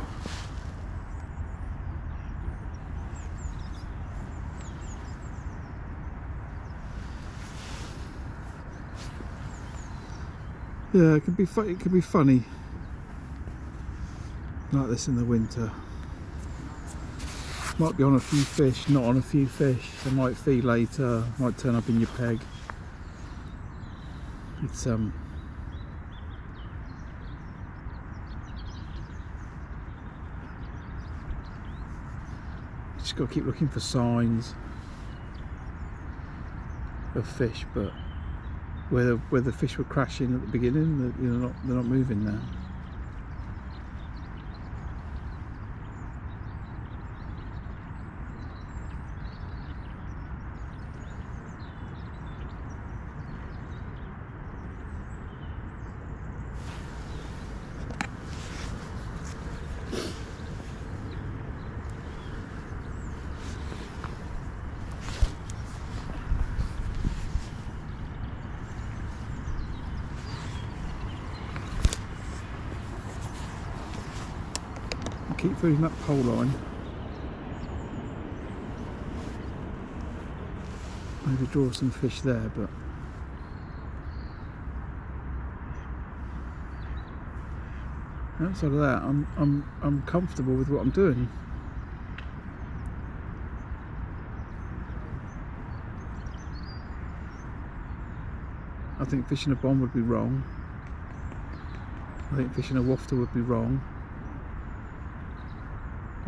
Yeah, it could be funny like this in the winter. Might be on a few fish, not on a few fish. They might feed later, might turn up in your peg. It's just got to keep looking for signs of fish, but where the fish were crashing at the beginning, they're not moving now. Keep feeding that pole line. Maybe draw some fish there, but outside of that, I'm comfortable with what I'm doing. I think fishing a bomb would be wrong. I think fishing a wafter would be wrong.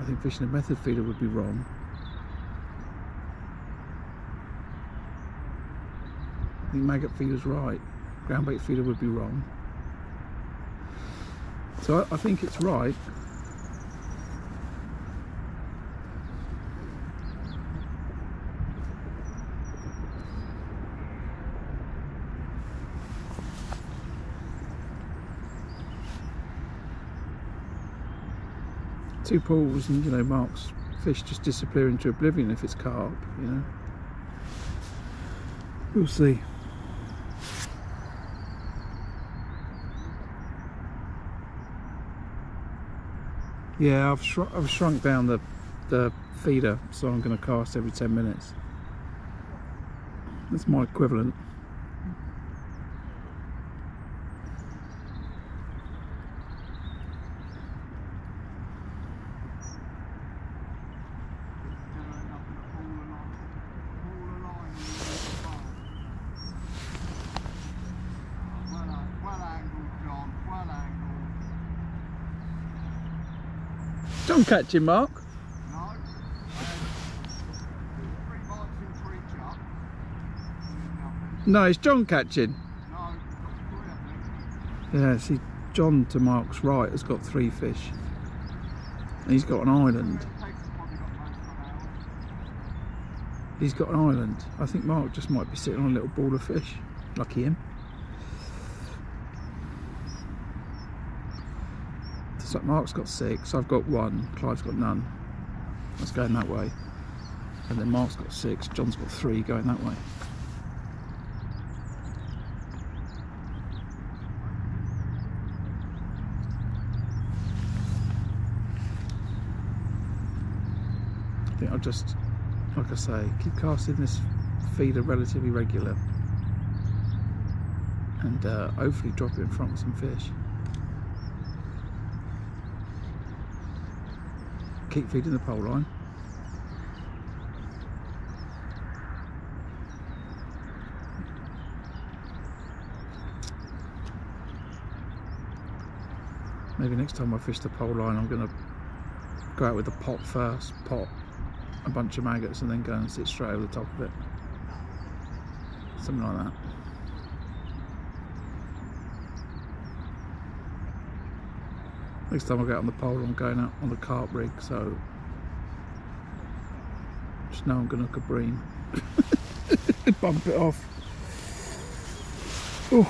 I think fishing a method feeder would be wrong. I think maggot feeder's right. Ground bait feeder would be wrong. So I think it's right. Two pools and, Mark's fish just disappear into oblivion if it's carp, We'll see. Yeah, I've shrunk down the feeder, so I'm going to cast every 10 minutes. That's my equivalent. John catching, Mark? No. I had 3 bites in 3 chuck. No, it's John catching. No, got 3 I think. Yeah, see, John to Mark's right has got 3 fish. And he's got an island. He's got an island. I think Mark just might be sitting on a little ball of fish. Lucky him. So Mark's got 6, I've got 1, Clive's got none. That's going that way. And then Mark's got 6, John's got 3 going that way. I think I'll just, like I say, keep casting this feeder relatively regular. And hopefully drop it in front of some fish. Keep feeding the pole line. Maybe next time I fish the pole line, I'm going to go out with the pot first, pot a bunch of maggots, and then go and sit straight over the top of it. Something like that. Next time I go out on the pole, I'm going out on the carp rig, so just know I'm going to hook a bream. Bump it off. Ooh.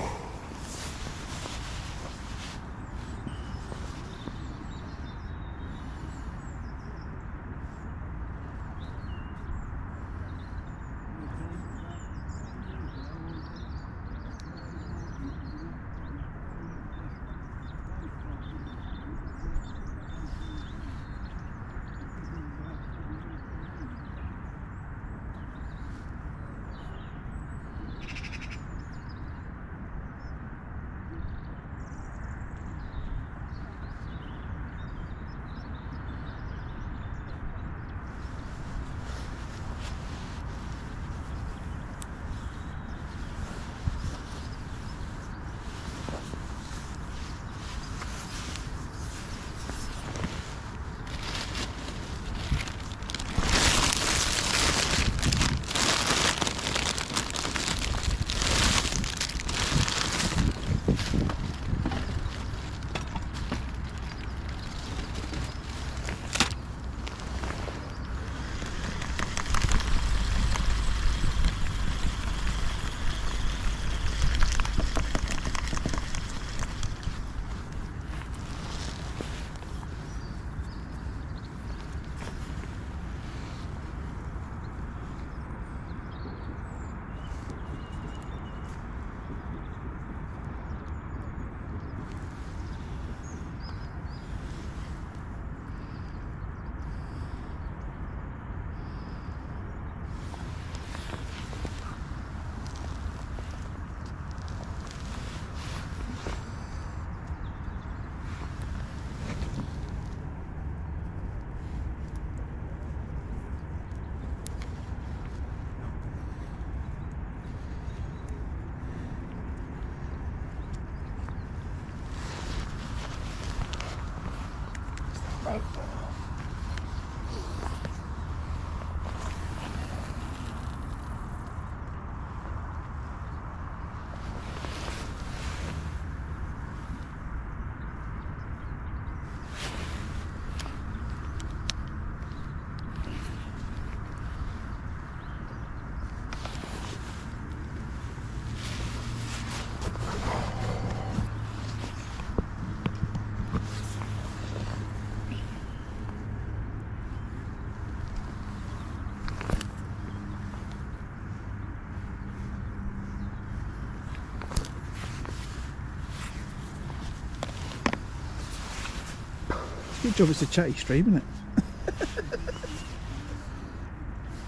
Good job it's a chatty stream, isn't it?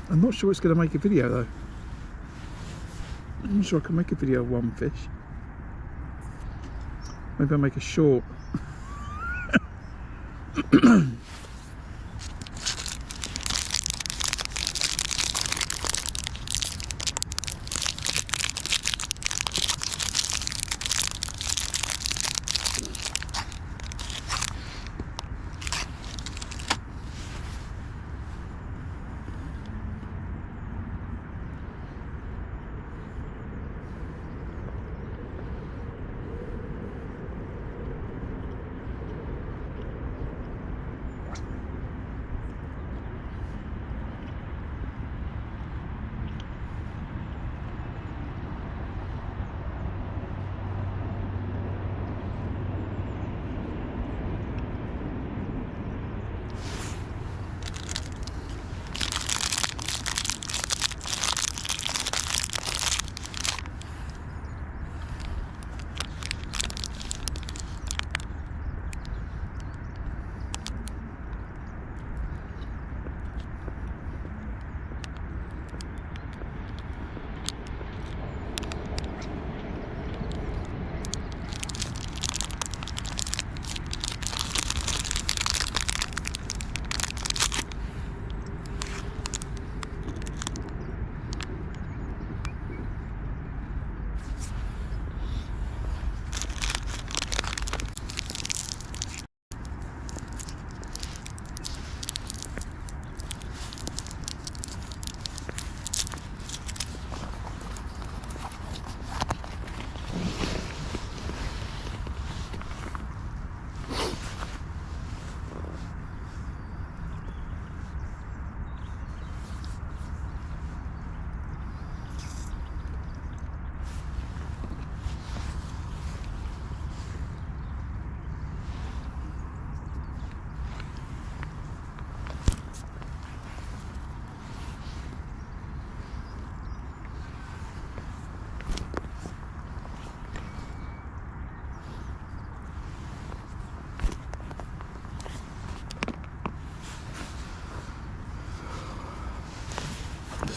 I'm not sure it's going to make a video though. I'm not sure I can make a video of one fish. Maybe I'll make a short.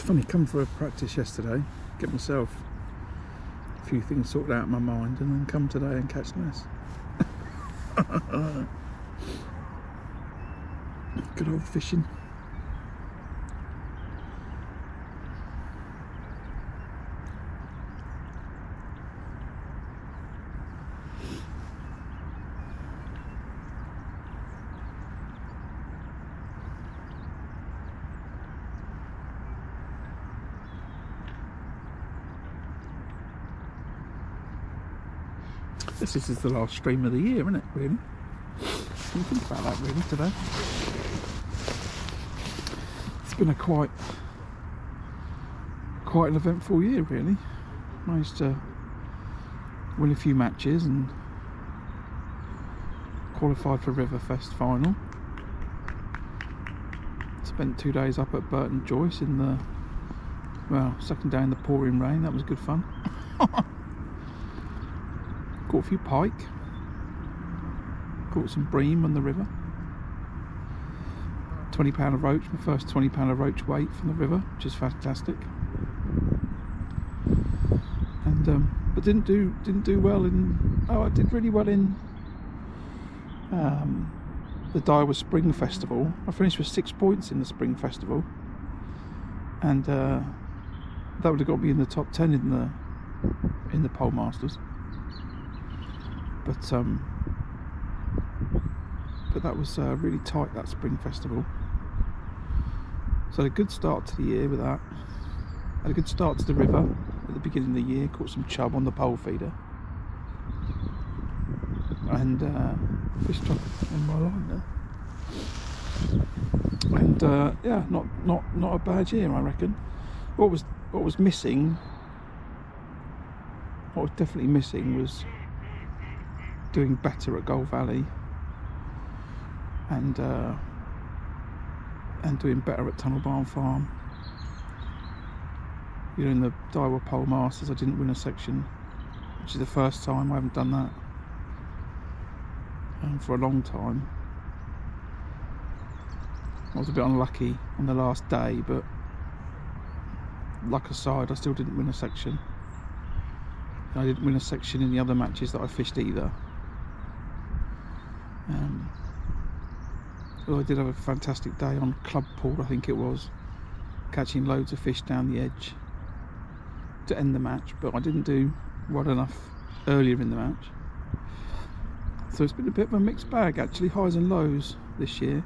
Funny, come for a practice yesterday, get myself a few things sorted out in my mind, and then come today and catch less. Good old fishing. This is the last stream of the year, isn't it, really? Can you think about that, really, today? It's been a quite an eventful year, really. Managed to win a few matches and qualified for Riverfest final. Spent 2 days up at Burton Joyce in the, well, second day in the pouring rain. That was good fun. Caught a few pike, caught some bream on the river. 20-pounder roach, my first 20-pounder roach weight from the river, which is fantastic. And but didn't do well in. Oh, I did really well in the Daiwa Spring Festival. I finished with 6 points in the Spring Festival, and that would have got me in the top 10 in the Pole Masters. But but that was really tight, that spring festival. So I had a good start to the year with that. Had a good start to the river at the beginning of the year, caught some chub on the pole feeder, and fished on my line there. And yeah, not a bad year, I reckon. What was missing, what was definitely missing, was doing better at Goldvalley, and doing better at Tunnel Barn Farm. You know, in the Daiwa Pole Masters, I didn't win a section, which is the first time. I haven't done that for a long time. I was a bit unlucky on the last day, but luck aside, I still didn't win a section. And I didn't win a section in the other matches that I fished either. Well, I did have a fantastic day on Club Pool, I think it was, catching loads of fish down the edge to end the match, but I didn't do well enough earlier in the match. So it's been a bit of a mixed bag, actually, highs and lows this year.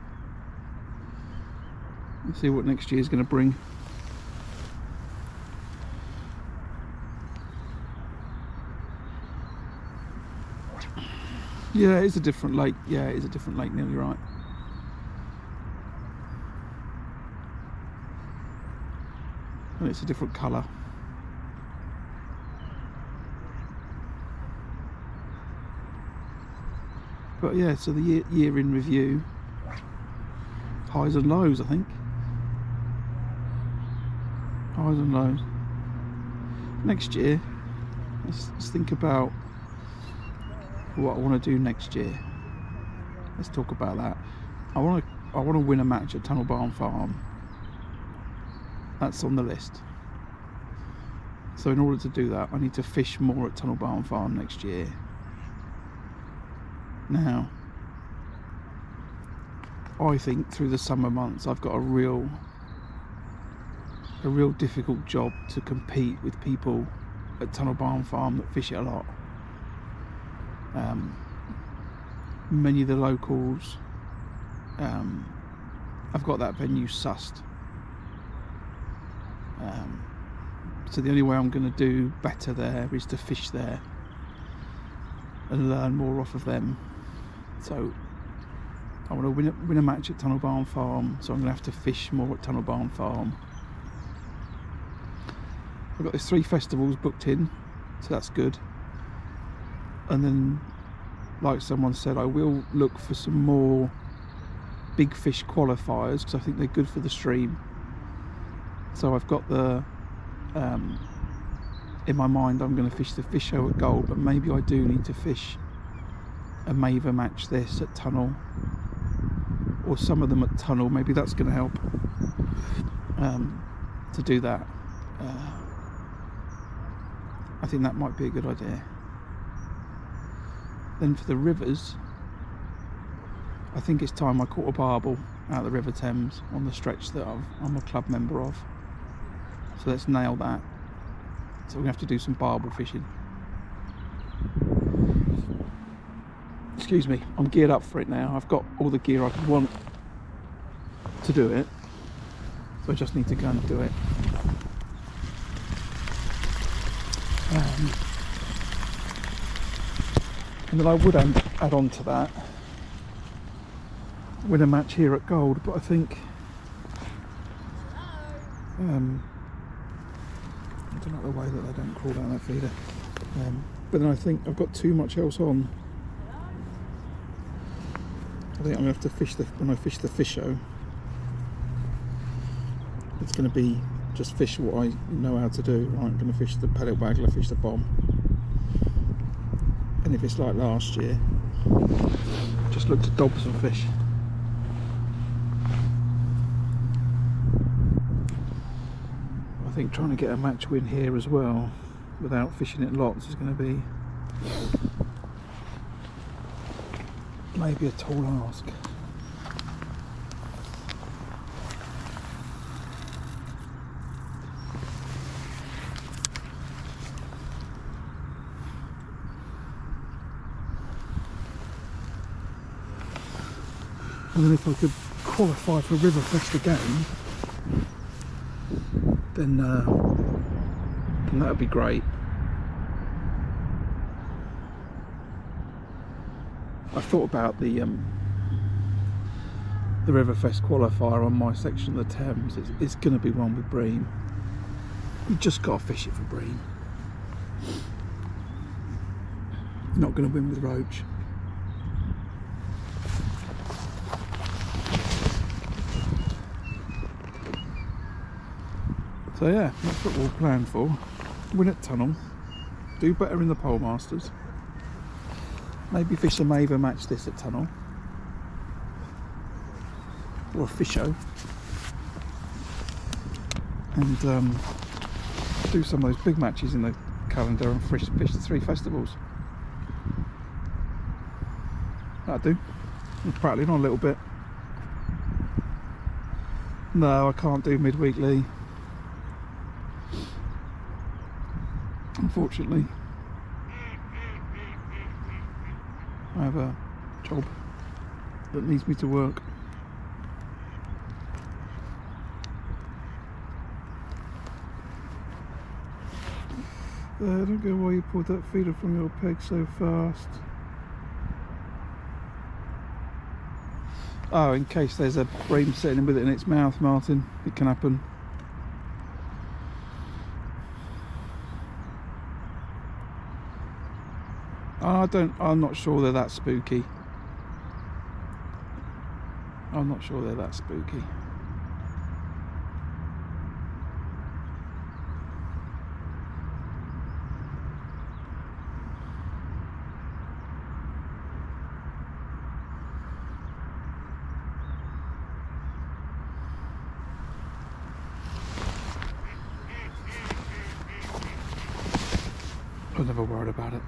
Let's see what next year is going to bring. Yeah, it's a different lake. Yeah, it is a different lake, Neil, you're right. And it's a different colour. But yeah, so the year in review, highs and lows, I think. Highs and lows. Next year, let's think about what I want to do next year. Let's talk about that. I want to win a match at Tunnel Barn Farm. That's on the list. So in order to do that, I need to fish more at Tunnel Barn Farm next year. Now, I think through the summer months I've got a real difficult job to compete with people at Tunnel Barn Farm that fish it a lot. Many of the locals, I've got that venue sussed. So the only way I'm going to do better there is to fish there and learn more off of them. So I want to win a match at Tunnel Barn Farm, so I'm going to have to fish more at Tunnel Barn Farm. I've got these 3 festivals booked in, so that's good. And then, like someone said, I will look for some more big fish qualifiers, because I think they're good for the stream. So I've got the in my mind I'm going to fish the fish show at Gold, but maybe I do need to fish a Maver match this at Tunnel, or some of them at Tunnel. Maybe that's going to help to do that. I think that might be a good idea. Then for the rivers, I think it's time I caught a barbel out of the River Thames on the stretch that I'm a club member of. So let's nail that. So we're going to have to do some barbel fishing. Excuse me, I'm geared up for it now. I've got all the gear I could want to do it. So I just need to go and do it. And then I would add on to that, win a match here at Gold, but I think I don't like the way that they don't crawl down that feeder. But then I think I've got too much else on. I think I'm going to have to fish when I fish the fish show. It's going to be just fish what I know how to do. Right, I'm going to fish the pellet waggler, fish the bomb. And if it's like last year, just look to dob some fish. I think trying to get a match win here as well, without fishing it lots, is going to be maybe a tall ask. And then if I could qualify for Riverfest again, then that would be great. I thought about the Riverfest qualifier on my section of the Thames. It's going to be one with bream. You just got to fish it for bream. Not going to win with roach. So yeah, that's what we'll plan for. Win at Tunnel, do better in the Pole Masters, maybe fish a Maver match this at Tunnel, or a Fisho, and do some of those big matches in the calendar and fish the 3 festivals. That'll do. I'm prattling on a little bit. No, I can't do midweekly, unfortunately. I have a job that needs me to work. I don't know why you pulled that feeder from your peg so fast. Oh, in case there's a bream sitting with it in its mouth, Martin. It can happen. I'm not sure they're that spooky. I'm not sure they're that spooky. I'm never worried about it.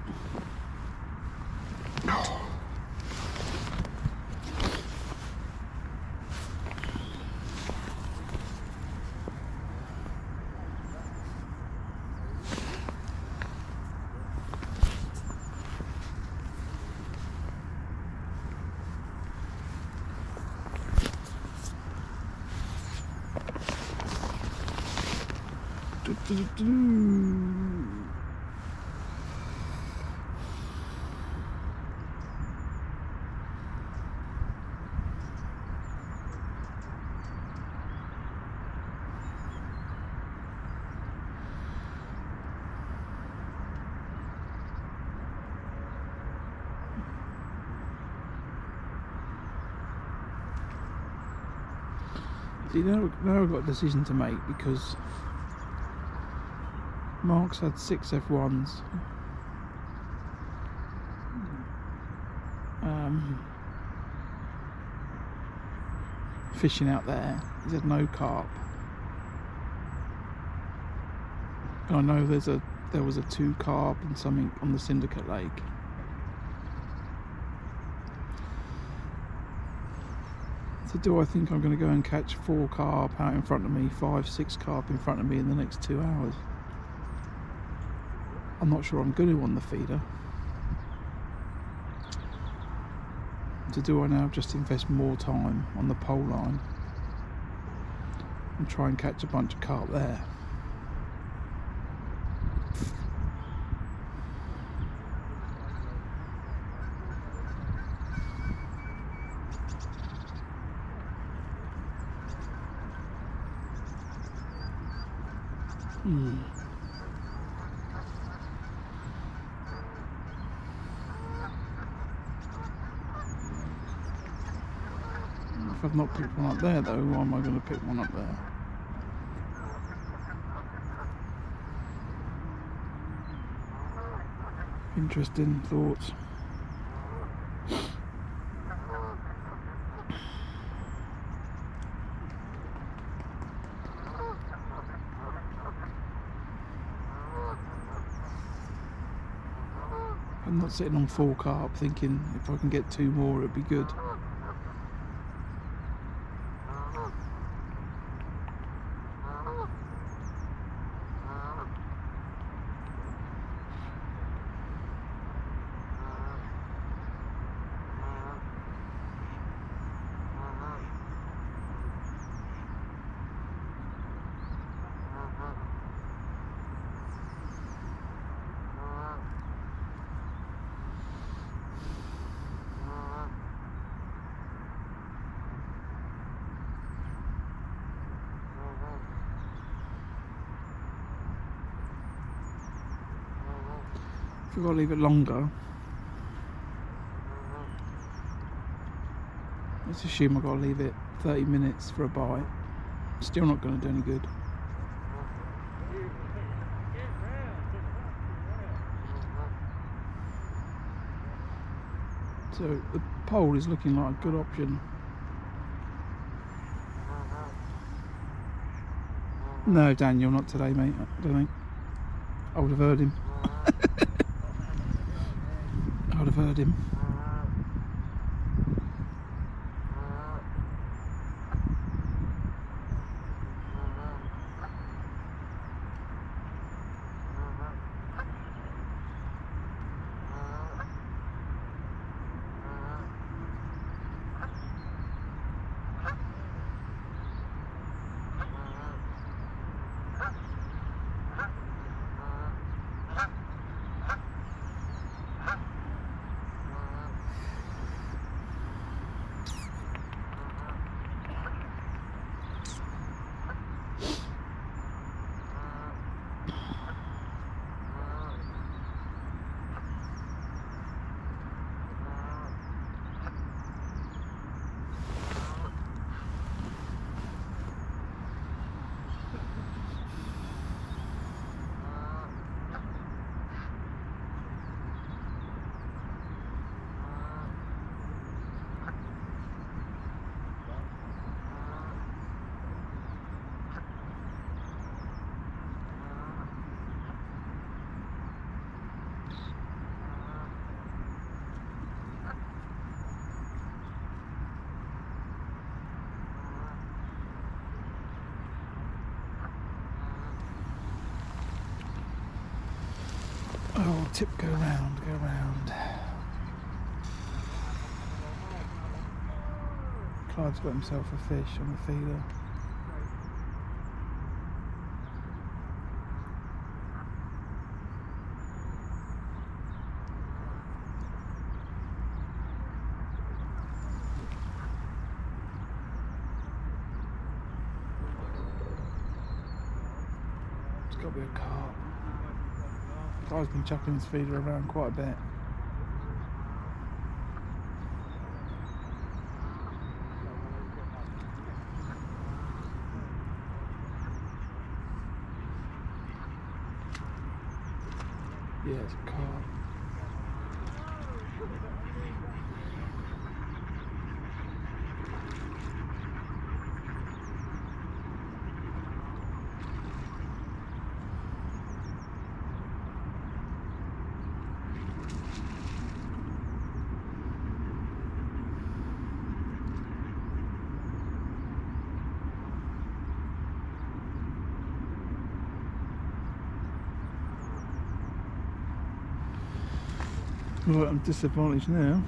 See, now I've got a decision to make, because Mark's had 6 F1s. Fishing out there, he's had no carp. And I know there was a 2 carp and something on the Syndicate lake. So do I think I'm going to go and catch 4 carp out in front of me, 5, 6 carp in front of me in the next 2 hours? I'm not sure I'm going to on the feeder. So do I now just invest more time on the pole line and try and catch a bunch of carp there? If I've not picked one up there though, why am I going to pick one up there? Interesting thoughts. I'm not sitting on 4 carp thinking if I can get 2 more it'd be good. If I've got to leave it longer, let's assume I've got to leave it 30 minutes for a bite. Still not going to do any good. So the pole is looking like a good option. No, Daniel, not today, mate. I don't think. I would have heard him. I would have heard him. Oh, tip, go round, go round. Clive's got himself a fish on the feeder. It's got to be a carp. Clive's been chucking his feeder around quite a bit. Yeah, it's a carp. Right, I'm disadvantaged now.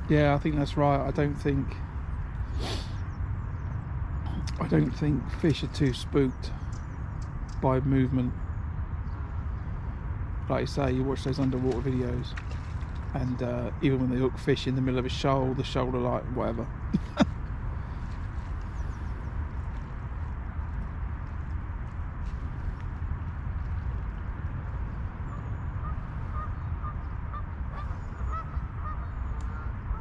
Yeah, I think that's right. I don't think fish are too spooked by movement. Like you say, you watch those underwater videos, and even when they hook fish in the middle of a shoal, the shoal are like, whatever.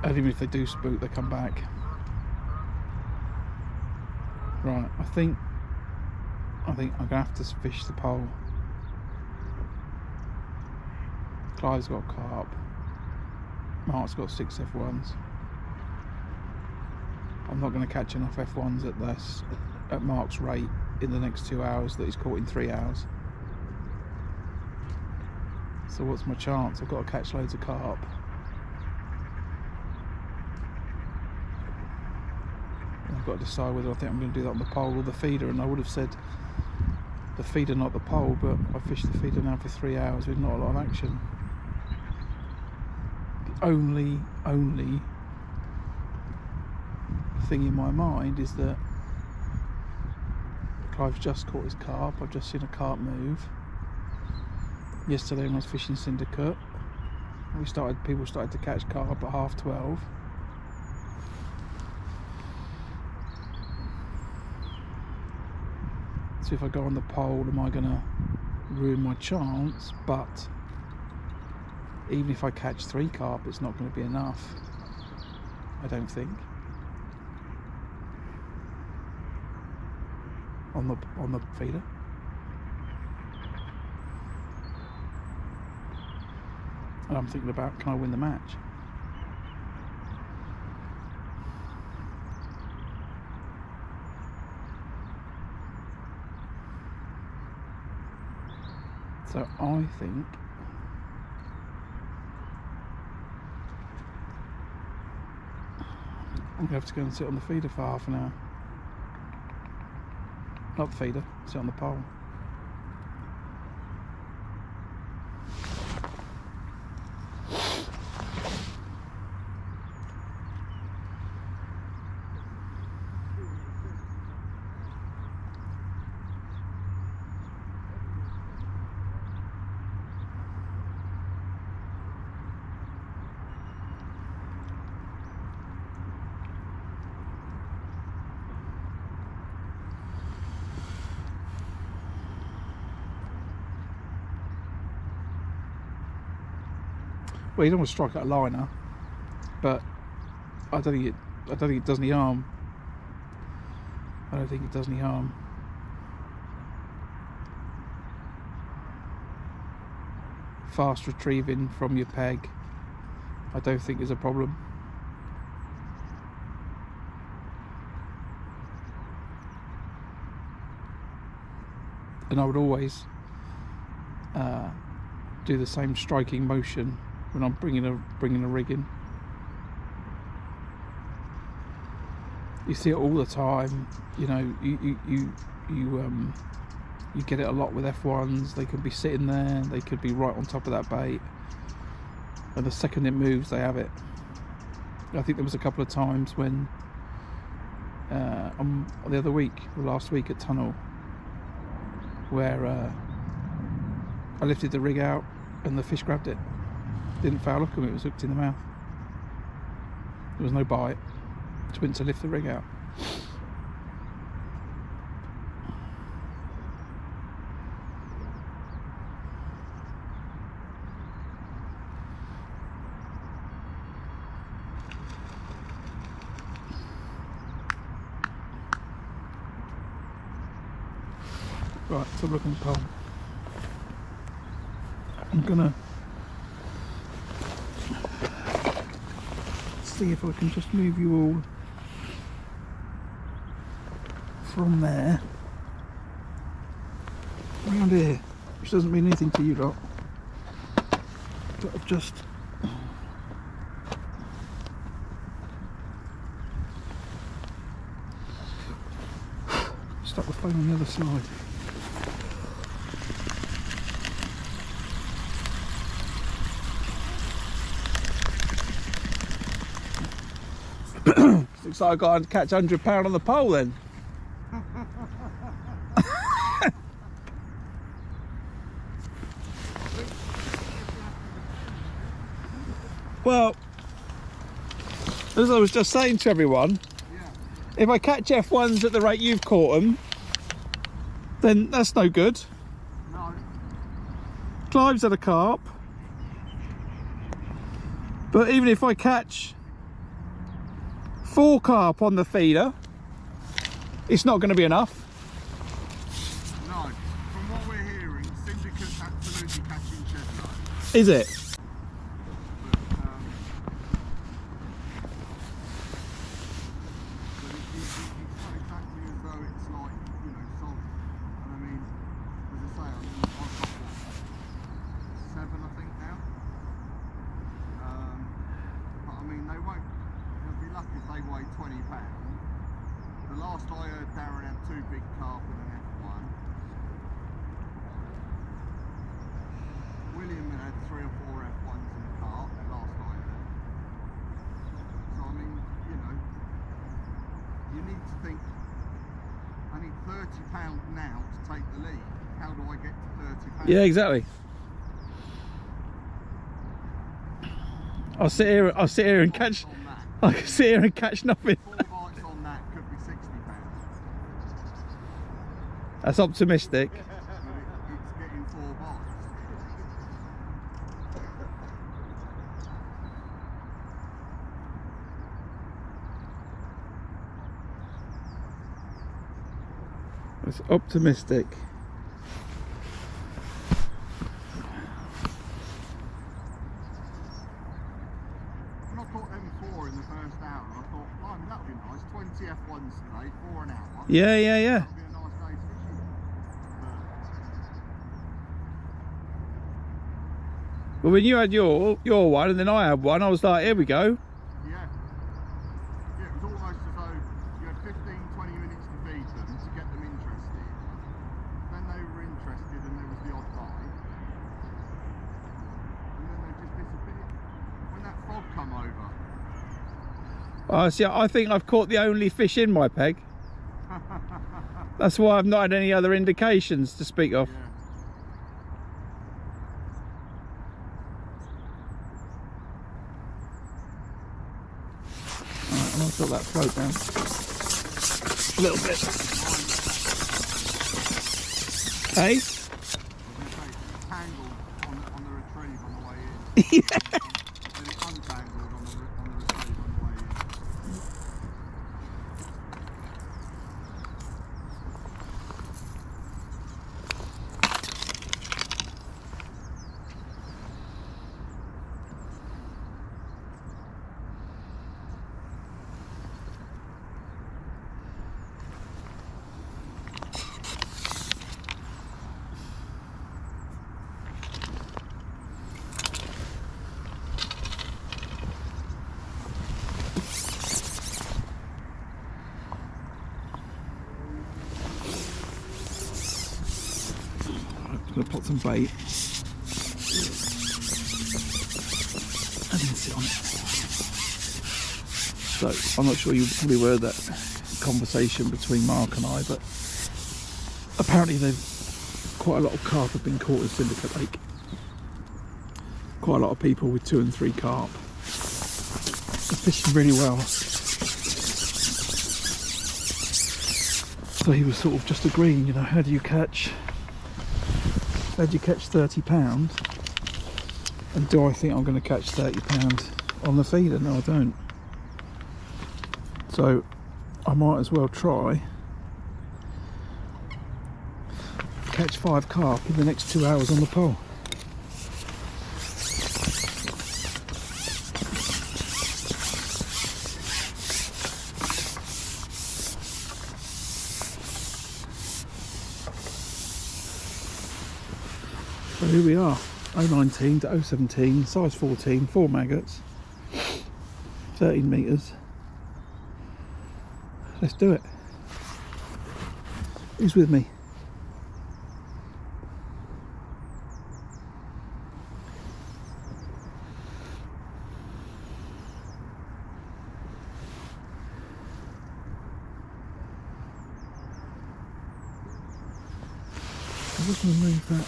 And even if they do spook, they come back. Right, I think I'm gonna have to fish the pole. Clive's got carp. Mark's got 6 F1s. I'm not going to catch enough F1s at Mark's rate in the next 2 hours that he's caught in 3 hours. So what's my chance? I've got to catch loads of carp. And I've got to decide whether I think I'm going to do that on the pole or the feeder, and I would have said the feeder, not the pole, but I fished the feeder now for 3 hours with not a lot of action. Only thing in my mind is that Clive's just caught his carp. I've just seen a carp move. Yesterday when I was fishing Syndicate, people started to catch carp at 12:30. So if I go on the pole, am I gonna ruin my chance? But even if I catch 3 carp, it's not going to be enough, I don't think. On the feeder. And I'm thinking about, can I win the match? So I think I'm going to have to go and sit on the feeder for half an hour. Not the feeder, sit on the pole. Well, you don't want to strike at a liner, but I don't think it does any harm. I don't think it does any harm. Fast retrieving from your peg, I don't think is a problem. And I would always do the same striking motion when I'm bringing a rig in. You see it all the time. You know, you get it a lot with F1s. They can be sitting there, they could be right on top of that bait, and the second it moves, they have it. I think there was a couple of times when the other week, or last week at Tunnel, where I lifted the rig out and the fish grabbed it. Didn't foul hook him, it was hooked in the mouth. There was no bite. Just went to lift the rig out. Right, let's have a look on the pole. I'm gonna see if I can just move you all from there around here, which doesn't mean anything to you lot, but I've just stuck the phone on the other side. Looks like I got to catch £100 on the pole then. Well, as I was just saying to everyone, if I catch F1s at the rate you've caught them, then that's no good. No. Clive's had a carp, but even if I catch 4 carp on the feeder, it's not going to be enough. No. From what we're hearing, Syndicate's absolutely catching chestnut. Is it? The last I heard, Darren had 2 big carp in an F1. William had 3 or 4 F1s in the carp, the last I heard. So I mean, you know, you need to think, I need 30 £30 now to take the lead. How do I get to £30? Yeah, exactly. I'll sit here and catch. I can sit here and catch nothing. 4 bites on that could be £60. That's optimistic. But it's getting 4 bites. It's optimistic. When I caught them 4 in the first hour, I thought, blimey, that would be nice. 20 F1s today, 4 an hour. Yeah. That would be a nice day's fishing. Well, when you had your one and then I had one, I was like, here we go. Yeah, it was almost as though you had 15-20 minutes to feed them to get them interested. Then they were interested and there was the odd bite. And then they just disappeared. When that fog come over. See, I think I've caught the only fish in my peg. That's why I've not had any other indications to speak of. Yeah. Alright, and I'll let that float down a little bit. Hey? I was going to say, it's tangled on the retrieve on the way in. Yeah. And it's untangled on the retrieve on the way in. I'm going to put some bait and then sit on it. So I'm not sure you probably heard that conversation between Mark and I, but apparently quite a lot of carp have been caught in Syndicate Lake. Quite a lot of people with 2 and 3 carp. They're fishing really well. So he was sort of just agreeing, you know, how do you catch £30? And do I think I'm going to catch £30 on the feeder? No, I don't. So I might as well try catch 5 carp in the next 2 hours on the pole. So here we are, 019 to 017, size 14, 4 maggots, 13 metres. Let's do it. Who's with me? I'm just going to move that.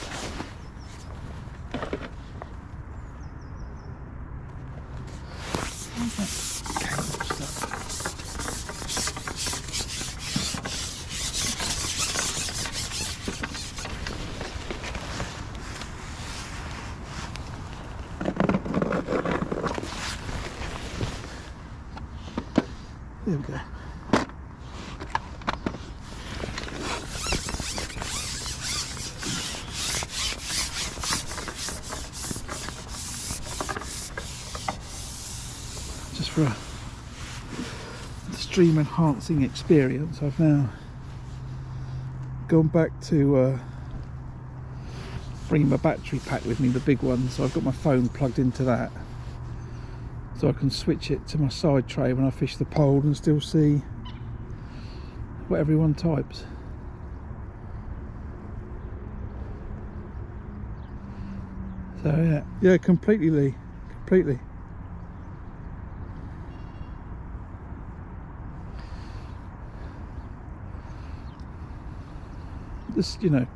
There we go. Just for a stream enhancing experience, I've now gone back to bring my battery pack with me, the big one, so I've got my phone plugged into that, so I can switch it to my side tray when I fish the pole and still see what everyone types. So yeah, completely, Lee, completely. This, you know,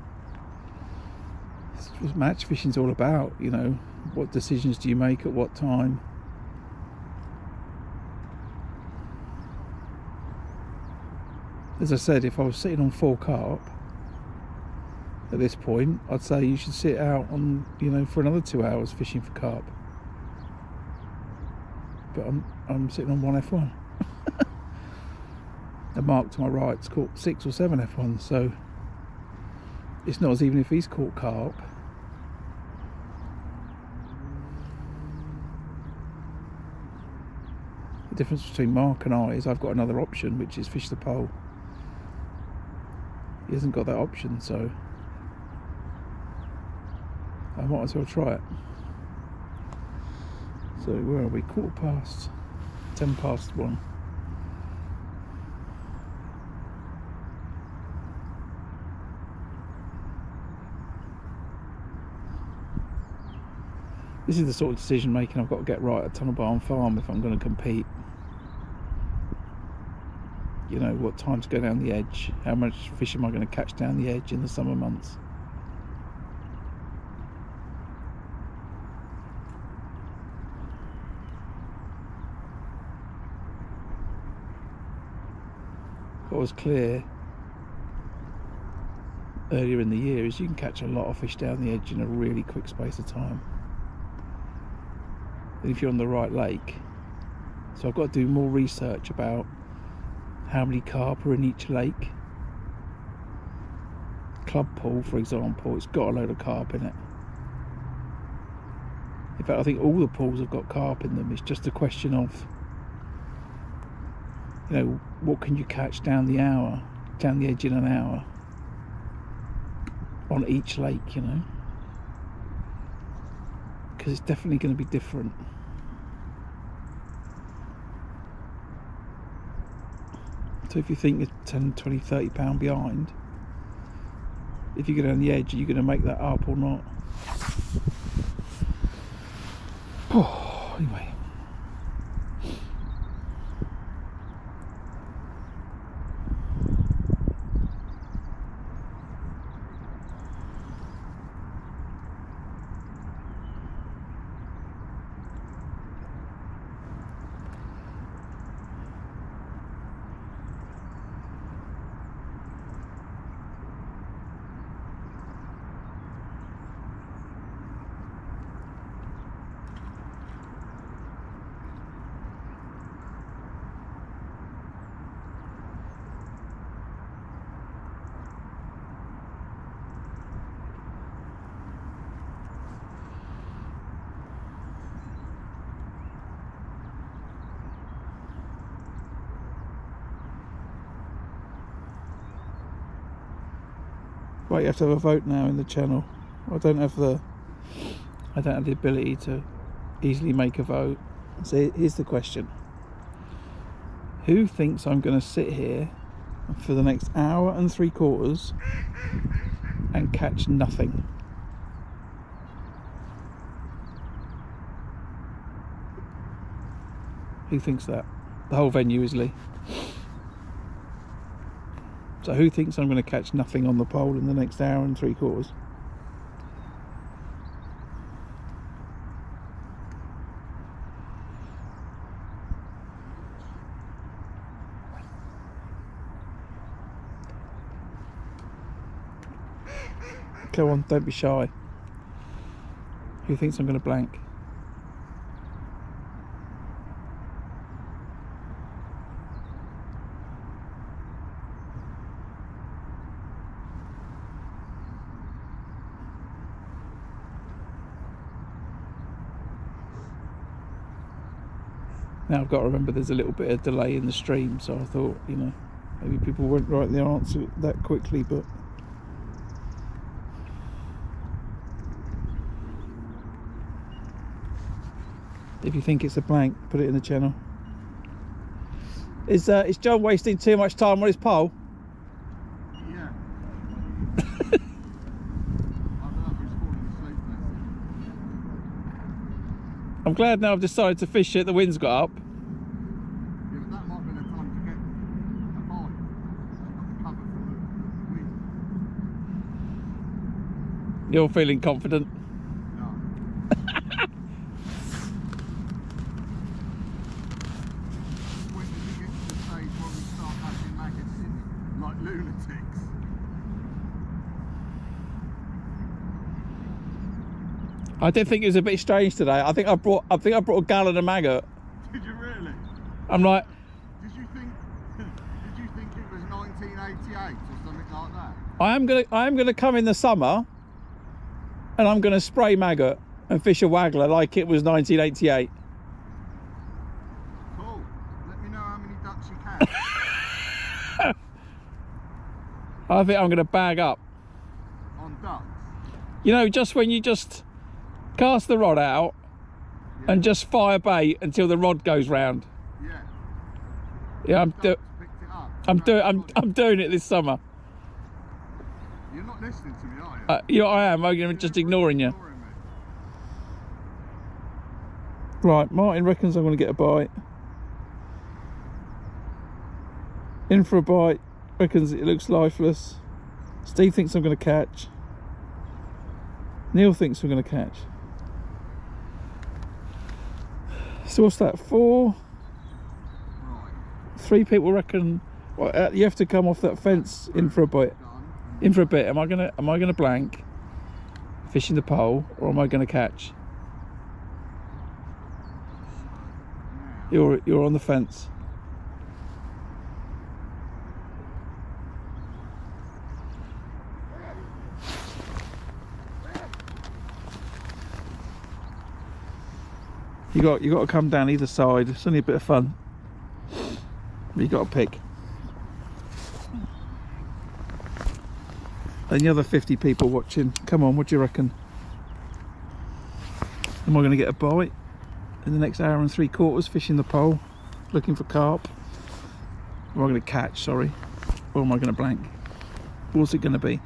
it's what match fishing's all about. You know, what decisions do you make at what time? As I said, if I was sitting on 4 carp at this point, I'd say you should sit out on, you know, for another 2 hours fishing for carp. But I'm sitting on 1 F1. The mark to my right's caught 6 or 7 F1s, so it's not as even if he's caught carp. The difference between Mark and I is I've got another option, which is fish the pole. He hasn't got that option, so I might as well try it. So where are we? 10 past 1. This is the sort of decision making I've got to get right at Tunnel Barn Farm if I'm going to compete. You know, what time to go down the edge, how much fish am I going to catch down the edge in the summer months. What was clear earlier in the year is you can catch a lot of fish down the edge in a really quick space of time. And if you're on the right lake, so I've got to do more research about how many carp are in each lake. Club pool, for example, it's got a load of carp in it. In fact, I think all the pools have got carp in them. It's just a question of, you know, what can you catch down the edge in an hour on each lake, you know, because it's definitely going to be different. So if you think you're 10, 20, 30 pound behind, if you go down the edge, are you going to make that up or not? Oh, anyway. Right, you have to have a vote now in the channel. I don't have the ability to easily make a vote. So here's the question. Who thinks I'm going to sit here for the next hour and 3/4 and catch nothing? Who thinks that? The whole venue is Lee. So who thinks I'm going to catch nothing on the pole in the next hour and 3/4? Come on, don't be shy. Who thinks I'm going to blank? Now I've got to remember there's a little bit of delay in the stream, so I thought, you know, maybe people won't write the answer that quickly, but if you think it's a blank, put it in the channel. Is John wasting too much time on his pole? Yeah. I don't know if he's falling asleep there. I'm glad now I've decided to fish it, the wind's got up. Yeah, but that might be the time to get a bite. You've got the cover from the wind. You're feeling confident? No. When did we get to the stage where we start having maggots in like lunatics? I did think it was a bit strange today. I think I brought a gallon of maggot. Did you really? I'm like, Did you think it was 1988 or something like that? I am gonna come in the summer and I'm gonna spray maggot and fish a waggler like it was 1988. Cool. Let me know how many ducks you catch. I think I'm gonna bag up. On ducks? You know, just when you just cast the rod out and just fire bait until the rod goes round. Yeah. Yeah, Ducks picked it up. I'm doing it this summer. You're not listening to me, are you? Yeah, I am. I'm just ignoring you. Me. Right, Martin reckons I'm going to get a bite. In for a bite. Reckons it looks lifeless. Steve thinks I'm going to catch. Neil thinks we're going to catch. So what's that? 4? Right. 3 people reckon. Well, you have to come off that fence in for a bite. In for a bit. Am I gonna blank? Fishing the pole, or am I gonna catch? You're on the fence. You got to come down either side. It's only a bit of fun. But you got to pick. And the other 50 people watching, come on, what do you reckon? Am I going to get a bite in the next hour and 3/4 fishing the pole, looking for carp? Or am I going to catch, sorry? Or am I going to blank? What's it going to be?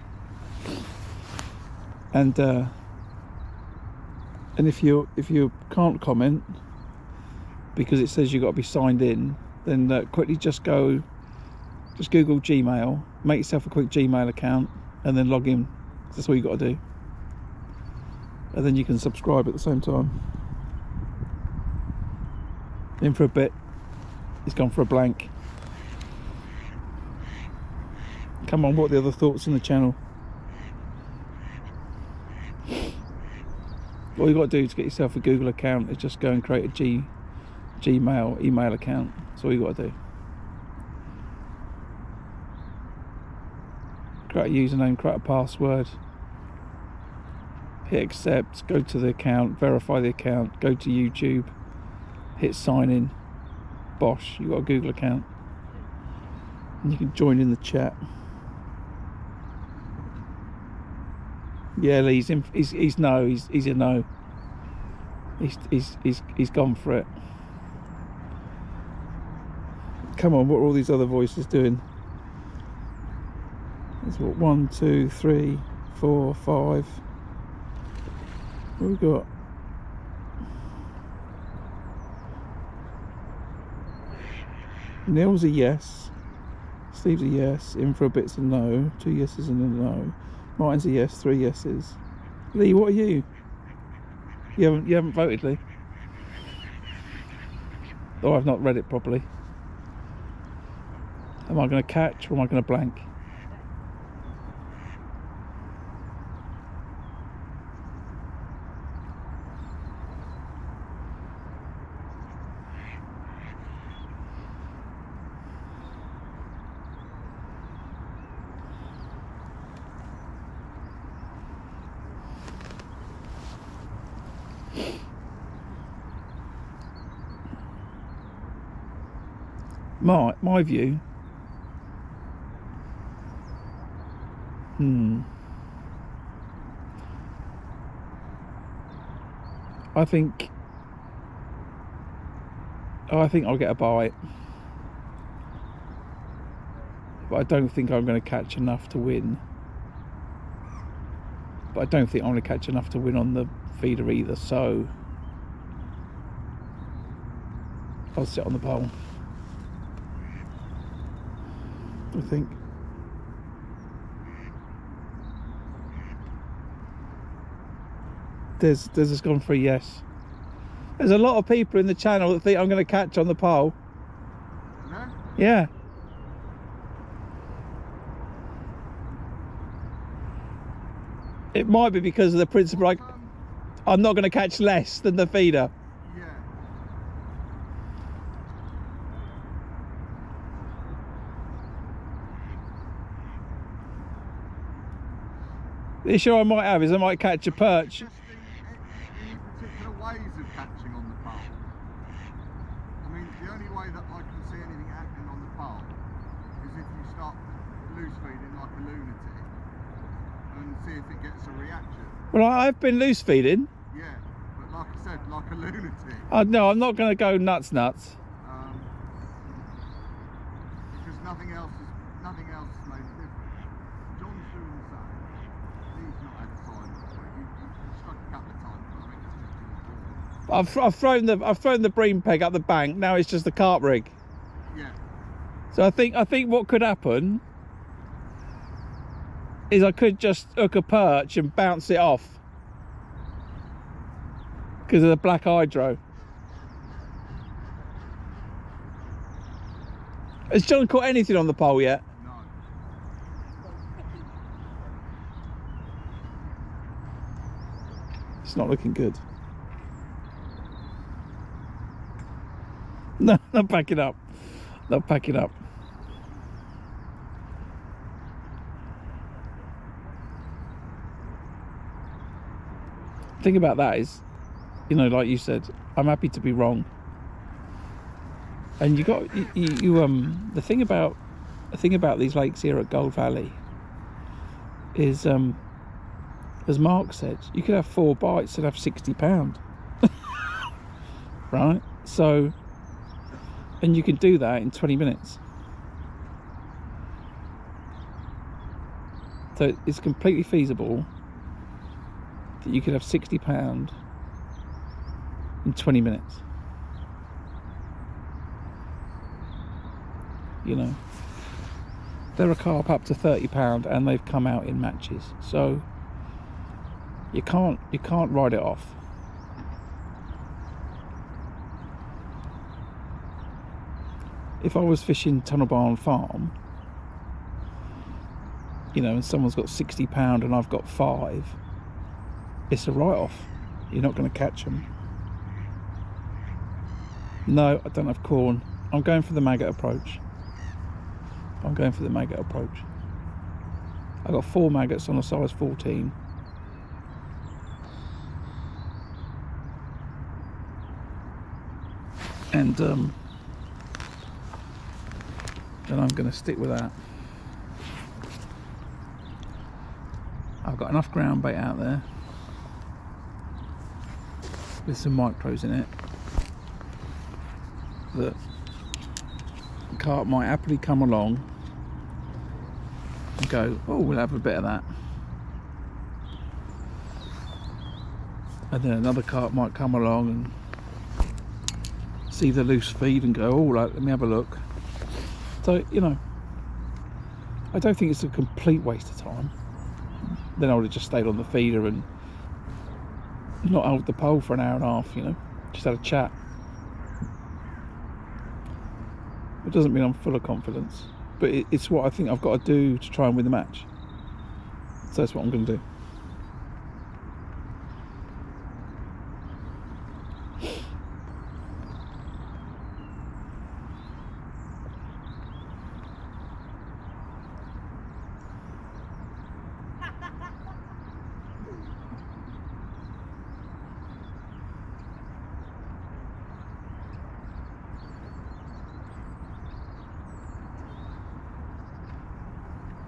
And if you can't comment because it says you've got to be signed in, then quickly just Google Gmail, make yourself a quick Gmail account, and then log in. That's all you got to do, and then you can subscribe at the same time. In for a bit. He's gone for a blank. Come on, what are the other thoughts in the channel? All you got to do to get yourself a Google account is just go and create a Gmail email account. That's all you got to do. Create a username, create a password, hit accept, go to the account, verify the account, go to YouTube, hit sign in. Bosh, you got a Google account, and you can join in the chat. Yeah, Lee, he's no, he's a no. He's gone for it. Come on, what are all these other voices doing? There's what, 1, 2, 3, 4, 5. What have we got? Neil's a yes. Steve's a yes. In for a bit's a no. 2 yeses and a no. Martin's a yes. 3 yeses. Lee, what are you? You haven't voted, Lee. Oh, I've not read it properly. Am I going to catch or am I going to blank? My view. I think I'll get a bite, but I don't think I'm going to catch enough to win. But I don't think I'm going to catch enough to win on the feeder either, so I'll sit on the pole, I think. Des has gone for a yes. There's a lot of people in the channel that think I'm going to catch on the pole. No? Yeah. It might be because of the principle I'm not going to catch less than the feeder. Yeah. The issue I might have is I might catch a perch. Just any particular ways of catching on the pole? I mean, the only way that I can see anything happening on the pole is if you start loose feeding like a lunatic and see if it gets a reaction. Well, I've been loose feeding. Yeah, but like I said, like a lunatic. No, I'm not going to go nuts. Because nothing else has made a difference. John's doing the same. He's not had a sign, but you struck a couple of times, but I think it's just too I've thrown the bream peg up the bank. Now it's just the carp rig. yeah. So I think what could happen is I could just hook a perch and bounce it off because of the black hydro. Has John caught anything on the pole yet? No. It's not looking good. No, not packing up. Not packing up. The thing about that is, you know, like you said, I'm happy to be wrong. And the thing about these lakes here at Gold Valley is, as Mark said, you could have 4 bites and have 60 pound. Right? So, and you can do that in 20 minutes. So it's completely feasible that you could have 60 pound in 20 minutes. You know, they're a carp up to 30 pound and they've come out in matches, so you can't write it off. If I was fishing Tunnel Barn Farm, you know, and someone's got 60 pound and I've got 5, it's a write-off. You're not going to catch them. No, I don't have corn. I'm going for the maggot approach. I got 4 maggots on a size 14. And then I'm going to stick with that. I've got enough ground bait out there with some micros in it that the carp might happily come along and go, oh, we'll have a bit of that. And then another carp might come along and see the loose feed and go, oh, let me have a look. So, you know, I don't think it's a complete waste of time. Then I would have just stayed on the feeder and not held the pole for an hour and a half, you know, just had a chat. It doesn't mean I'm full of confidence, but it's what I think I've got to do to try and win the match. So that's what I'm going to do.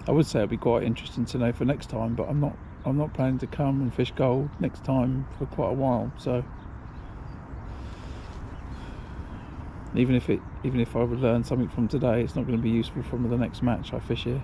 I would say it'd be quite interesting to know for next time, but I'm not planning to come and fish gold next time for quite a while. So even if I would learn something from today, it's not going to be useful for the next match I fish here.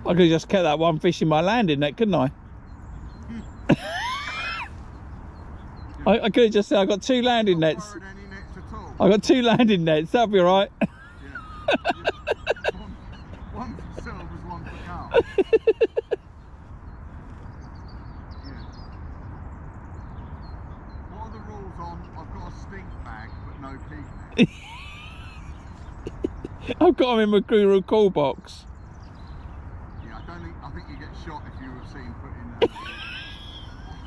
I could have just kept that one fish in my landing net, couldn't I? I could have just said I got 2 landing nets. Borrowed any nets at all? I got 2 landing nets. That'll be all right. Yeah. one for silvers, one for carp. Yeah. What are the rules on? I've got a stink bag, but no peak net. I've got them in my guru call box. Yeah, I think you get shot if you were seen putting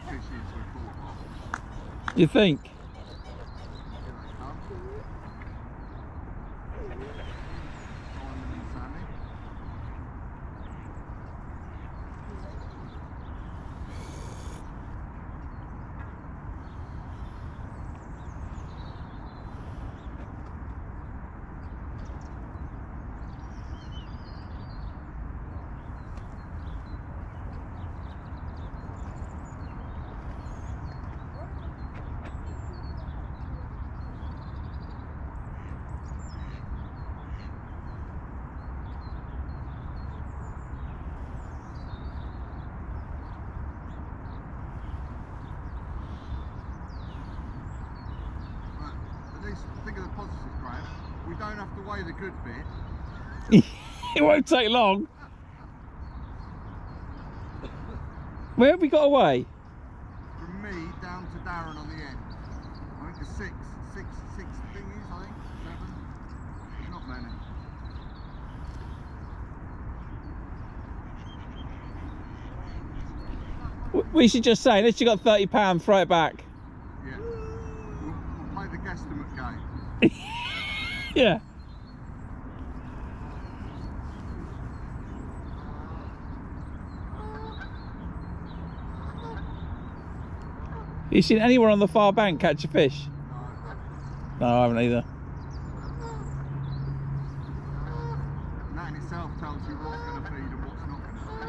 fish into a call box. You think? Here they come. Simon and Sammy. At least think of the positives, Graham. We don't have to weigh the good bit. It won't take long. Where have we got away? From me down to Darren on the end. I think there's six thingies, I think. 7. Not many. We should just say, unless you got £30, throw it back. Yeah. We'll play the guesstimate game. Yeah. You seen anyone on the far bank catch a fish? No. No, I haven't either. And that in itself tells you what's going to feed and what's not going to feed.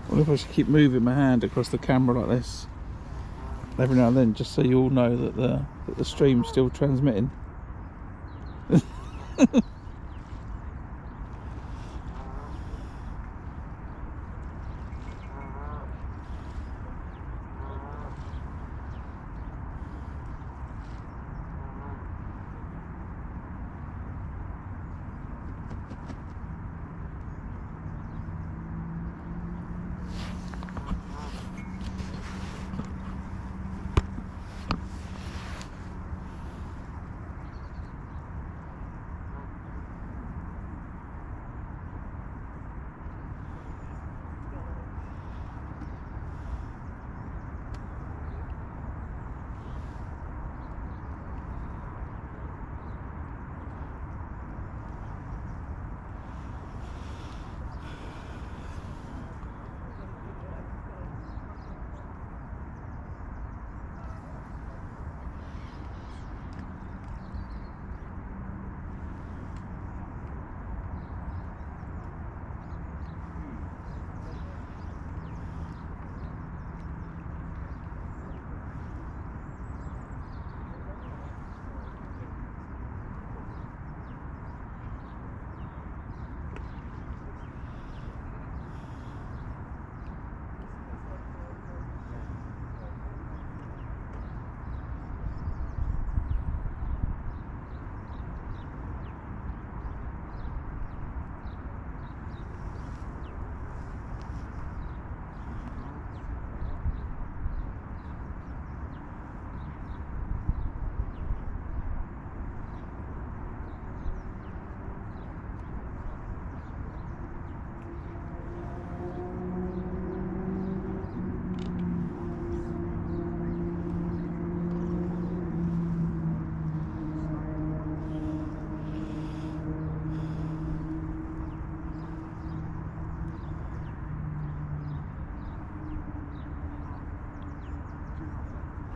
I wonder if I should keep moving my hand across the camera like this every now and then, just so you all know that the stream's still transmitting.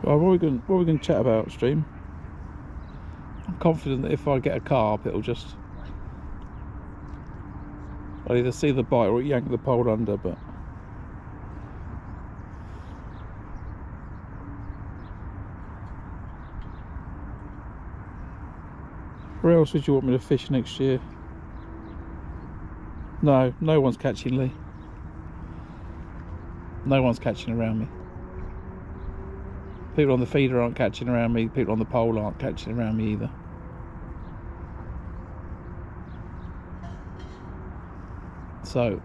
Well, what are we going to chat about, stream? I'm confident that if I get a carp, it'll just... I'll either see the bite or yank the pole under, but... Where else would you want me to fish next year? No, no one's catching Lee. No one's catching around me. People on the feeder aren't catching around me. People on the pole aren't catching around me either. So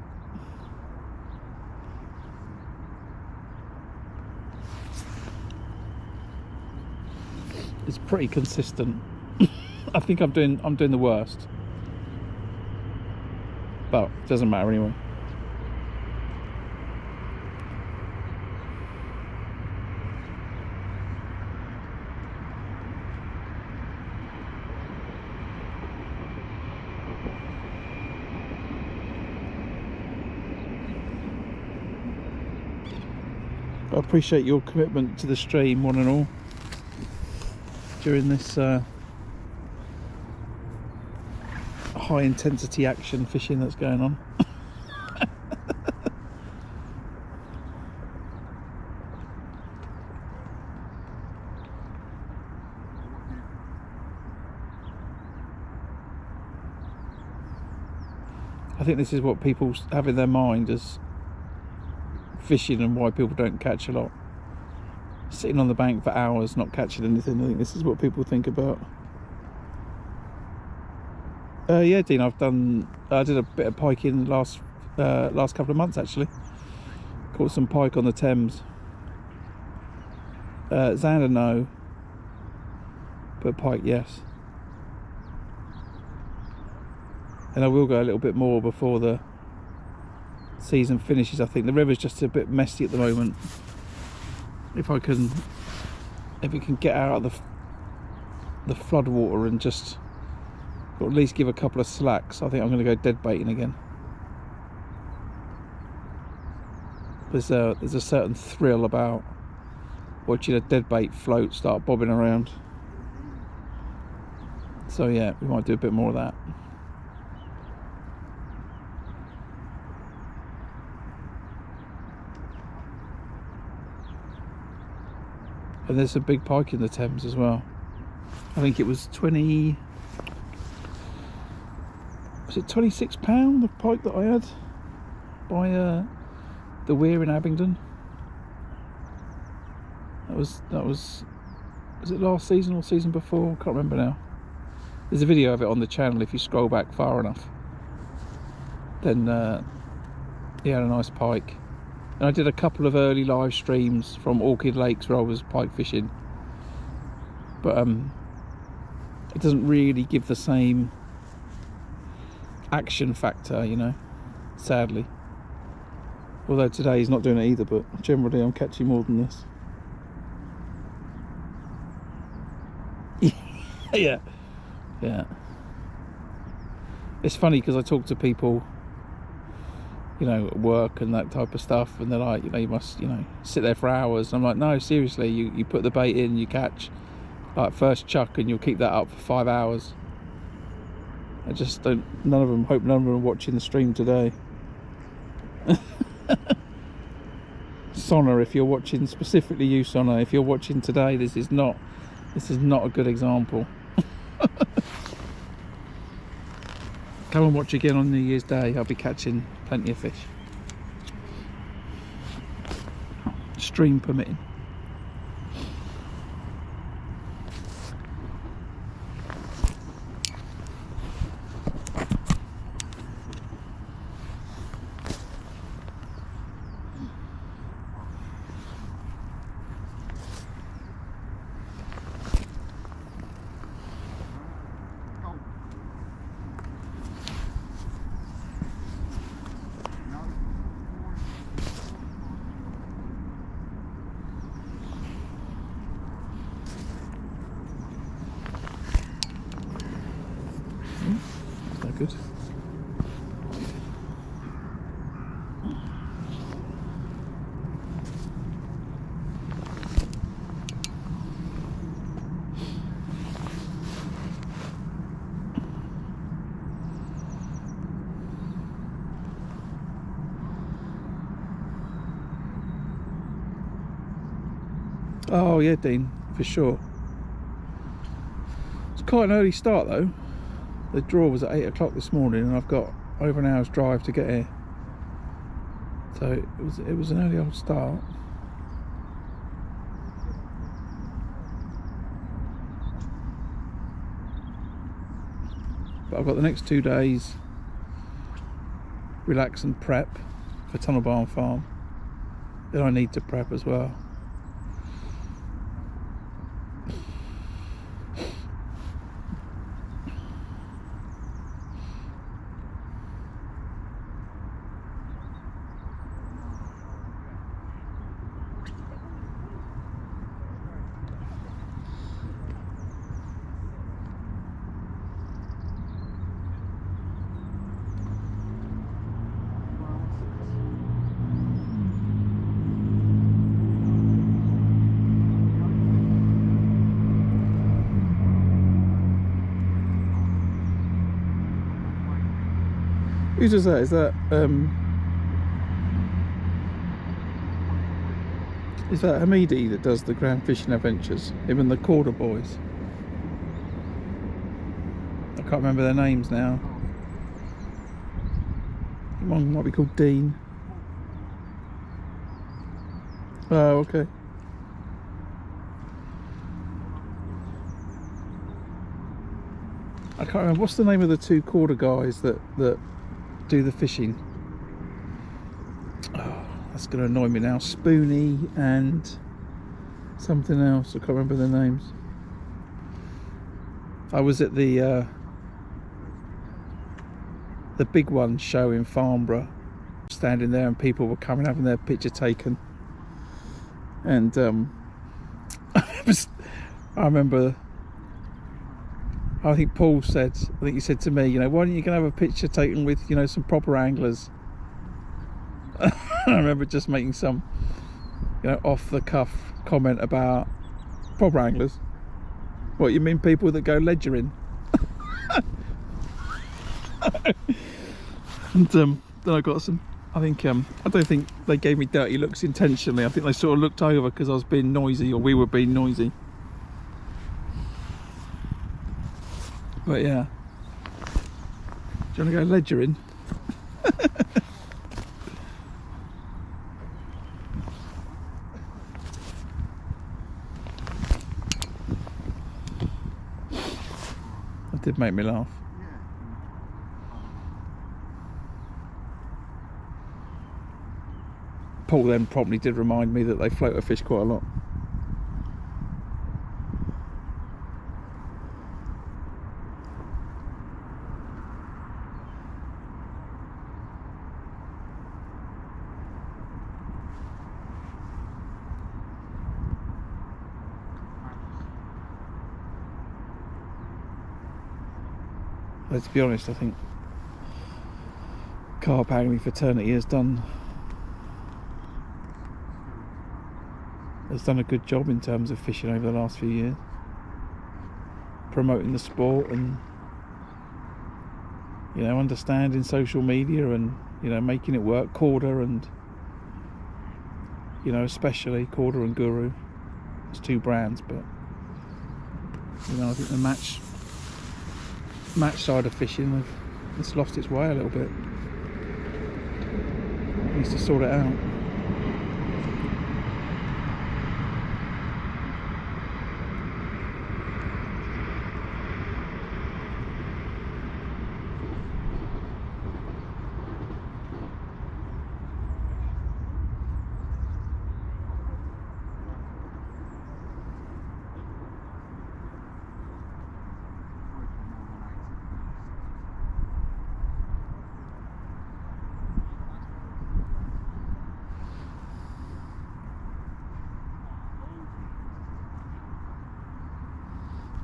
it's pretty consistent. I think I'm doing the worst, but it doesn't matter anyway. I appreciate your commitment to the stream, one and all, during this high intensity action fishing that's going on. I think this is what people have in their mind as fishing and why people don't catch a lot. Sitting on the bank for hours not catching anything. I think this is what people think about. Yeah, Dean, I did a bit of piking last couple of months actually. Caught some pike on the Thames. Zander no, but pike yes. And I will go a little bit more before the season finishes. I think the river's just a bit messy at the moment. If it can get out of the flood water and just, or at least give a couple of slacks, I think I'm going to go dead baiting again. There's a certain thrill about watching a dead bait float start bobbing around. So yeah, we might do a bit more of that. And there's a big pike in the Thames as well. I think it was £26 the pike that I had by the weir in Abingdon. That was it last season or season before? I can't remember now. There's a video of it on the channel if you scroll back far enough. Then he had a nice pike. And I did a couple of early live streams from Orchid Lakes where I was pike fishing, but it doesn't really give the same action factor, you know, sadly. Although today he's not doing it either, but generally I'm catching more than this. yeah. It's funny because I talk to people, you know, at work and that type of stuff, and they're like, you know, you must, you know, sit there for hours. And I'm like, no, seriously, you put the bait in, you catch like first chuck, and you'll keep that up for 5 hours. I just don't, hope none of them are watching the stream today. Sonna, if you're watching, specifically you Sonna, if you're watching today, this is not a good example. Come and watch again on New Year's Day. I'll be catching plenty of fish, stream permitting. Good. Oh yeah, Dean, for sure. It's quite an early start though. The draw was at 8 o'clock this morning, and I've got over an hour's drive to get here. So it was an early old start. But I've got the next 2 days relax and prep for Tunnel Barn Farm. Then I need to prep as well. Who does that? Is that Hamidi that does the Grand Fishing Adventures? Him and the Corder boys. I can't remember their names now. One might be called Dean. Oh, okay. I can't remember. What's the name of the 2 Corder guys that do the fishing? Oh, that's going to annoy me now. Spoony and something else. I can't remember their names. I was at the big one show in Farnborough, standing there, and people were coming having their picture taken. And I remember. I think Paul said, I think he said to me, you know, why don't you go have a picture taken with, you know, some proper anglers? I remember just making some, you know, off the cuff comment about proper anglers. What, you mean people that go ledgering? And then I got some, I don't think they gave me dirty looks intentionally. I think they sort of looked over because I was being noisy, or we were being noisy. But yeah, do you want to go ledgering? That did make me laugh. Paul then promptly did remind me that they float a fish quite a lot. Let's be honest, I think carp angling fraternity has done a good job in terms of fishing over the last few years, promoting the sport and, you know, understanding social media and, you know, making it work. Corder and, you know, especially Corder and Guru, it's 2 brands, but, you know, I think the match side of fishing it's lost its way a little bit. It needs to sort it out.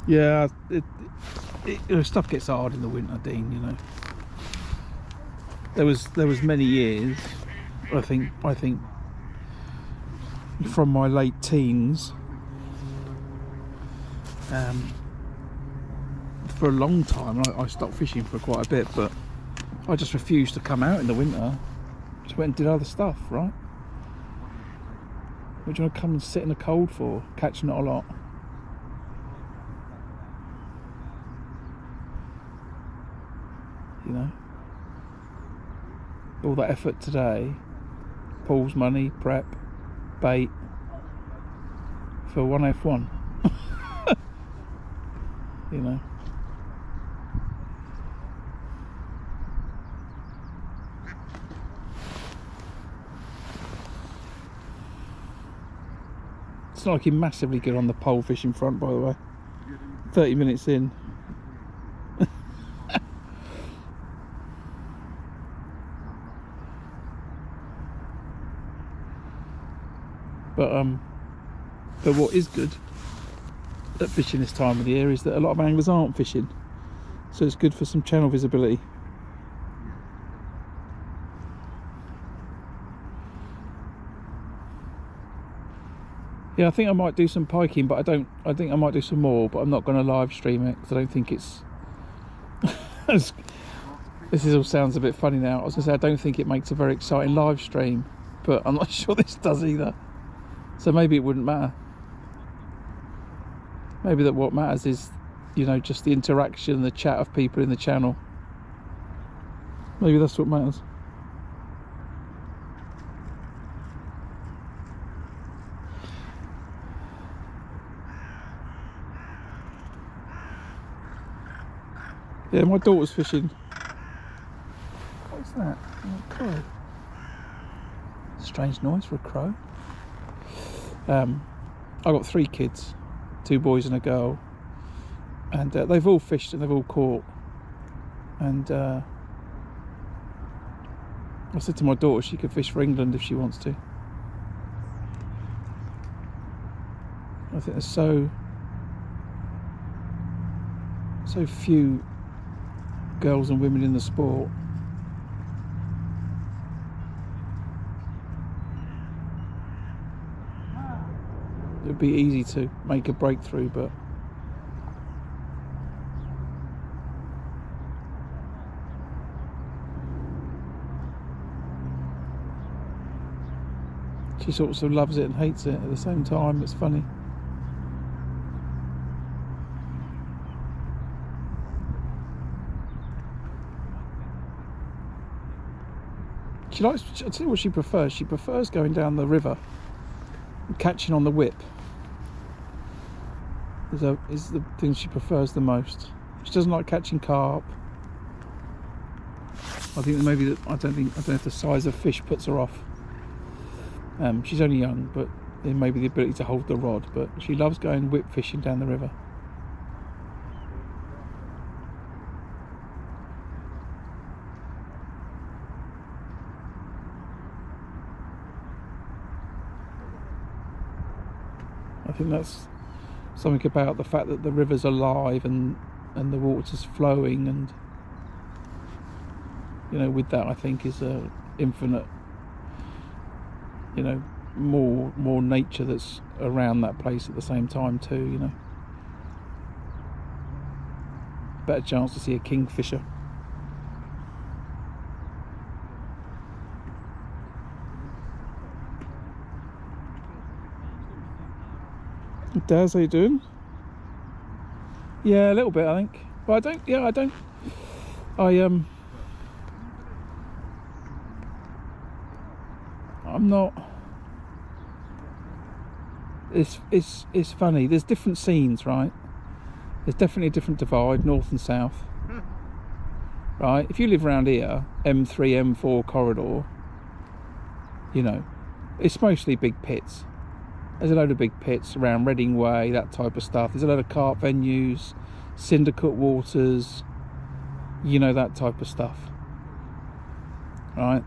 Yeah, you know, stuff gets hard in the winter, Dean. You know, there was many years. I think from my late teens, for a long time, I stopped fishing for quite a bit, but I just refused to come out in the winter. Just went and did other stuff, right? What do you want to come and sit in the cold for? Catch not a lot. You know? All that effort today, Paul's money, prep, bait, for one F1. You know? It's not looking massively good on the pole fishing front, by the way. 30 minutes in. But what is good at fishing this time of the year is that a lot of anglers aren't fishing, so it's good for some channel visibility. Yeah, I think I might do some piking, but I think I might do some more, but I'm not going to live stream it because I don't think it's this all sounds a bit funny now. I was going to say I don't think it makes a very exciting live stream, but I'm not sure this does either, so maybe it wouldn't matter. Maybe that what matters is, you know, just the interaction, the chat of people in the channel. Maybe that's what matters. Yeah, my daughter's fishing. What's that? Oh, a crow. Strange noise for a crow. I've got 3 kids, 2 boys and a girl, and they've all fished and they've all caught. And I said to my daughter she could fish for England if she wants to. I think there's so few girls and women in the sport. It'd be easy to make a breakthrough, but she sort of loves it and hates it at the same time. It's funny. She likes, I'll tell you what she prefers. She prefers going down the river and catching on the whip. Is the thing she prefers the most. She doesn't like catching carp. I think that maybe that I don't know if the size of fish puts her off. She's only young, but there may be the ability to hold the rod. But she loves going whip fishing down the river. I think that's something about the fact that the river's alive and the water's flowing, and you know, with that I think is a infinite, you know, more nature that's around that place at the same time too, you know. Better chance to see a kingfisher. Daz, how you doing? Yeah, a little bit, I think. But I'm not. It's funny. There's different scenes, right? There's definitely a different divide, north and south. Right? If you live around here, M3, M4 corridor, you know, it's mostly big pits. There's a load of big pits around Reading Way, that type of stuff. There's a load of carp venues, Syndicate waters, you know, that type of stuff. Right?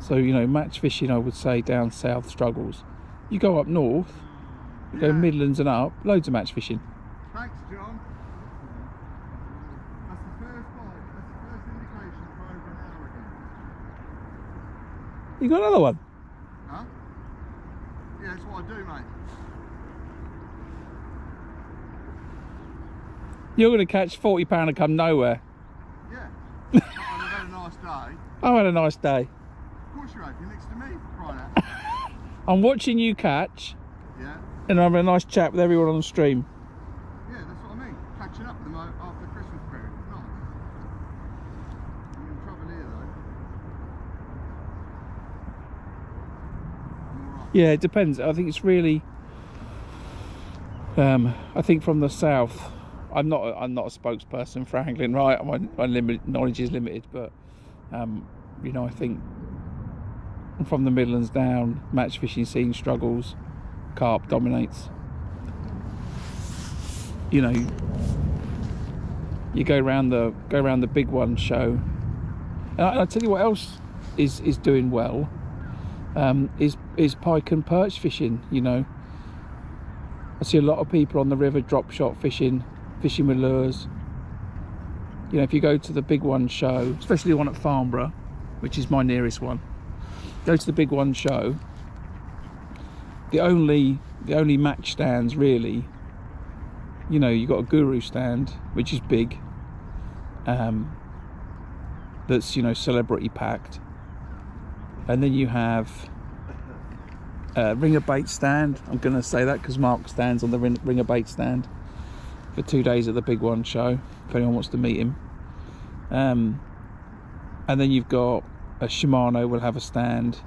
So, you know, match fishing, I would say, down south struggles. You go up north, you go Midlands and up, loads of match fishing. Thanks, John. That's the first bite. That's the first indication for over an hour again. You got another one? Huh? Yeah, that's what I do, mate. You're going to catch £40 and come nowhere. Yeah. I've had a nice day. I've had a nice day. Of course you have. You're next to me, for crying out. I'm watching you catch, Yeah. and I'm having a nice chat with everyone on the stream. Yeah, that's what I mean. Catching up with them after the Christmas period. Nice. I'm in trouble here though. I'm alright. Yeah, it depends. I think it's really. I think from the south, I'm not a spokesperson for angling, right? My knowledge is limited, but you know, I think from the Midlands down, match fishing scene struggles, carp dominates. You know, you go around the big one show, and I tell you what else is doing well, is pike and perch fishing. You know, I see a lot of people on the river drop shot fishing with lures. You know, if you go to the big one show, especially the one at Farnborough, which is my nearest one, go to the big one show, the only match stands really, you know, you've got a guru stand, which is big, that's, you know, celebrity packed, and then you have ringer bait stand. I'm going to say that because Mark stands on the ringer bait stand for 2 days at the big one show, if anyone wants to meet him. And then you've got a Shimano will have a stand,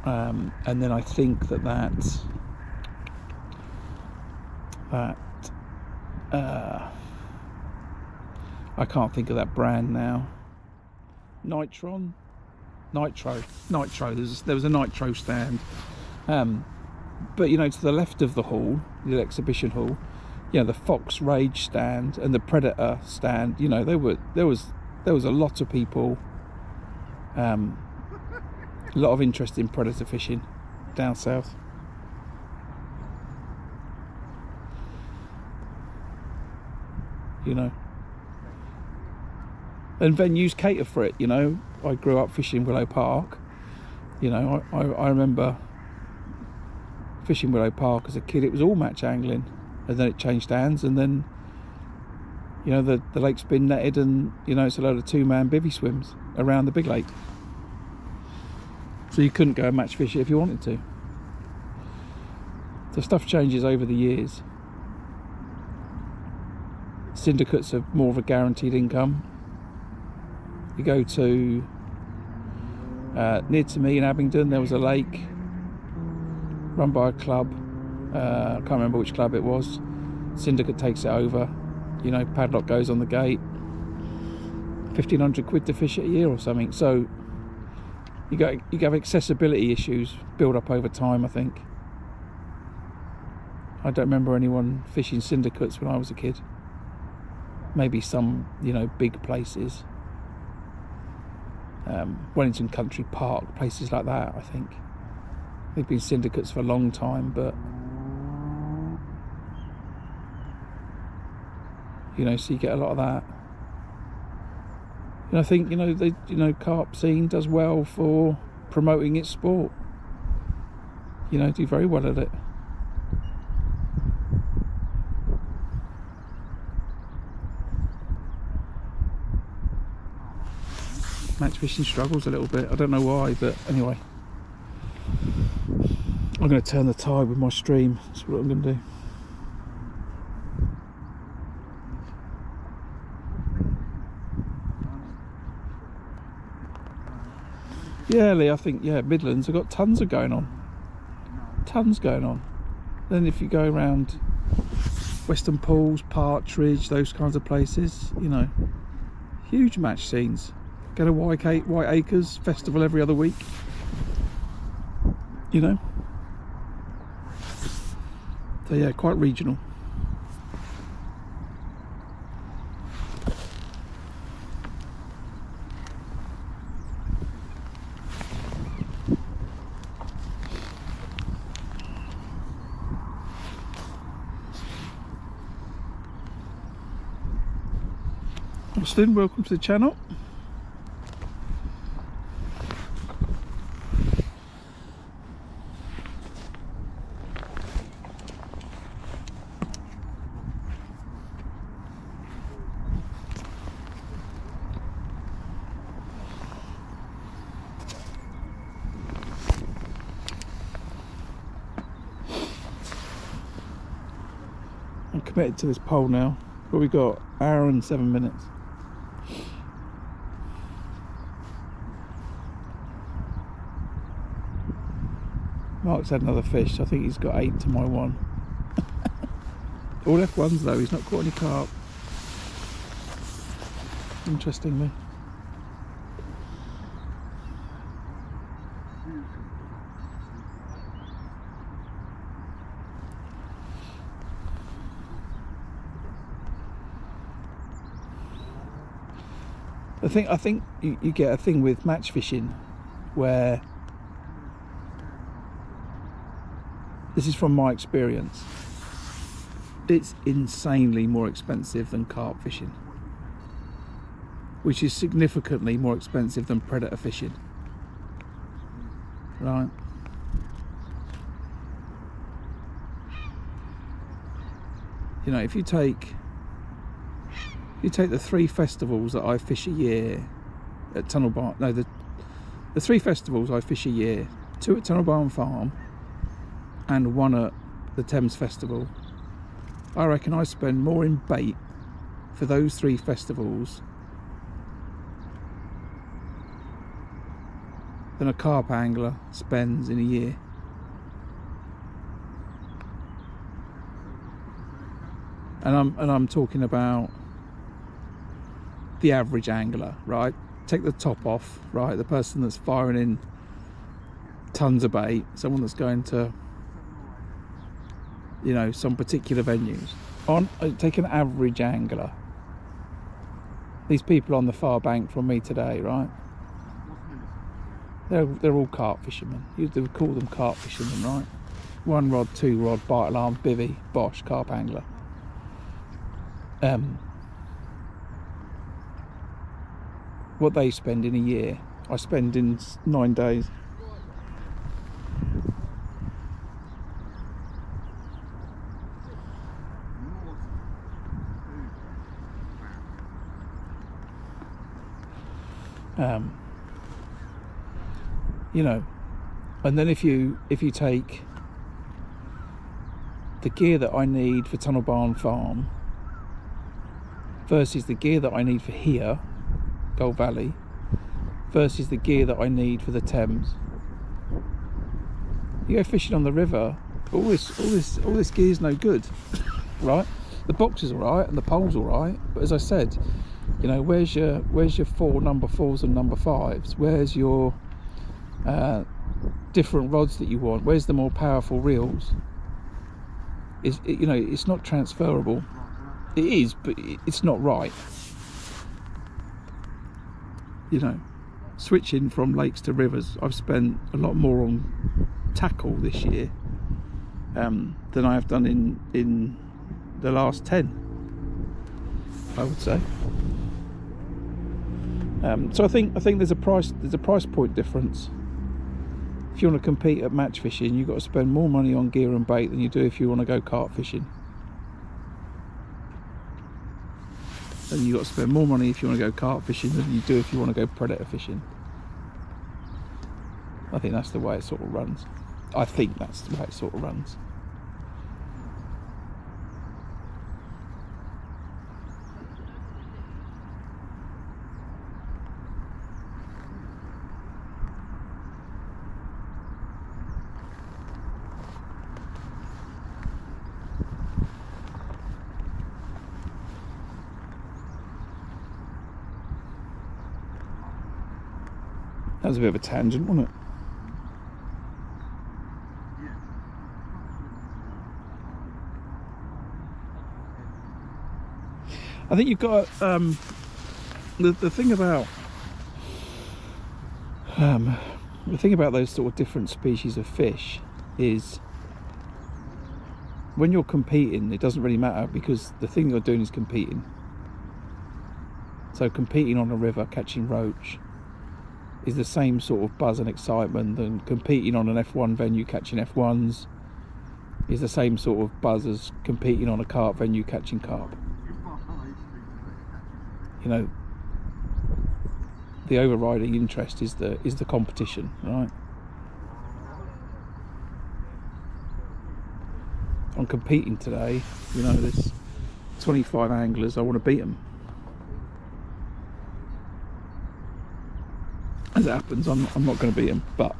and then I think that I can't think of that brand now. Nitro. There was a Nitro stand, but you know, to the left of the hall, the exhibition hall, you know, the Fox Rage stand and the Predator stand. You know, there was a lot of people, a lot of interest in predator fishing down south. You know, and venues cater for it. You know, I grew up fishing Willow Park. You know, I remember fishing Willow Park as a kid. It was all match angling, and then it changed hands, and then, you know, the lake's been netted, and you know, it's a load of 2-man bivvy swims around the big lake. So you couldn't go and match fish it if you wanted to. So stuff changes over the years. Syndicates are more of a guaranteed income. You go to near to me in Abingdon, there was a lake run by a club. I can't remember which club it was. Syndicate takes it over. You know, padlock goes on the gate. 1,500 quid to fish it a year or something. So you have accessibility issues build up over time, I think. I don't remember anyone fishing syndicates when I was a kid. Maybe some, you know, big places. Wellington Country Park, places like that, I think. They've been syndicates for a long time, but you know, so you get a lot of that. And I think, you know, the carp scene does well for promoting its sport. You know, do very well at it. Match fishing struggles a little bit. I don't know why, but anyway. I'm going to turn the tide with my stream. That's what I'm going to do. Yeah, Lee, I think, yeah, Midlands have got tons of going on. Tons going on. Then if you go around Western Pools, Partridge, those kinds of places, you know, huge match scenes. Go to White Acres Festival every other week. You know. So yeah, quite regional. Austin, welcome to the channel. committed to this pole now. What we got? Hour and 7 minutes. Mark's had another fish. I think he's got 8 to my 1. All F1s though. He's not caught any carp. Interestingly. I think you get a thing with match fishing where, this is from my experience, it's insanely more expensive than carp fishing, which is significantly more expensive than predator fishing, right? You know, if you take the 3 festivals that I fish a year at Tunnel Barn, no, the 3 festivals I fish a year, 2 at Tunnel Barn Farm and 1 at the Thames Festival, I reckon I spend more in bait for those 3 festivals than a carp angler spends in a year. And I'm talking about the average angler, right? Take the top off, right? The person that's firing in tons of bait, someone that's going to, you know, some particular venues. Take an average angler. These people on the far bank from me today, right? They're all carp fishermen. You would call them carp fishermen, right? 1 rod, 2 rod, bite alarm, bivvy, bosh, carp angler. What they spend in a year, I spend in 9 days. You know, and then if you take the gear that I need for Tunnel Barn Farm versus the gear that I need for here, Gold Valley, versus the gear that I need for the Thames. You go fishing on the river, all this gear's no good, right? The box is all right and the pole's all right, but as I said, you know, where's your 4 number 4s and number 5s? Where's your different rods that you want? Where's the more powerful reels? You know, it's not transferable. It is, but it's not right. You know, switching from lakes to rivers, I've spent a lot more on tackle this year than I have done in the last 10, I would say. So I think there's a price point difference. If you want to compete at match fishing, you've got to spend more money on gear and bait than you do if you want to go carp fishing. And you've got to spend more money if you want to go carp fishing than you do if you want to go predator fishing. I think that's the way it sort of runs. I think that's the way it sort of runs. That was a bit of a tangent, wasn't it? I think you've got the thing about those sort of different species of fish is when you're competing, it doesn't really matter because the thing you're doing is competing. So competing on a river, catching roach, is the same sort of buzz and excitement than competing on an F1 venue catching F1s, is the same sort of buzz as competing on a carp venue catching carp. You know, the overriding interest is the competition, right? I'm competing today, you know, 25 anglers, I want to beat them. As it happens, I'm not going to beat them, but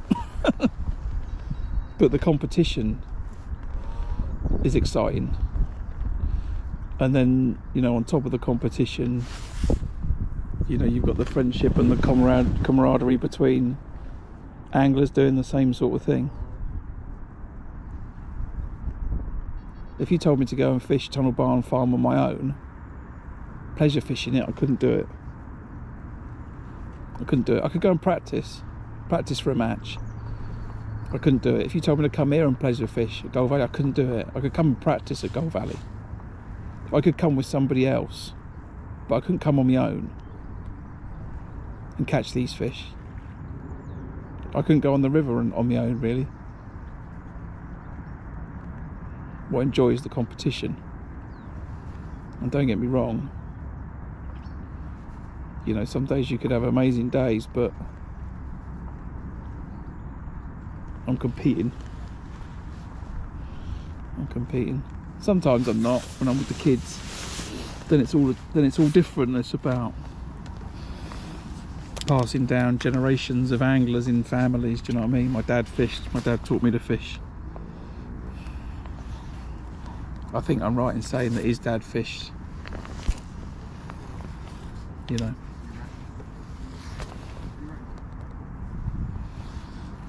but the competition is exciting. And then, you know, on top of the competition, you know, you've got the friendship and the camaraderie between anglers doing the same sort of thing. If you told me to go and fish Tunnel Barn Farm on my own, pleasure fishing it, I couldn't do it. I couldn't do it. I could go and practice for a match. I couldn't do it. If you told me to come here and pleasure fish at Gold Valley, I couldn't do it. I could come and practice at Gold Valley. I could come with somebody else, but I couldn't come on my own and catch these fish. I couldn't go on the river on my own, really. What I enjoy is the competition. And don't get me wrong, you know, some days you could have amazing days, but I'm competing. Sometimes I'm not. When I'm with the kids, then it's all different. It's about passing down generations of anglers in families. Do you know what I mean? My dad fished. My dad taught me to fish. I think I'm right in saying that his dad fished. You know.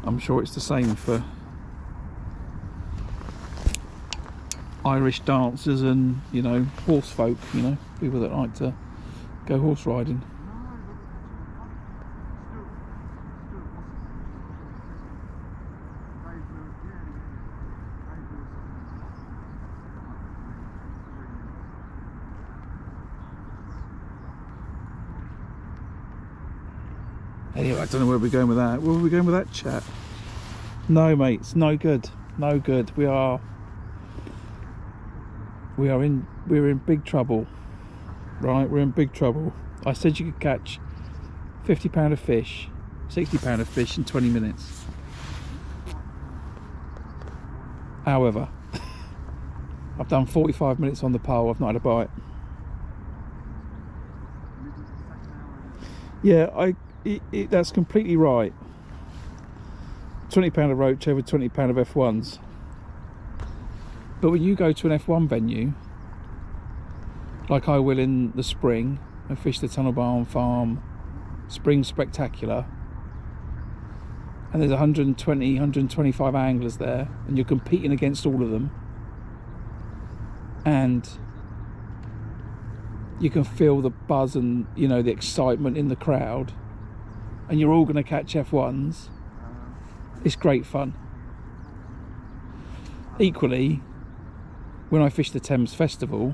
I'm sure it's the same for Irish dancers and, you know, horse folk, you know, people that like to go horse riding. Anyway, I don't know where we're going with that. Where are we going with that chat? No, mate, it's no good. No good. We're in big trouble. Right, we're in big trouble. I said you could catch 50 pound of fish, 60 pound of fish in 20 minutes. However, I've done 45 minutes on the pole, I've not had a bite. Yeah, that's completely right. 20 pound of roach over 20 pound of F1s. But when you go to an F1 venue, like I will in the spring, and fish the Tunnel Barn Farm Spring Spectacular, and there's 120, 125 anglers there, and you're competing against all of them, and you can feel the buzz and, you know, the excitement in the crowd, and you're all going to catch F1s. It's great fun. Equally, when I fished the Thames Festival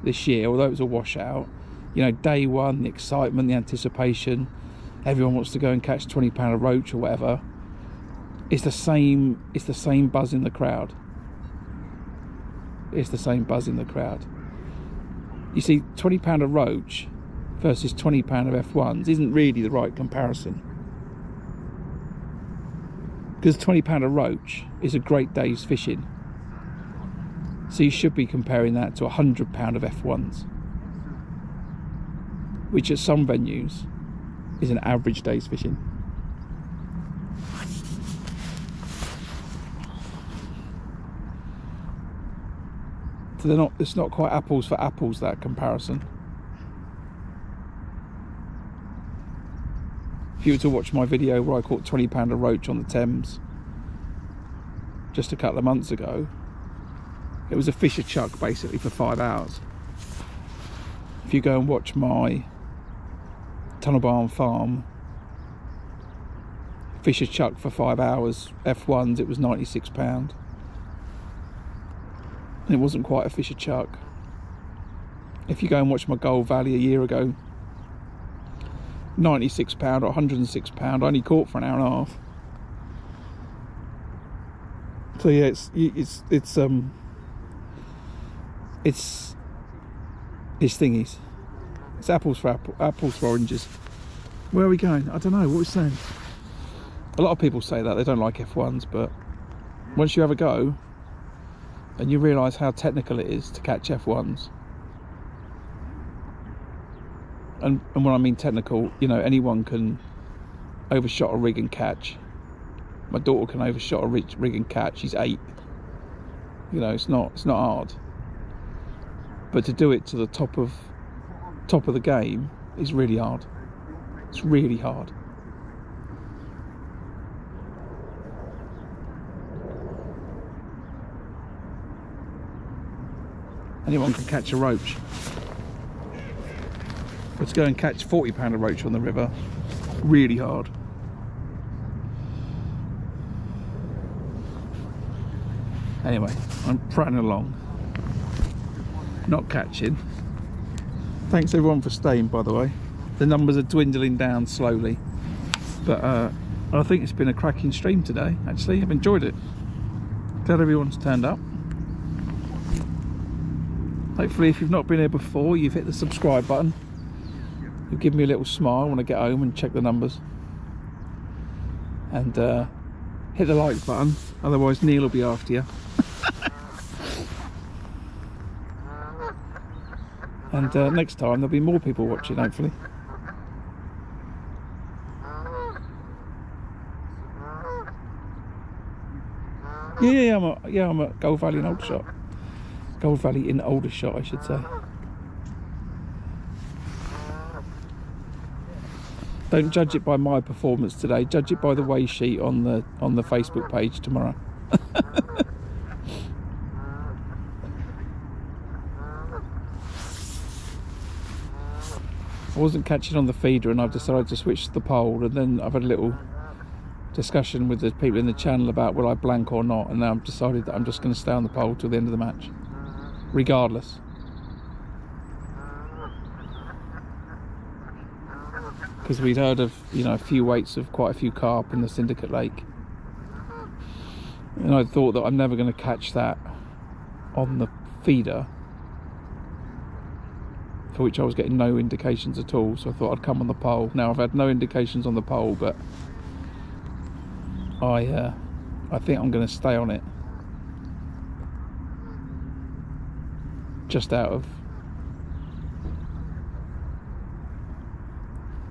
this year, although it was a washout, you know, day one, the excitement, the anticipation, everyone wants to go and catch 20 pound of roach or whatever. It's the same buzz in the crowd. It's the same buzz in the crowd. You see, 20 pound of roach versus 20 pound of F1s isn't really the right comparison. Because 20 pound of roach is a great day's fishing. So you should be comparing that to 100 pound of F1s, which at some venues is an average day's fishing. So it's not quite apples for apples, that comparison. If you were to watch my video where I caught 20 pound of roach on the Thames just a couple of months ago, it was a fisher chuck basically for 5 hours. If you go and watch my Tunnel Barn Farm fisher chuck for 5 hours, F1s, it was 96 pound. And it wasn't quite a fisher chuck. If you go and watch my Gold Valley a year ago, 96 pound or 106 pound, I only caught for an hour and a half. So yeah, it's thingies. It's apples for apples for oranges. Where are we going? I don't know. What are we saying? A lot of people say that they don't like F1s, but once you have a go, and you realise how technical it is to catch F1s. And when I mean technical, you know, anyone can overshot a rig and catch. My daughter can overshot a rig and catch. She's 8. You know, it's not hard. But to do it to the top of the game is really hard. It's really hard. Anyone can catch a roach. But to go and catch 40-pounder roach on the river, really hard. Anyway, I'm prattling along, not catching. Thanks everyone for staying, by the way. The numbers are dwindling down slowly, but I think it's been a cracking stream today. Actually, I've enjoyed it. Glad everyone's turned up. Hopefully, if you've not been here before, you've hit the subscribe button. You'll give me a little smile when I get home and check the numbers. And hit the like button, otherwise Neil will be after you. And next time there'll be more people watching, hopefully. Yeah, I'm at Goldvalley in Aldershot. Goldvalley in Aldershot, I should say. Don't judge it by my performance today. Judge it by the weigh sheet on the Facebook page tomorrow. I wasn't catching on the feeder, and I've decided to switch to the pole. And then I've had a little discussion with the people in the channel about will I blank or not. And now I've decided that I'm just going to stay on the pole till the end of the match, regardless. Because we'd heard of, you know, a few weights of quite a few carp in the Syndicate Lake, and I thought that I'm never going to catch that on the feeder, for which I was getting no indications at all. So I thought I'd come on the pole. Now I've had no indications on the pole, but I think I'm going to stay on it, just out of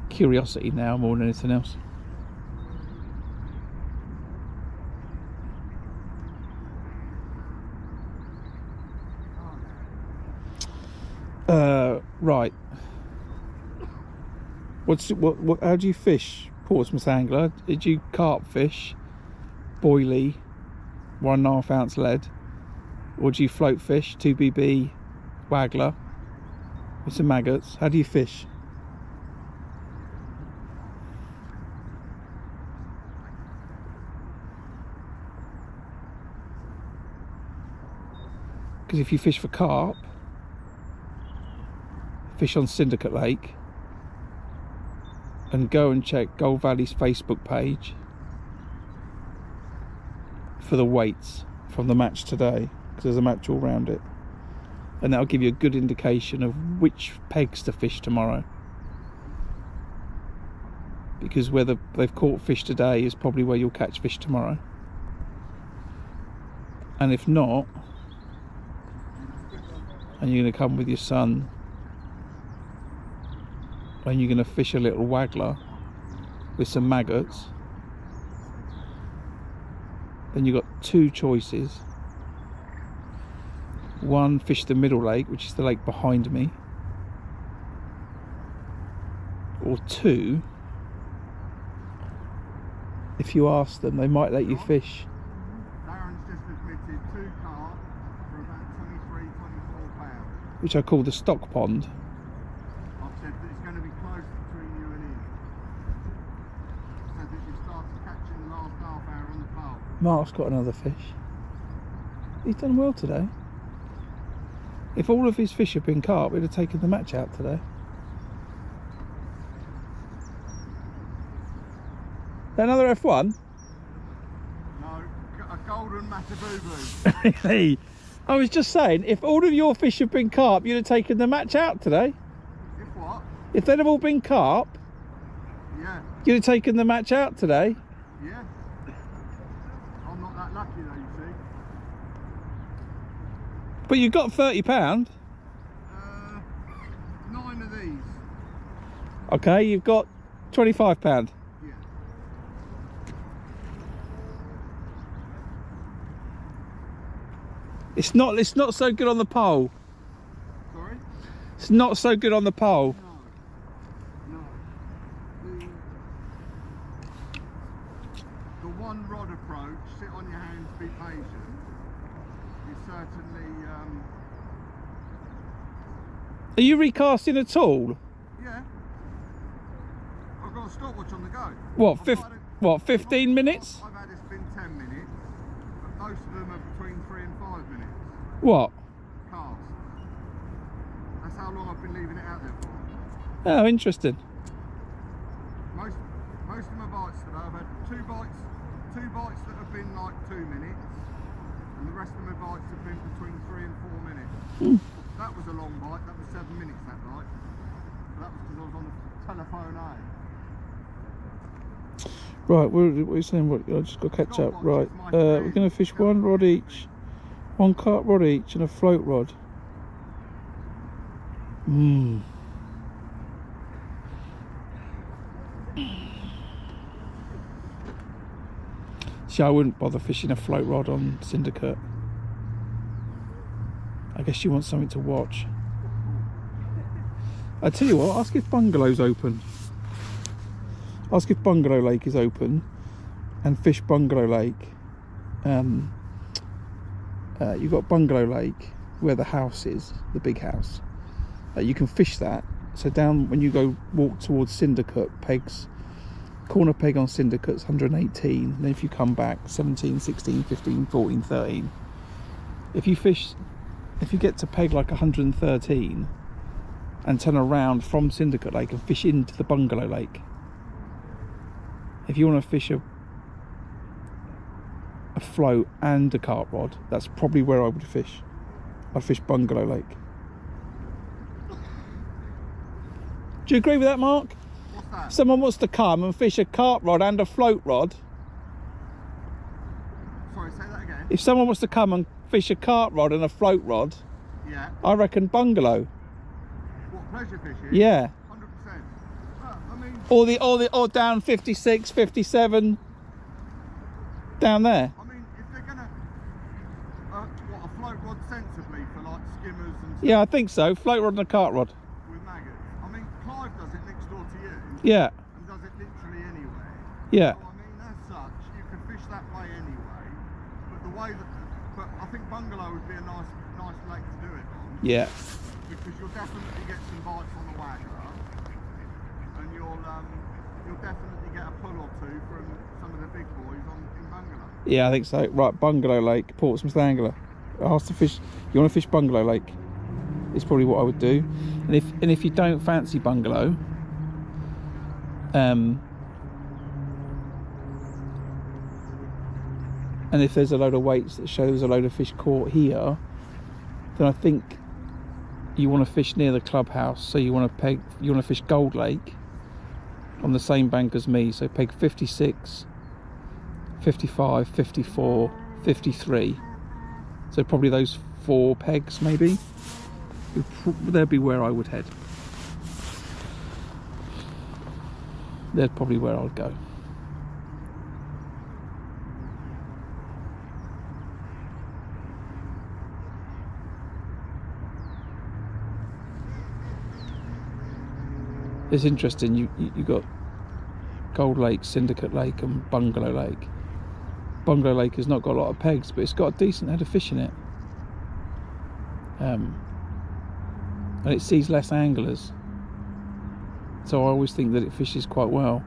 curiosity now more than anything else. Right. What? How do you fish, Portsmouth angler? Did you carp fish, boilie, 1.5 ounce lead, or do you float fish, 2BB, waggler, with some maggots? How do you fish? Because if you fish for carp, fish on Syndicate Lake, and go and check Goldvalley's Facebook page for the weights from the match today, because there's a match all round it, and that'll give you a good indication of which pegs to fish tomorrow. Because where they've caught fish today is probably where you'll catch fish tomorrow. And if not, and you're going to come with your son and you're going to fish a little waggler with some maggots, then you've got 2 choices. One, fish the middle lake, which is the lake behind me, or 2, if you ask them, they might let you fish. Darren's just admitted 2 carp for about 23, 24 pounds. Which I call the stock pond. I've said that it's going to be close between you and him. I said that you started catching the last half hour on the pole. Mark's got another fish. He's done well today. If all of his fish had been carp, he'd have taken the match out today. Another F1? No, a golden matabubu. Really? I was just saying, if all of your fish had been carp, you'd have taken the match out today. If what? If they'd have all been carp, Yeah. you'd have taken the match out today. Yeah. I'm not that lucky though, you see. But you've got £30. 9 of these. Okay, you've got £25. Yeah. It's not so good on the pole. Sorry? It's not so good on the pole. No. The one rod approach, sit on your hands, be patient, is certainly Are you recasting at all? yeah. I've got a stopwatch on the go. What, 15 minutes? I've had it spin 10 minutes, but most of them are between 3 and 5 minutes. What? Cast. That's how long I've been leaving it out there for. Oh, interesting. Most of my bites today, I've had two bites that have been like 2 minutes, and the rest of my bites have been between 3 and 4 minutes. That was a long bite, that was 7 minutes that bite. But that was because I was on the telephone, Right, what are you saying? What, I just got to catch up. Right, we're going to fish one rod each, one carp rod each, and a float rod. See, I wouldn't bother fishing a float rod on Syndicate. I guess you want something to watch. I tell you what, ask if Bungalow's open. Ask if Bungalow Lake is open, and fish Bungalow Lake. You've got Bungalow Lake where the house is, the big house. You can fish that. So down when you go walk towards Syndicate, pegs, corner peg on Syndicate's 118. And then if you come back 17, 16, 15, 14, 13. If you get to peg like 113 and turn around from Syndicate Lake and fish into the Bungalow Lake. If you want to fish a float and a carp rod, that's probably where I would fish. I'd fish Bungalow Lake. Do you agree with that, Mark? What's that? Someone wants to come and fish a carp rod and a float rod. Sorry, say that again. If someone wants to come and fish a carp rod and a float rod, Yeah. I reckon Bungalow. What, pleasure fishing? Yeah. 100%. I mean, Or down 56, 57 down there. if they're gonna a float rod sensibly for like skimmers and stuff Yeah, I think so. Float rod and a carp rod. with maggots. I mean, Clive does it next door to you. Yeah. And does it literally anywhere. Yeah. So, I mean, as such, you can fish that way anyway. But I think Bungalow would be a nice lake to do it on. Yeah. Because you'll definitely get some bites on the wagger, and you'll definitely get a pull or two from some of the big boys in Bungalow. Yeah, I think so. Right, Bungalow Lake, Portsmouth Angler. Ask to fish. You want to fish Bungalow Lake? It's probably what I would do. And if you don't fancy Bungalow, and if there's a load of weights that shows a load of fish caught here, then I think you want to fish near the clubhouse. So you want to fish Gold Lake on the same bank as me. So peg 56, 55, 54, 53. So probably those 4 pegs maybe. That'd be where I would head. That's probably where I'd go. It's interesting. You got Gold Lake, Syndicate Lake, and Bungalow Lake. Bungalow Lake has not got a lot of pegs, but it's got a decent head of fish in it. And it sees less anglers, so I always think that it fishes quite well.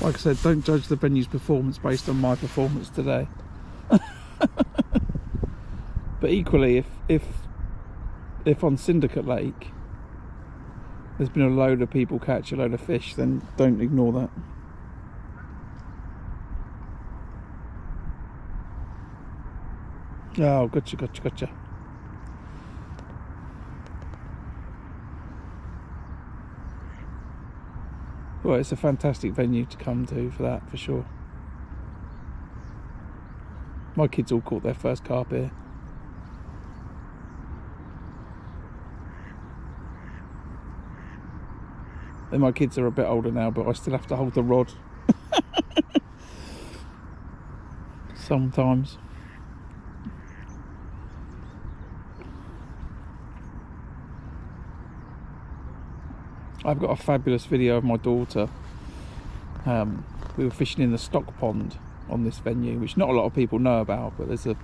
Like I said, don't judge the venue's performance based on my performance today. But equally, if on Syndicate Lake there's been a load of people catch a load of fish, then don't ignore that. Oh, gotcha. Well, it's a fantastic venue to come to for that, for sure. My kids all caught their first carp here. And my kids are a bit older now, but I still have to hold the rod. Sometimes. I've got a fabulous video of my daughter. We were fishing in the stock pond on this venue, which not a lot of people know about, but there's a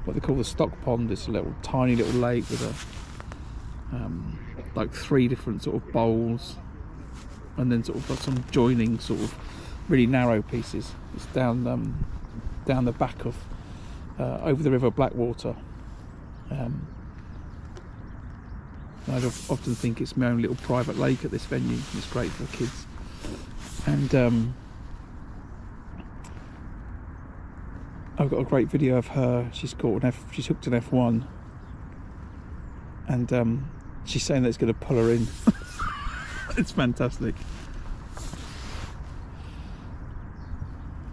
what they call the stock pond. It's a little tiny little lake with a like 3 different sort of bowls, and then sort of got some joining sort of really narrow pieces. It's down the back of over the river Blackwater. I often think it's my own little private lake at this venue. It's great for the kids. And I've got a great video of her. She's hooked an F1, and she's saying that it's going to pull her in. It's fantastic.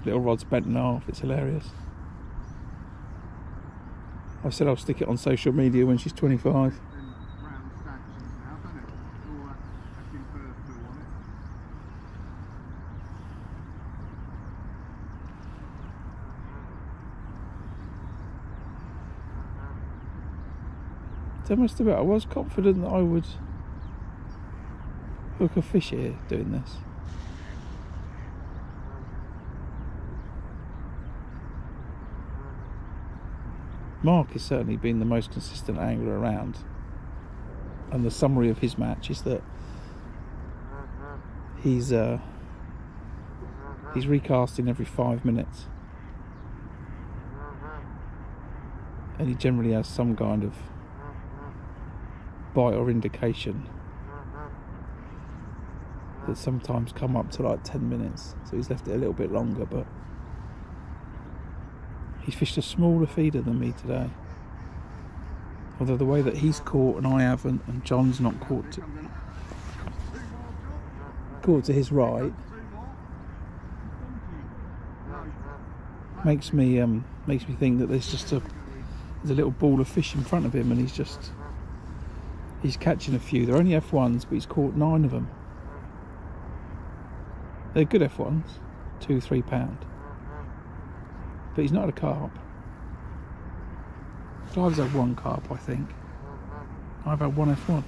Little rod's bent in half. It's hilarious. I said I'll stick it on social media when she's 25. I must admit, I was confident that I would hook a fish here doing this. Mark has certainly been the most consistent angler around, and the summary of his match is that he's recasting every 5 minutes, and he generally has some kind of bite or indication that sometimes come up to like 10 minutes, so he's left it a little bit longer, but he's fished a smaller feeder than me today, although the way that he's caught and I haven't, and John's not caught to his right, makes me think that there's a little ball of fish in front of him, and he's catching a few. They're only F1s, but he's caught 9 of them. They're good F1s, 2-3 pound. But he's not had a carp. Clive's had 1 carp, I think. I've had 1 F1.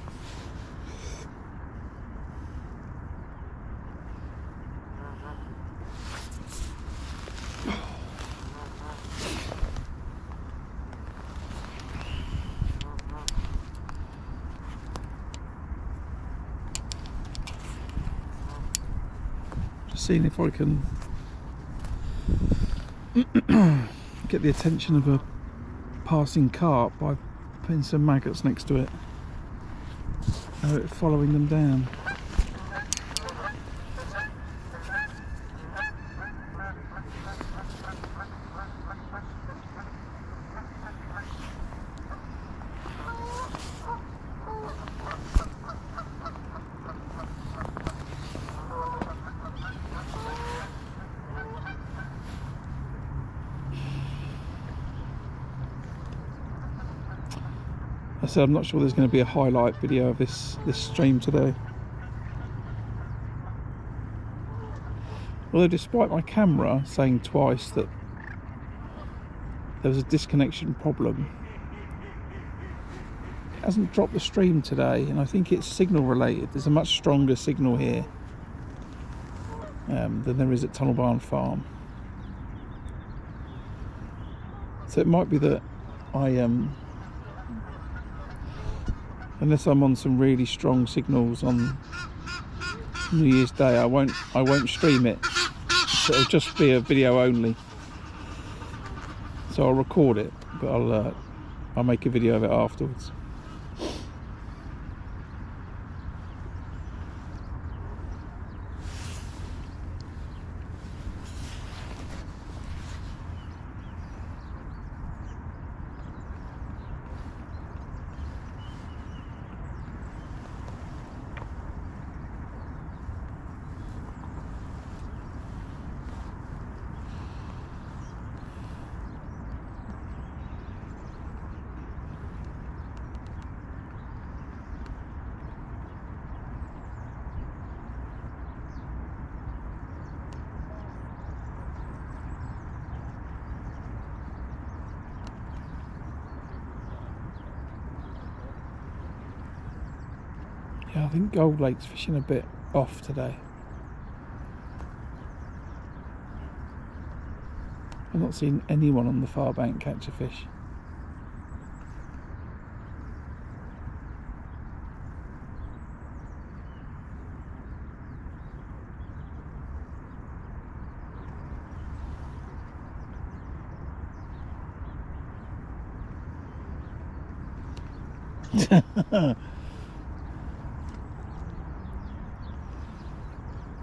Seeing if I can get the attention of a passing carp by putting some maggots next to it, following them down. I said I'm not sure there's going to be a highlight video of this stream today. Although despite my camera saying twice that there was a disconnection problem, it hasn't dropped the stream today, and I think it's signal related. There's a much stronger signal here than there is at Tunnel Barn Farm. So it might be that unless I'm on some really strong signals on New Year's Day. I won't stream it. So it'll just be a video only. So I'll record it, but I'll make a video of it afterwards. Yeah, I think Gold Lake's fishing a bit off today. I've not seen anyone on the far bank catch a fish.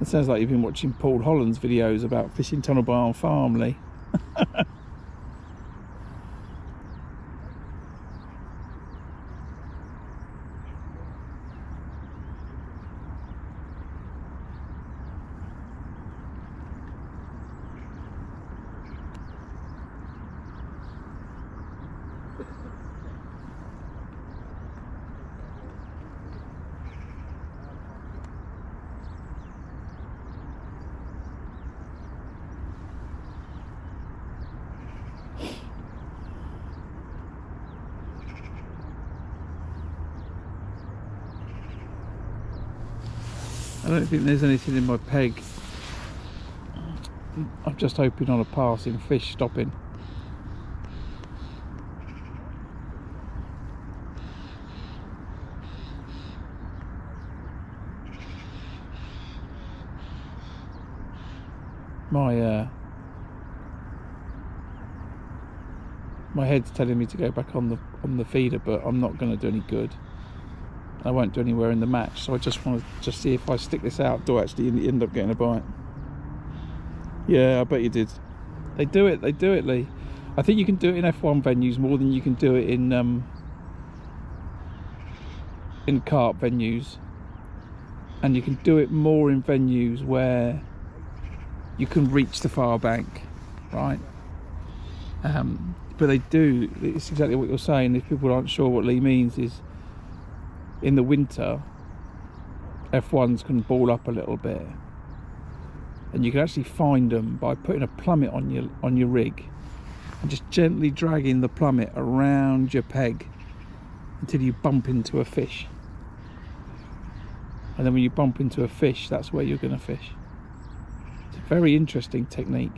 It sounds like you've been watching Paul Holland's videos about fishing Tunnel Barn Farm, Lee. I don't think there's anything in my peg. I'm just hoping on a passing fish stopping. My head's telling me to go back on the feeder, but I'm not going to do any good. I won't do anywhere in the match, so I just want to see if I stick this out, do I actually end up getting a bite. Yeah, I bet you did. They do it, Lee. I think you can do it in F1 venues more than you can do it in carp venues, and you can do it more in venues where you can reach the far bank, right? But they do. It's exactly what you're saying. If people aren't sure what Lee means, is in the winter, F1s can ball up a little bit, and you can actually find them by putting a plummet on your rig and just gently dragging the plummet around your peg until you bump into a fish. And then when you bump into a fish, that's where you're going to fish. It's a very interesting technique.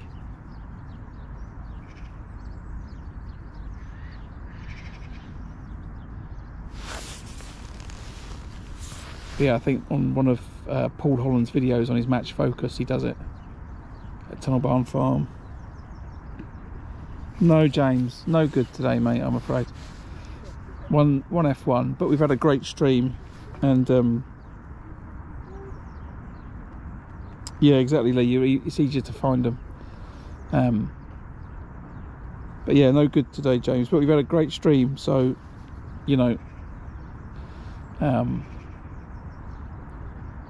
Yeah, I think on one of Paul Holland's videos on his match focus, he does it at Tunnel Barn Farm. No, James, no good today, mate, I'm afraid. One F1, but we've had a great stream, and yeah, exactly, Lee. It's easier to find them. But yeah, no good today, James. But we've had a great stream, so you know.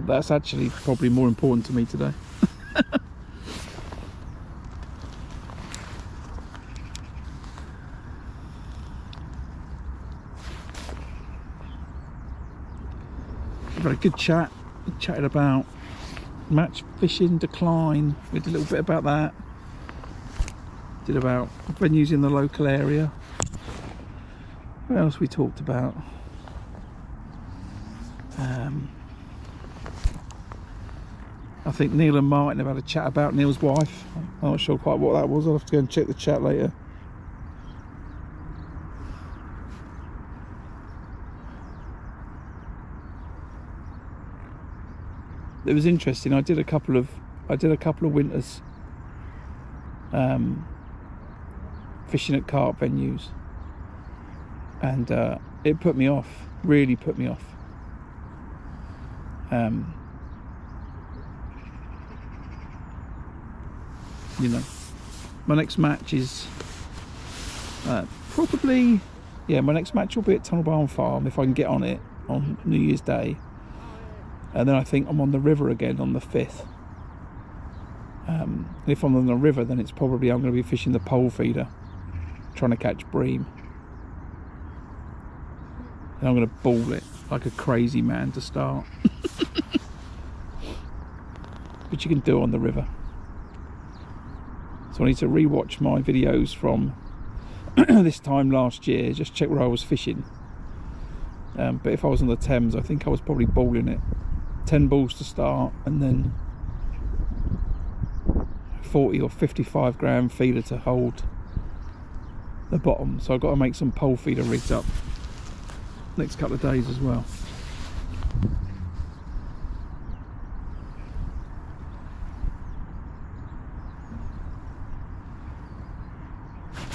That's actually probably more important to me today. We've had a good chat. We chatted about match fishing decline. We did a little bit about that. Did about venues in the local area. What else we talked about? I think Neil and Martin have had a chat about Neil's wife. I'm not sure quite what that was. I'll have to go and check the chat later. it was interesting. I did a couple of winters fishing at carp venues, and it put me off, really put me off. You know, my next match is probably, my next match will be at Tunnel Barn Farm if I can get on it on New Year's Day, and then I think I'm on the river again on the 5th. If I'm on the river, then it's probably I'm going to be fishing the pole feeder, trying to catch bream, and I'm going to ball it like a crazy man to start. But you can do it on the river. So I need to re-watch my videos from this time last year, just check where I was fishing. But if I was on the Thames, I think I was probably balling it. 10 balls to start, and then 40 or 55 gram feeder to hold the bottom. So I've got to make some pole feeder rigs up next couple of days as well.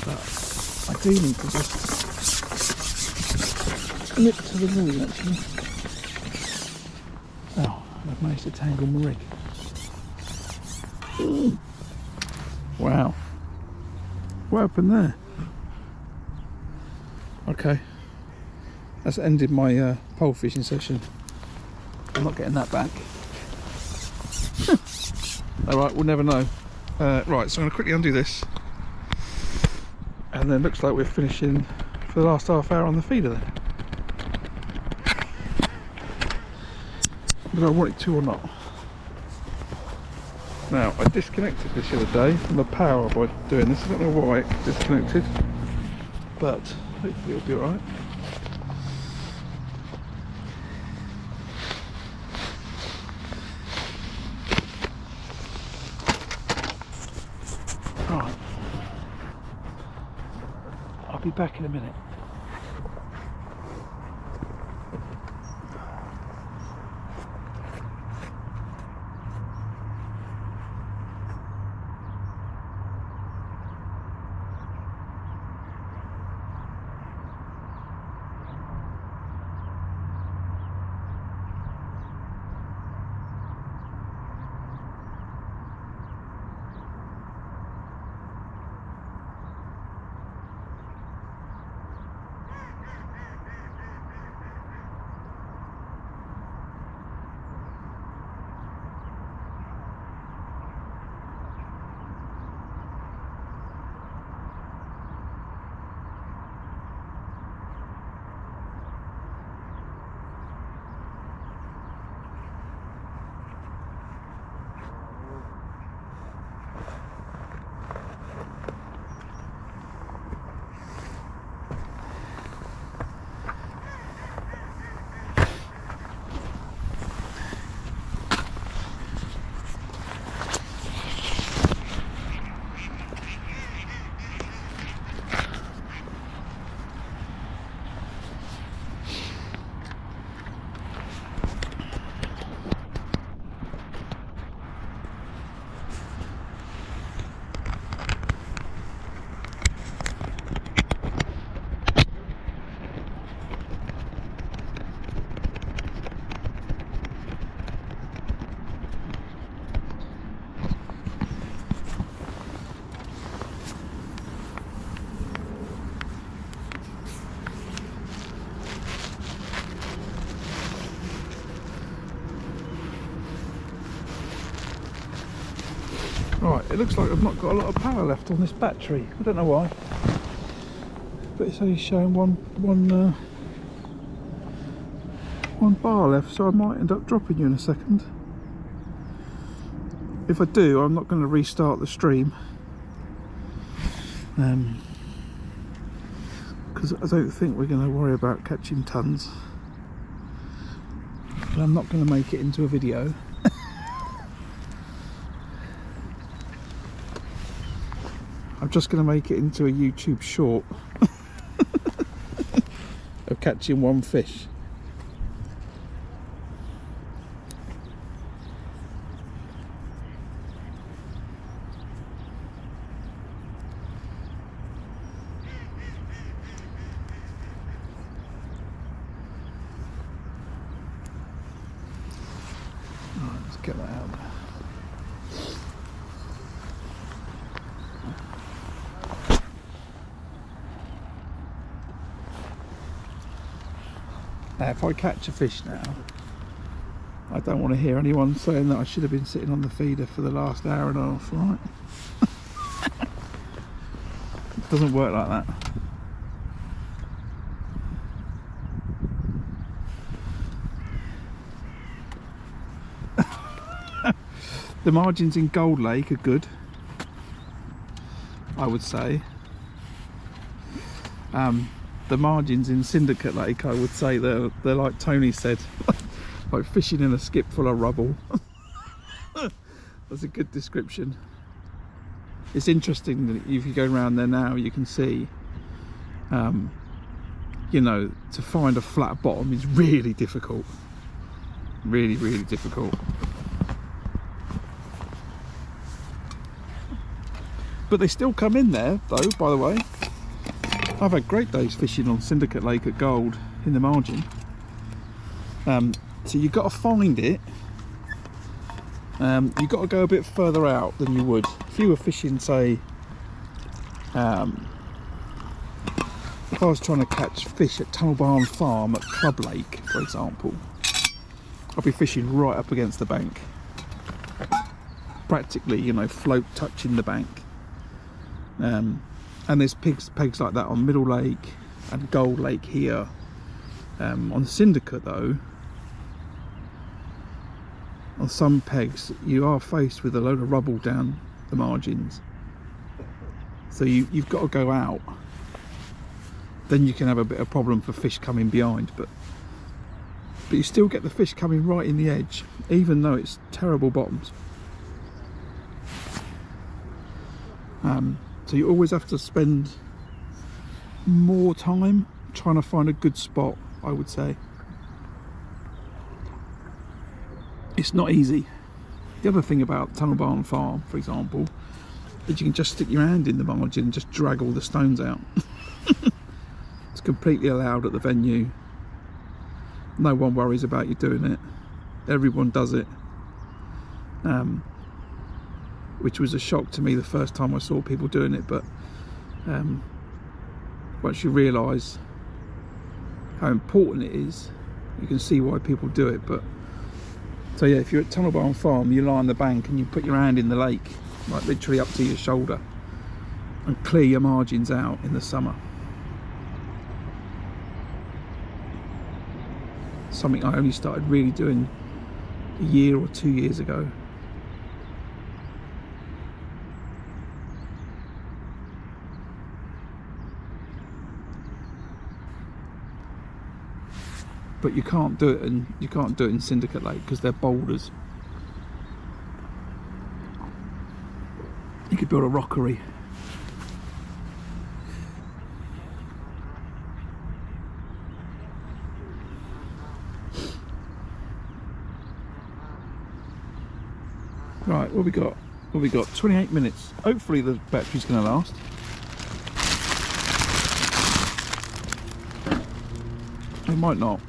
But I do need to just nip to the moon actually. Oh, I've managed to tangle my rig. Ooh. Wow, what happened there? Okay, that's ended my pole fishing session. I'm not getting that back. Alright, we'll never know. Right, so I'm going to quickly undo this, and then looks like we're finishing for the last half hour on the feeder then. Whether I want it to or not. Now, I disconnected this the other day from the power by doing this. I don't know why it disconnected, but hopefully it'll be alright. Right, I'll be back in a minute. Right, it looks like I've not got a lot of power left on this battery. I don't know why, but it's only showing one bar left, so I might end up dropping you in a second. If I do, I'm not going to restart the stream, because I don't think we're going to worry about catching tons, but I'm not going to make it into a video. I'm just going to make it into a YouTube short of catching one fish. Now, if I catch a fish now, I don't want to hear anyone saying that I should have been sitting on the feeder for the last hour and a half, right? It doesn't work like that. The margins in Gold Lake are good, I would say. The margins in Syndicate Lake, I would say they're like Tony said, like fishing in a skip full of rubble. That's a good description. It's interesting that if you go around there now, you can see, you know, to find a flat bottom is really difficult. Really, really difficult. But they still come in there, though, by the way. I've had great days fishing on Syndicate Lake at Gold in the margin. So you've got to find it. You've got to go a bit further out than you would if you were fishing, say, if I was trying to catch fish at Tunnel Barn Farm at Club Lake, for example. I'd be fishing right up against the bank, practically, you know, float touching the bank. And there's pegs like that on Middle Lake and Gold Lake here. On Syndicate though, on some pegs you are faced with a load of rubble down the margins, so you've got to go out. Then you can have a bit of problem for fish coming behind, but you still get the fish coming right in the edge, even though it's terrible bottoms. So you always have to spend more time trying to find a good spot, I would say. It's not easy. The other thing about Tunnel Barn Farm, for example, is you can just stick your hand in the margin and just drag all the stones out. It's completely allowed at the venue. No one worries about you doing it. Everyone does it. Which was a shock to me the first time I saw people doing it, but once you realise how important it is, you can see why people do it. But so yeah, if you're at Tunnel Barn Farm, you lie on the bank and you put your hand in the lake, like literally up to your shoulder, and clear your margins out in the summer. Something I only started really doing a year or 2 years ago. But you can't do it, and you can't do it in Syndicate Lake because they're boulders. You could build a rockery. Right, what we got? What we got? 28 minutes. Hopefully the battery's going to last. It might not.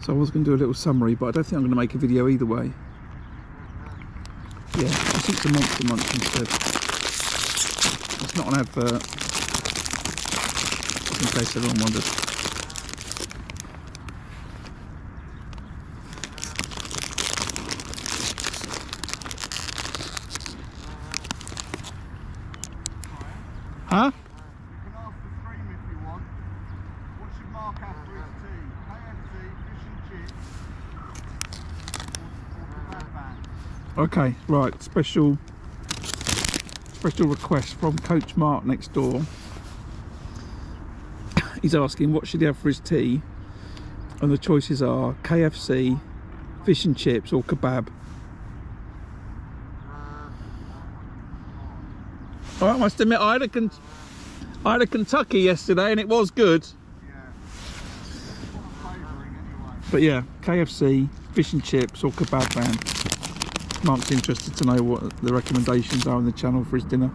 So I was going to do a little summary, but I don't think I'm going to make a video either way. Yeah, I think it's a Monster Munch instead. It's not an advert, in case everyone wonders. Huh? You can ask the stream if you want. What should Mark have for his tea? KFC, fish and chips, or the bad band? Okay, right, special request from Coach Mark next door. He's asking what should he have for his tea, and the choices are KFC, fish and chips, or kebab. I must admit, I had a Kentucky yesterday and it was good. Yeah. Favouring anyway. But yeah, KFC, fish and chips, or kebab van. Mark's interested to know what the recommendations are on the channel for his dinner.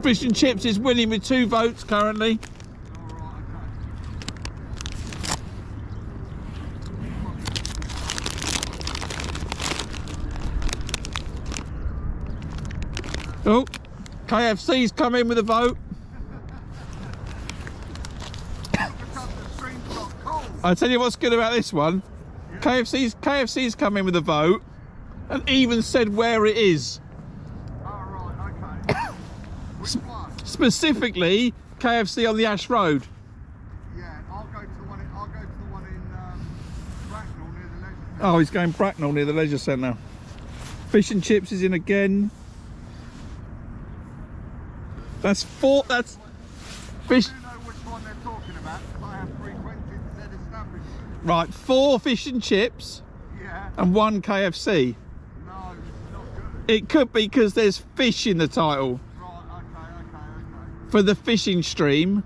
Fish and Chips is winning with 2 votes currently. Alright, okay. Oh, KFC's come in with a vote. Because the stream's got cold. I tell you what's good about this one. Yeah. KFC's come in with a vote and even said where it is. Alright, okay. Which one? Specifically, KFC on the Ash Road. Yeah, I'll go to the one in Bracknell near the leisure centre. Oh, he's going Bracknell near the leisure centre. Fish and Chips is in again. That's 4. That's fish. I do know which one they're talking about because I have frequented said establishment. Right, 4 Fish and Chips Yeah. and 1 KFC. No, this is not good. It could be because there's fish in the title Right, okay. for the fishing stream,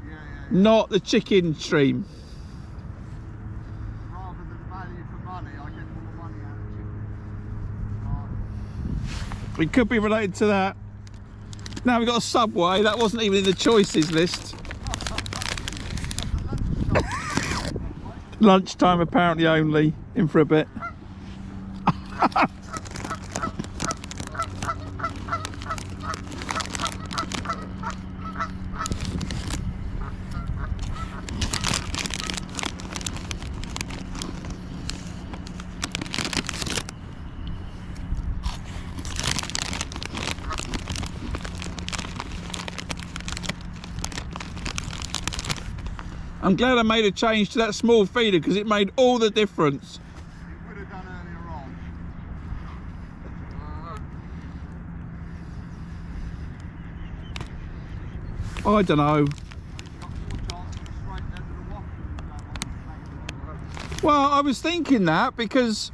Yeah. not the chicken stream. Rather than value for money, I get more money out of chicken. Right. It could be related to that. Now we've got a Subway. That wasn't even in the choices list. Lunchtime apparently only. In for a bit. I'm glad I made a change to that small feeder because it made all the difference. It would have done earlier on. I don't know. You've got more chance of a straight end of the waffle than you have on the snake. Well, I was thinking that because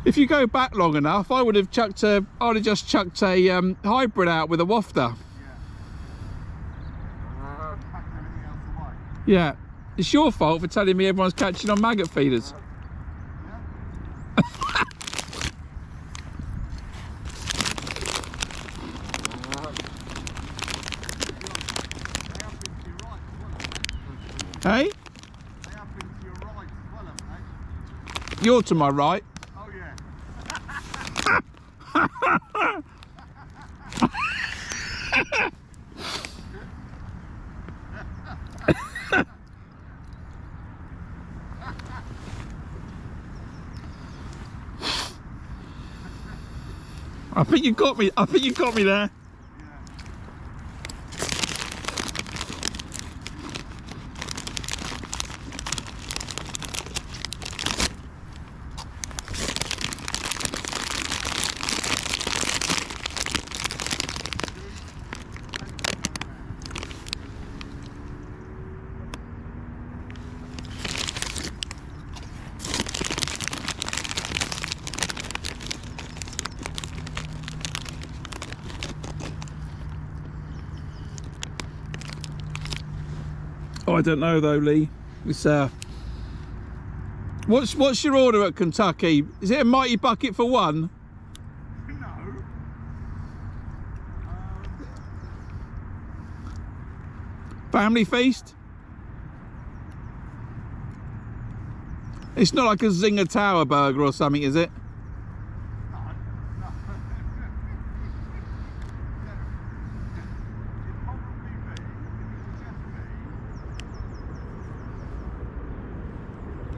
if you go back long enough, I would have chucked a. I'd have just chucked a hybrid out with a wafter. Pack everything else away. Yeah, it's your fault for telling me everyone's catching on maggot feeders. They have been to your right as well, haven't they? Hey, They have been to your right as well, haven't they? you're to my right. Oh yeah. I think you got me. I think you got me there. Oh, I don't know though, Lee. It's what's your order at Kentucky? Is it a mighty bucket for one? No. Family feast? It's not like a Zinger Tower burger or something, is it? No. No. It'd probably be, if it was just me,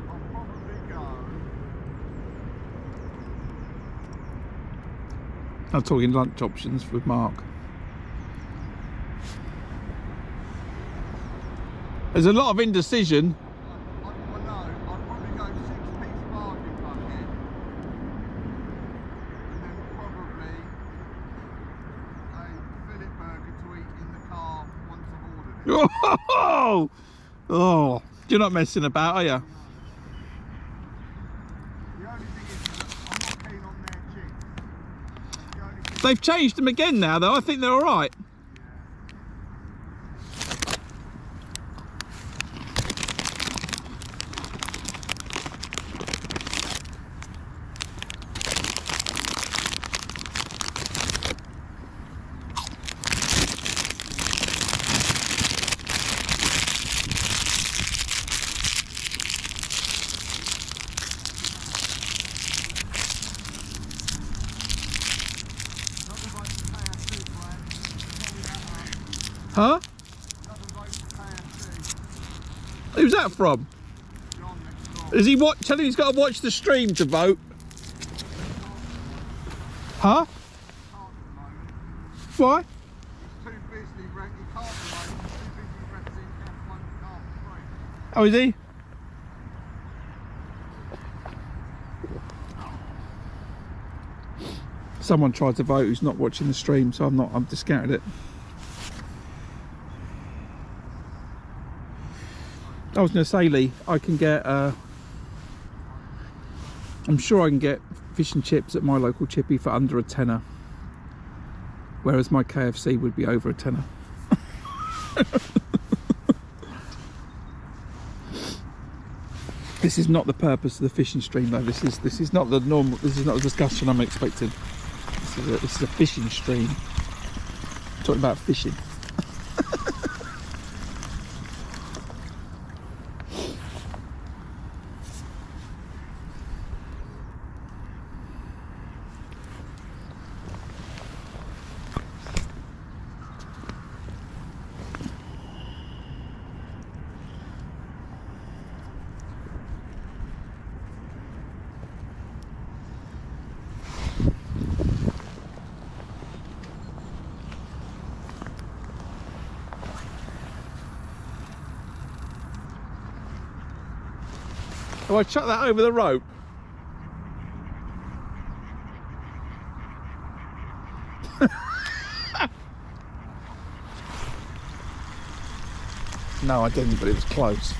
I'll probably go. I'm talking lunch options with Mark. There's a lot of indecision. Well, no, I'd probably go 6-piece bargain bucket. And then probably a fillet burger to eat in the car once I've ordered it. Oh, oh, you're not messing about, are you? The only thing is that I'm not keen on their chicks. The only thing, They've changed them again now, though. I think they're all right. Huh? Another vote for KFC. Who's that from? John next door. Is he telling he's got to watch the stream to vote? Huh? Can't at the moment. Why? He's too busy. He can't at the moment. He's too busy renting F1 car for free. Oh, is he? Someone tried to vote who's not watching the stream, so I'm discounted it. I was going to say, Lee, I can get, I'm sure I can get fish and chips at my local chippy for under a tenner, whereas my KFC would be over a tenner. This is not the purpose of the fishing stream, though. This is not the normal. This is not the discussion I'm expecting. This is a fishing stream. Talking about fishing. Oh, I chucked that over the rope. No, I didn't, but it was close.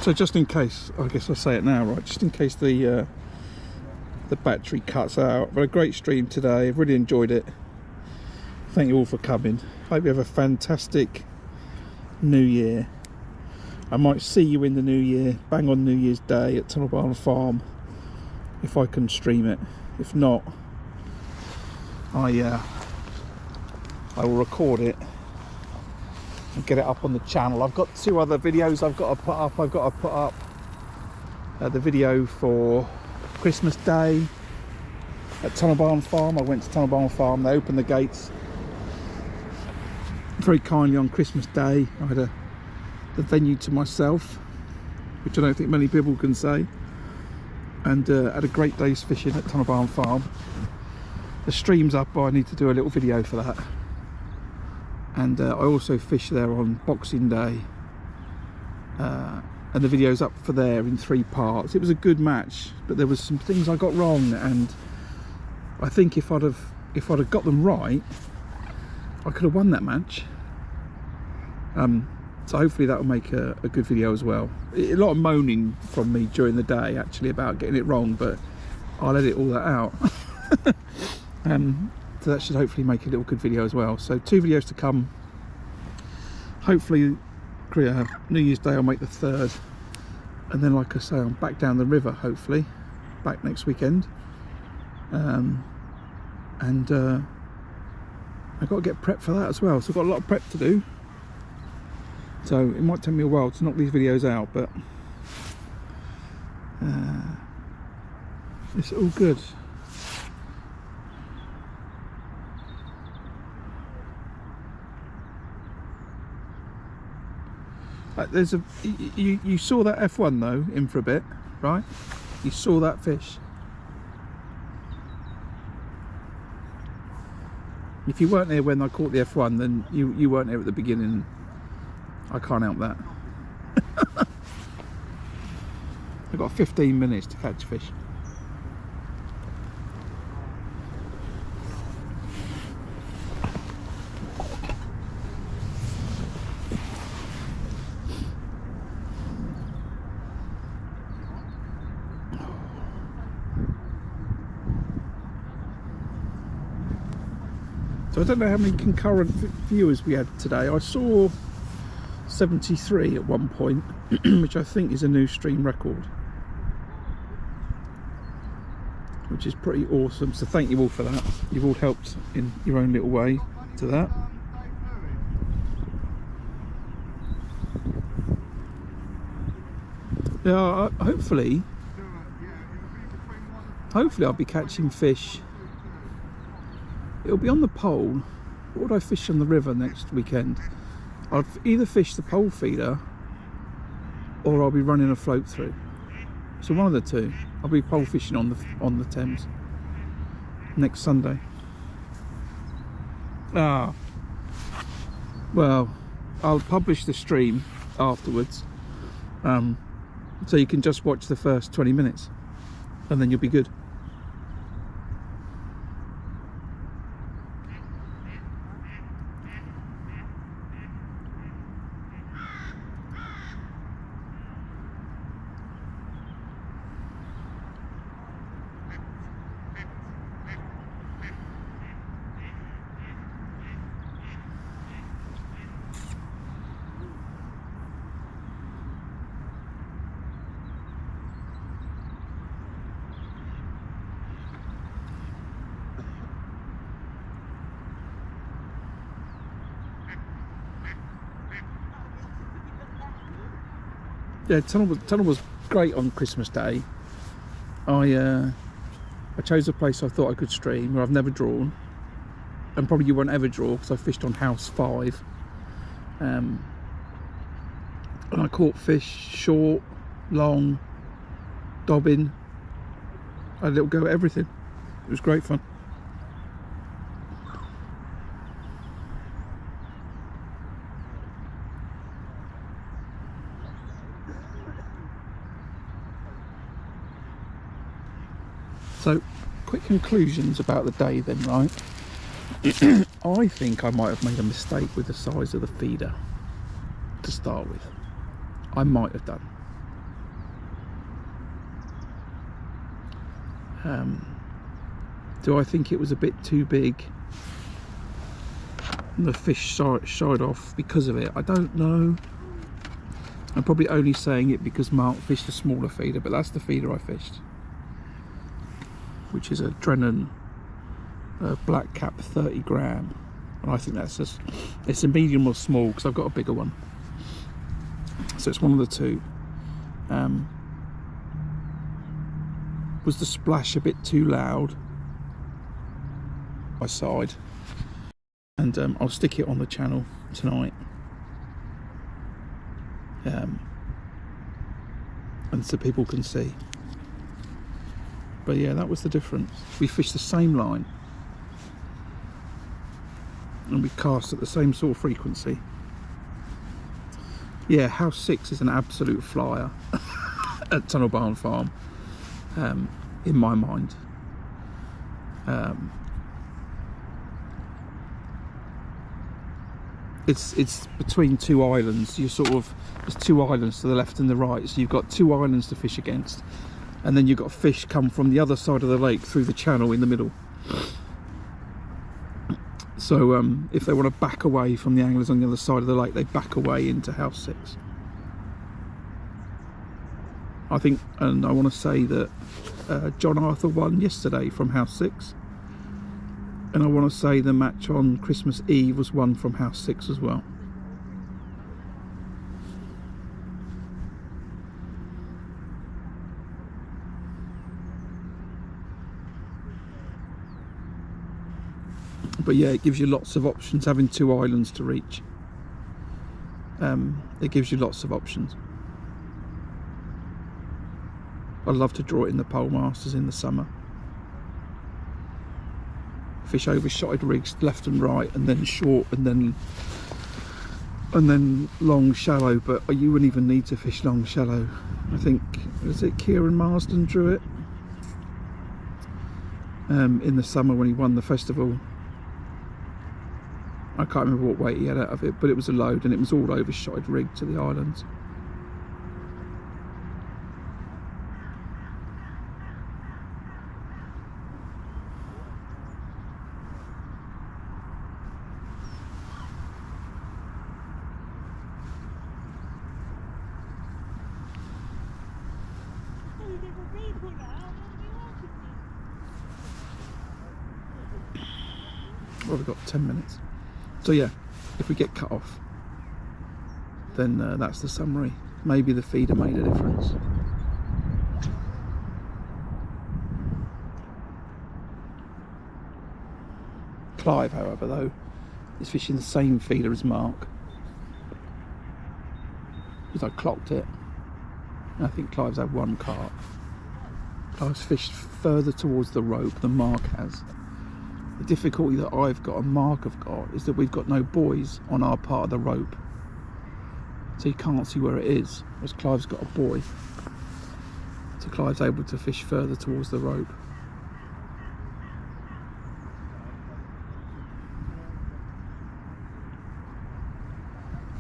So just in case, I guess I'll say it now, right? Just in case the battery cuts out. I've had a great stream today. I've really enjoyed it. Thank you all for coming. Hope you have a fantastic New Year. I might see you in the New Year, bang on New Year's Day at Tunnel Barn Farm, if I can stream it. If not, I will record it and get it up on the channel. I've got 2 other videos I've got to put up. I've got to put up the video for Christmas Day at Tunnel Barn Farm. I went to Tunnel Barn Farm. They opened the gates very kindly on Christmas Day. I had the venue to myself, which I don't think many people can say, and had a great day's fishing at Tunnel Barn Farm. The stream's up, but I need to do a little video for that. And I also fished there on Boxing Day, and the video's up for there in 3 parts. It was a good match, but there was some things I got wrong, and I think if I'd have got them right, I could have won that match. So hopefully that will make a good video as well. A lot of moaning from me during the day actually about getting it wrong, but I'll edit all that out. So that should hopefully make a little good video as well. So 2 videos to come. Hopefully New Year's Day I'll make the 3rd, and then like I say, I'm back down the river, hopefully back next weekend. And I've got to get prepped for that as well, so I've got a lot of prep to do. So it might take me a while to knock these videos out, but it's all good. There's you saw that F1 though in for a bit, right? You saw that fish. If you weren't there when I caught the F1, then you weren't there at the beginning. I can't help that. I've got 15 minutes to catch fish. So So I don't know how many concurrent viewers we had today. I saw 73 at one point, which I think is a new stream record, which is pretty awesome. So thank you all for that. You've all helped in your own little way to that. Yeah, hopefully I'll be catching fish. It'll be on the pole. What would I fish on the river next weekend? I'll either fish the pole feeder or I'll be running a float through. So one of the two. I'll be pole fishing on the Thames next Sunday. Well, I'll publish the stream afterwards, so you can just watch the first 20 minutes and then you'll be good. Yeah, tunnel was great on Christmas Day. I chose a place I thought I could stream where I've never drawn, and probably you won't ever draw because I fished on house 5, and I caught fish short, long, dobbin. I had a little go at everything. It was great fun. So, quick conclusions about the day then, right? I think I might have made a mistake with the size of the feeder to start with. I might have done. Do I think it was a bit too big and the fish shied off because of it? I don't know. I'm probably only saying it because Mark fished a smaller feeder, but that's the feeder I fished, which is a Drennan black cap 30 gram, and I think that's just, it's a medium or small because I've got a bigger one, so it's one of the two. Was the splash a bit too loud? I sighed, and I'll stick it on the channel tonight, and so people can see. But yeah, that was the difference. We fished the same line and we cast at the same sort of frequency. Yeah, house 6 is an absolute flyer at Tunnel Barn Farm, in my mind. It's between two islands. There's 2 islands to the left and the right, so you've got 2 islands to fish against, and then you've got fish come from the other side of the lake through the channel in the middle. So if they want to back away from the anglers on the other side of the lake, they back away into house 6. I think, and I want to say that John Arthur won yesterday from house 6, and I want to say the match on Christmas Eve was won from house 6 as well. But yeah, it gives you lots of options having 2 islands to reach. It gives you lots of options. I love to draw it in the pole masters in the summer. Fish over shotted rigs left and right, and then short, and then long shallow. But you wouldn't even need to fish long shallow. I think, was it Kieran Marsden drew it in the summer when he won the festival. I can't remember what weight he had out of it, but it was a load, and it was all over shotted rig to the islands. Well, we've got 10 minutes. So yeah, if we get cut off, then that's the summary. Maybe the feeder made a difference. Clive, however, though, is fishing the same feeder as Mark, because I clocked it. And I think Clive's had one carp. Clive's fished further towards the rope than Mark has. The difficulty that I've got and Mark have got is that we've got no buoys on our part of the rope, so you can't see where it is, whereas Clive's got a buoy, so Clive's able to fish further towards the rope.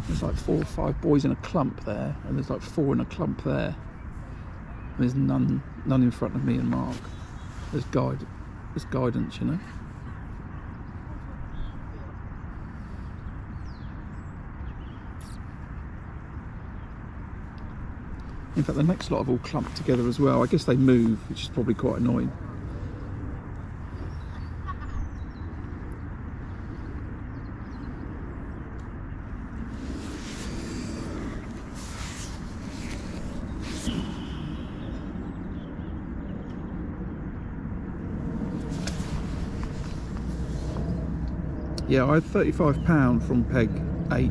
There's like 4 or 5 buoys in a clump there, and there's like 4 in a clump there, and there's none in front of me and Mark. There's guidance, you know. In fact, the next lot have all clumped together as well. I guess they move, which is probably quite annoying. Yeah, I had £35 from peg 8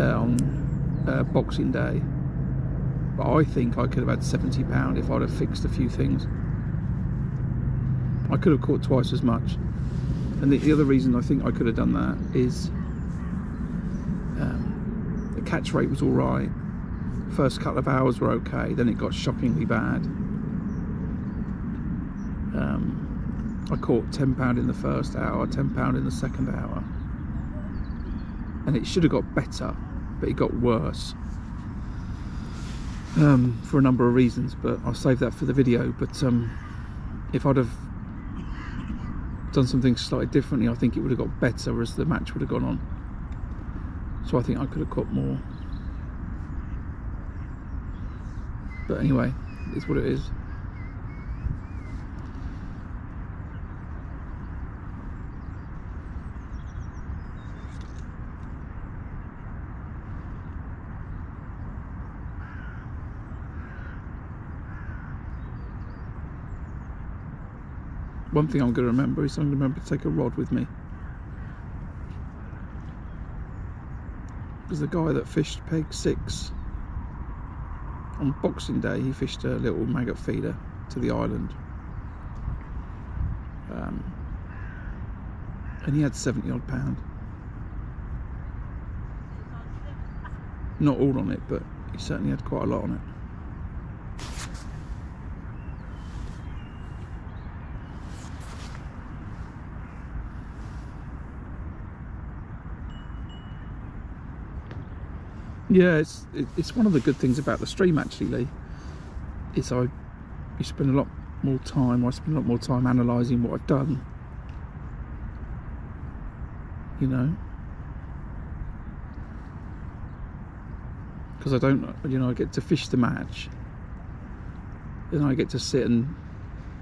on Boxing Day, but I think I could have had £70 if I'd have fixed a few things. I could have caught twice as much, and the other reason I think I could have done that is the catch rate was all right. First couple of hours were okay, then it got shockingly bad. I caught £10 in the first hour, £10 in the second hour, and it should have got better, but it got worse for a number of reasons, but I'll save that for the video. But if I'd have done something slightly differently, I think it would have got better as the match would have gone on, so I think I could have caught more. But anyway, it's what it is. One thing I'm going to remember is I'm going to remember to take a rod with me, because the guy that fished peg 6 on Boxing Day, he fished a little maggot feeder to the island, and he had 70 odd pound. Not all on it, but he certainly had quite a lot on it. Yeah, it's one of the good things about the stream, actually, Lee. Is you spend a lot more time. I spend a lot more time analysing what I've done. You know, because I don't, you know, I get to fish the match, then I get to sit and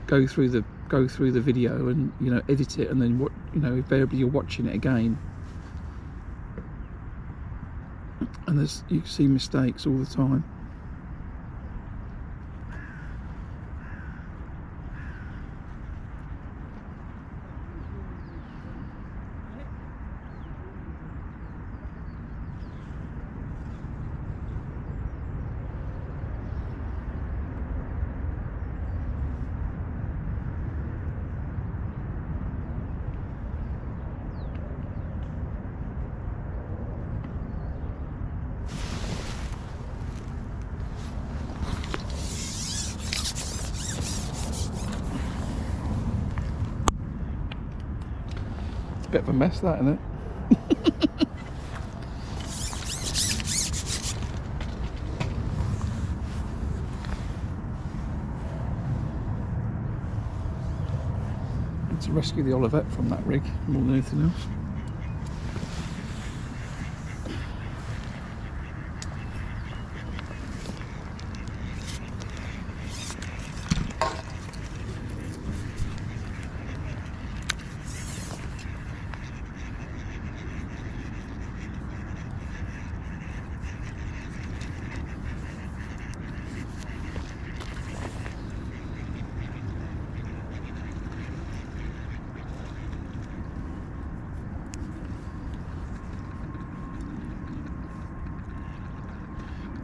go through the video and, you know, edit it, and then what, you know, invariably you're watching it again. And you see mistakes all the time. Bit of a mess, that, isn't it? Need to rescue the Olivet from that rig more than anything else.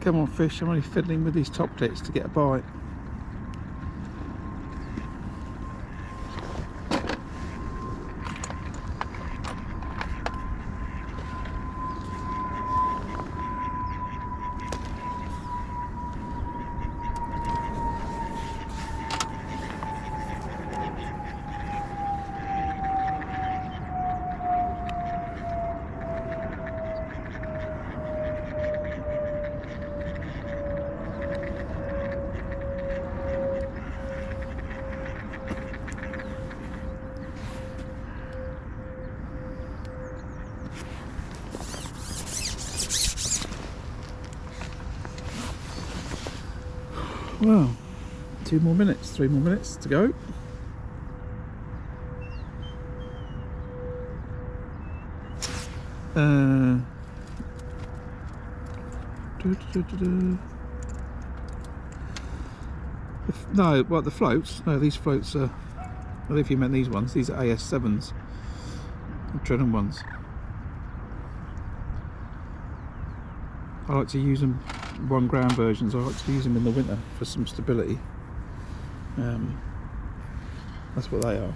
Come on fish, I'm only fiddling with these top clips to get a bite. Well, 2 more minutes, 3 more minutes to go. No, what, the floats? No, these floats are, I don't know if you meant these ones, these are AS7s, Adrenaline ones. I like to use them, 1 gram versions, I like to use them in the winter for some stability. That's what they are.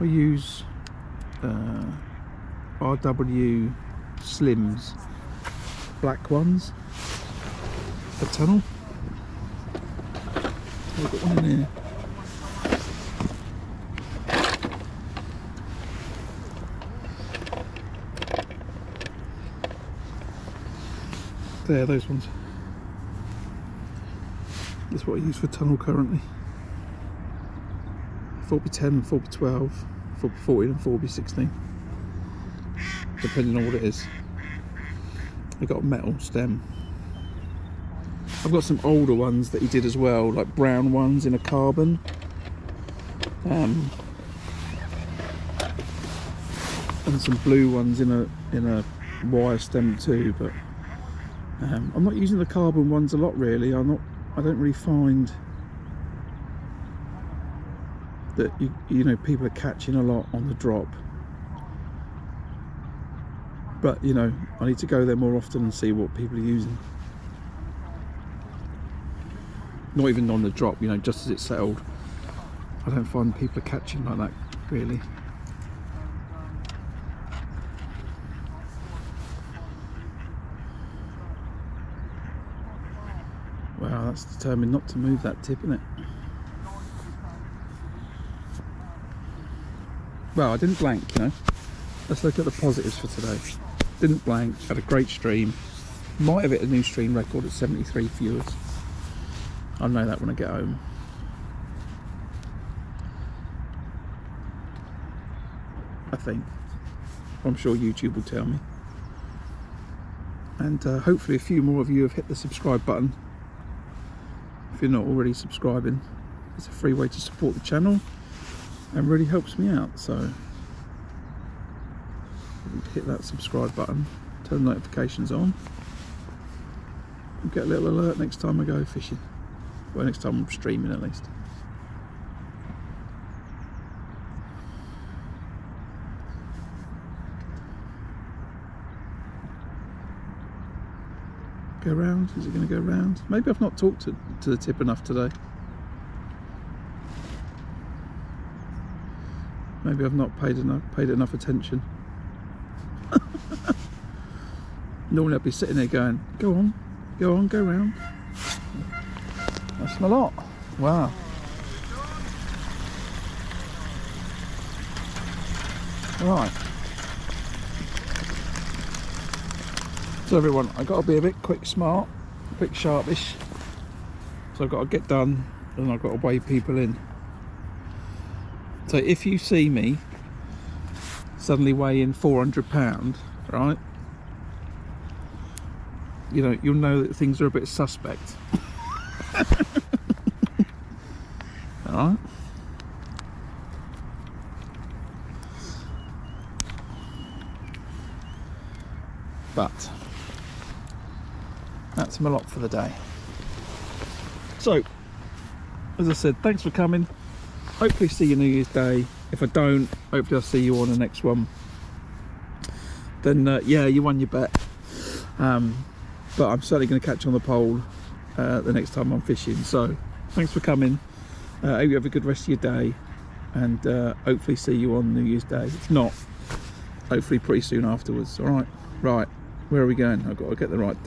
I use RW Slims, black ones for tunnel. I've got one in here. There, those ones. That's what I use for tunnel currently. 4x10, 4x12, 4x14 and 4x16. Depending on what it is. I've got a metal stem. I've got some older ones that he did as well, like brown ones in a carbon. And some blue ones in a wire stem too, but I'm not using the carbon ones a lot really. I don't really find that you know people are catching a lot on the drop, but you know I need to go there more often and see what people are using. Not even on the drop, you know, just as it's settled. I don't find people are catching like that really. Wow, that's determined not to move that tip, isn't it? Well, I didn't blank, you know. Let's look at the positives for today. Didn't blank, had a great stream. Might have hit a new stream record at 73 viewers. I'll know that when I get home. I think. I'm sure YouTube will tell me. And hopefully a few more of you have hit the subscribe button. If you're not already subscribing, it's a free way to support the channel and really helps me out. So hit that subscribe button, turn notifications on, and get a little alert next time I go fishing. Well, next time I'm streaming at least. Go round, is it going to go round? Maybe I've not talked to the tip enough today. Maybe I've not paid enough attention. Normally I'd be sitting there going, go on, go round. That's my lot. Wow. Right. So everyone, I've got to be a bit quick smart, a bit sharpish. So I've got to get done and I've got to weigh people in. So if you see me suddenly weigh in 400 pounds, right? You know, you'll know that things are a bit suspect. Alright? But that's my lot for the day. So, as I said, thanks for coming. Hopefully see you New Year's Day. If I don't, hopefully I'll see you on the next one. Then yeah, you won your bet. but I'm certainly going to catch on the pole the next time I'm fishing. So thanks for coming. I hope you have a good rest of your day, and hopefully see you on New Year's Day. If not, hopefully pretty soon afterwards. All right, right, where are we going? I've got to get the right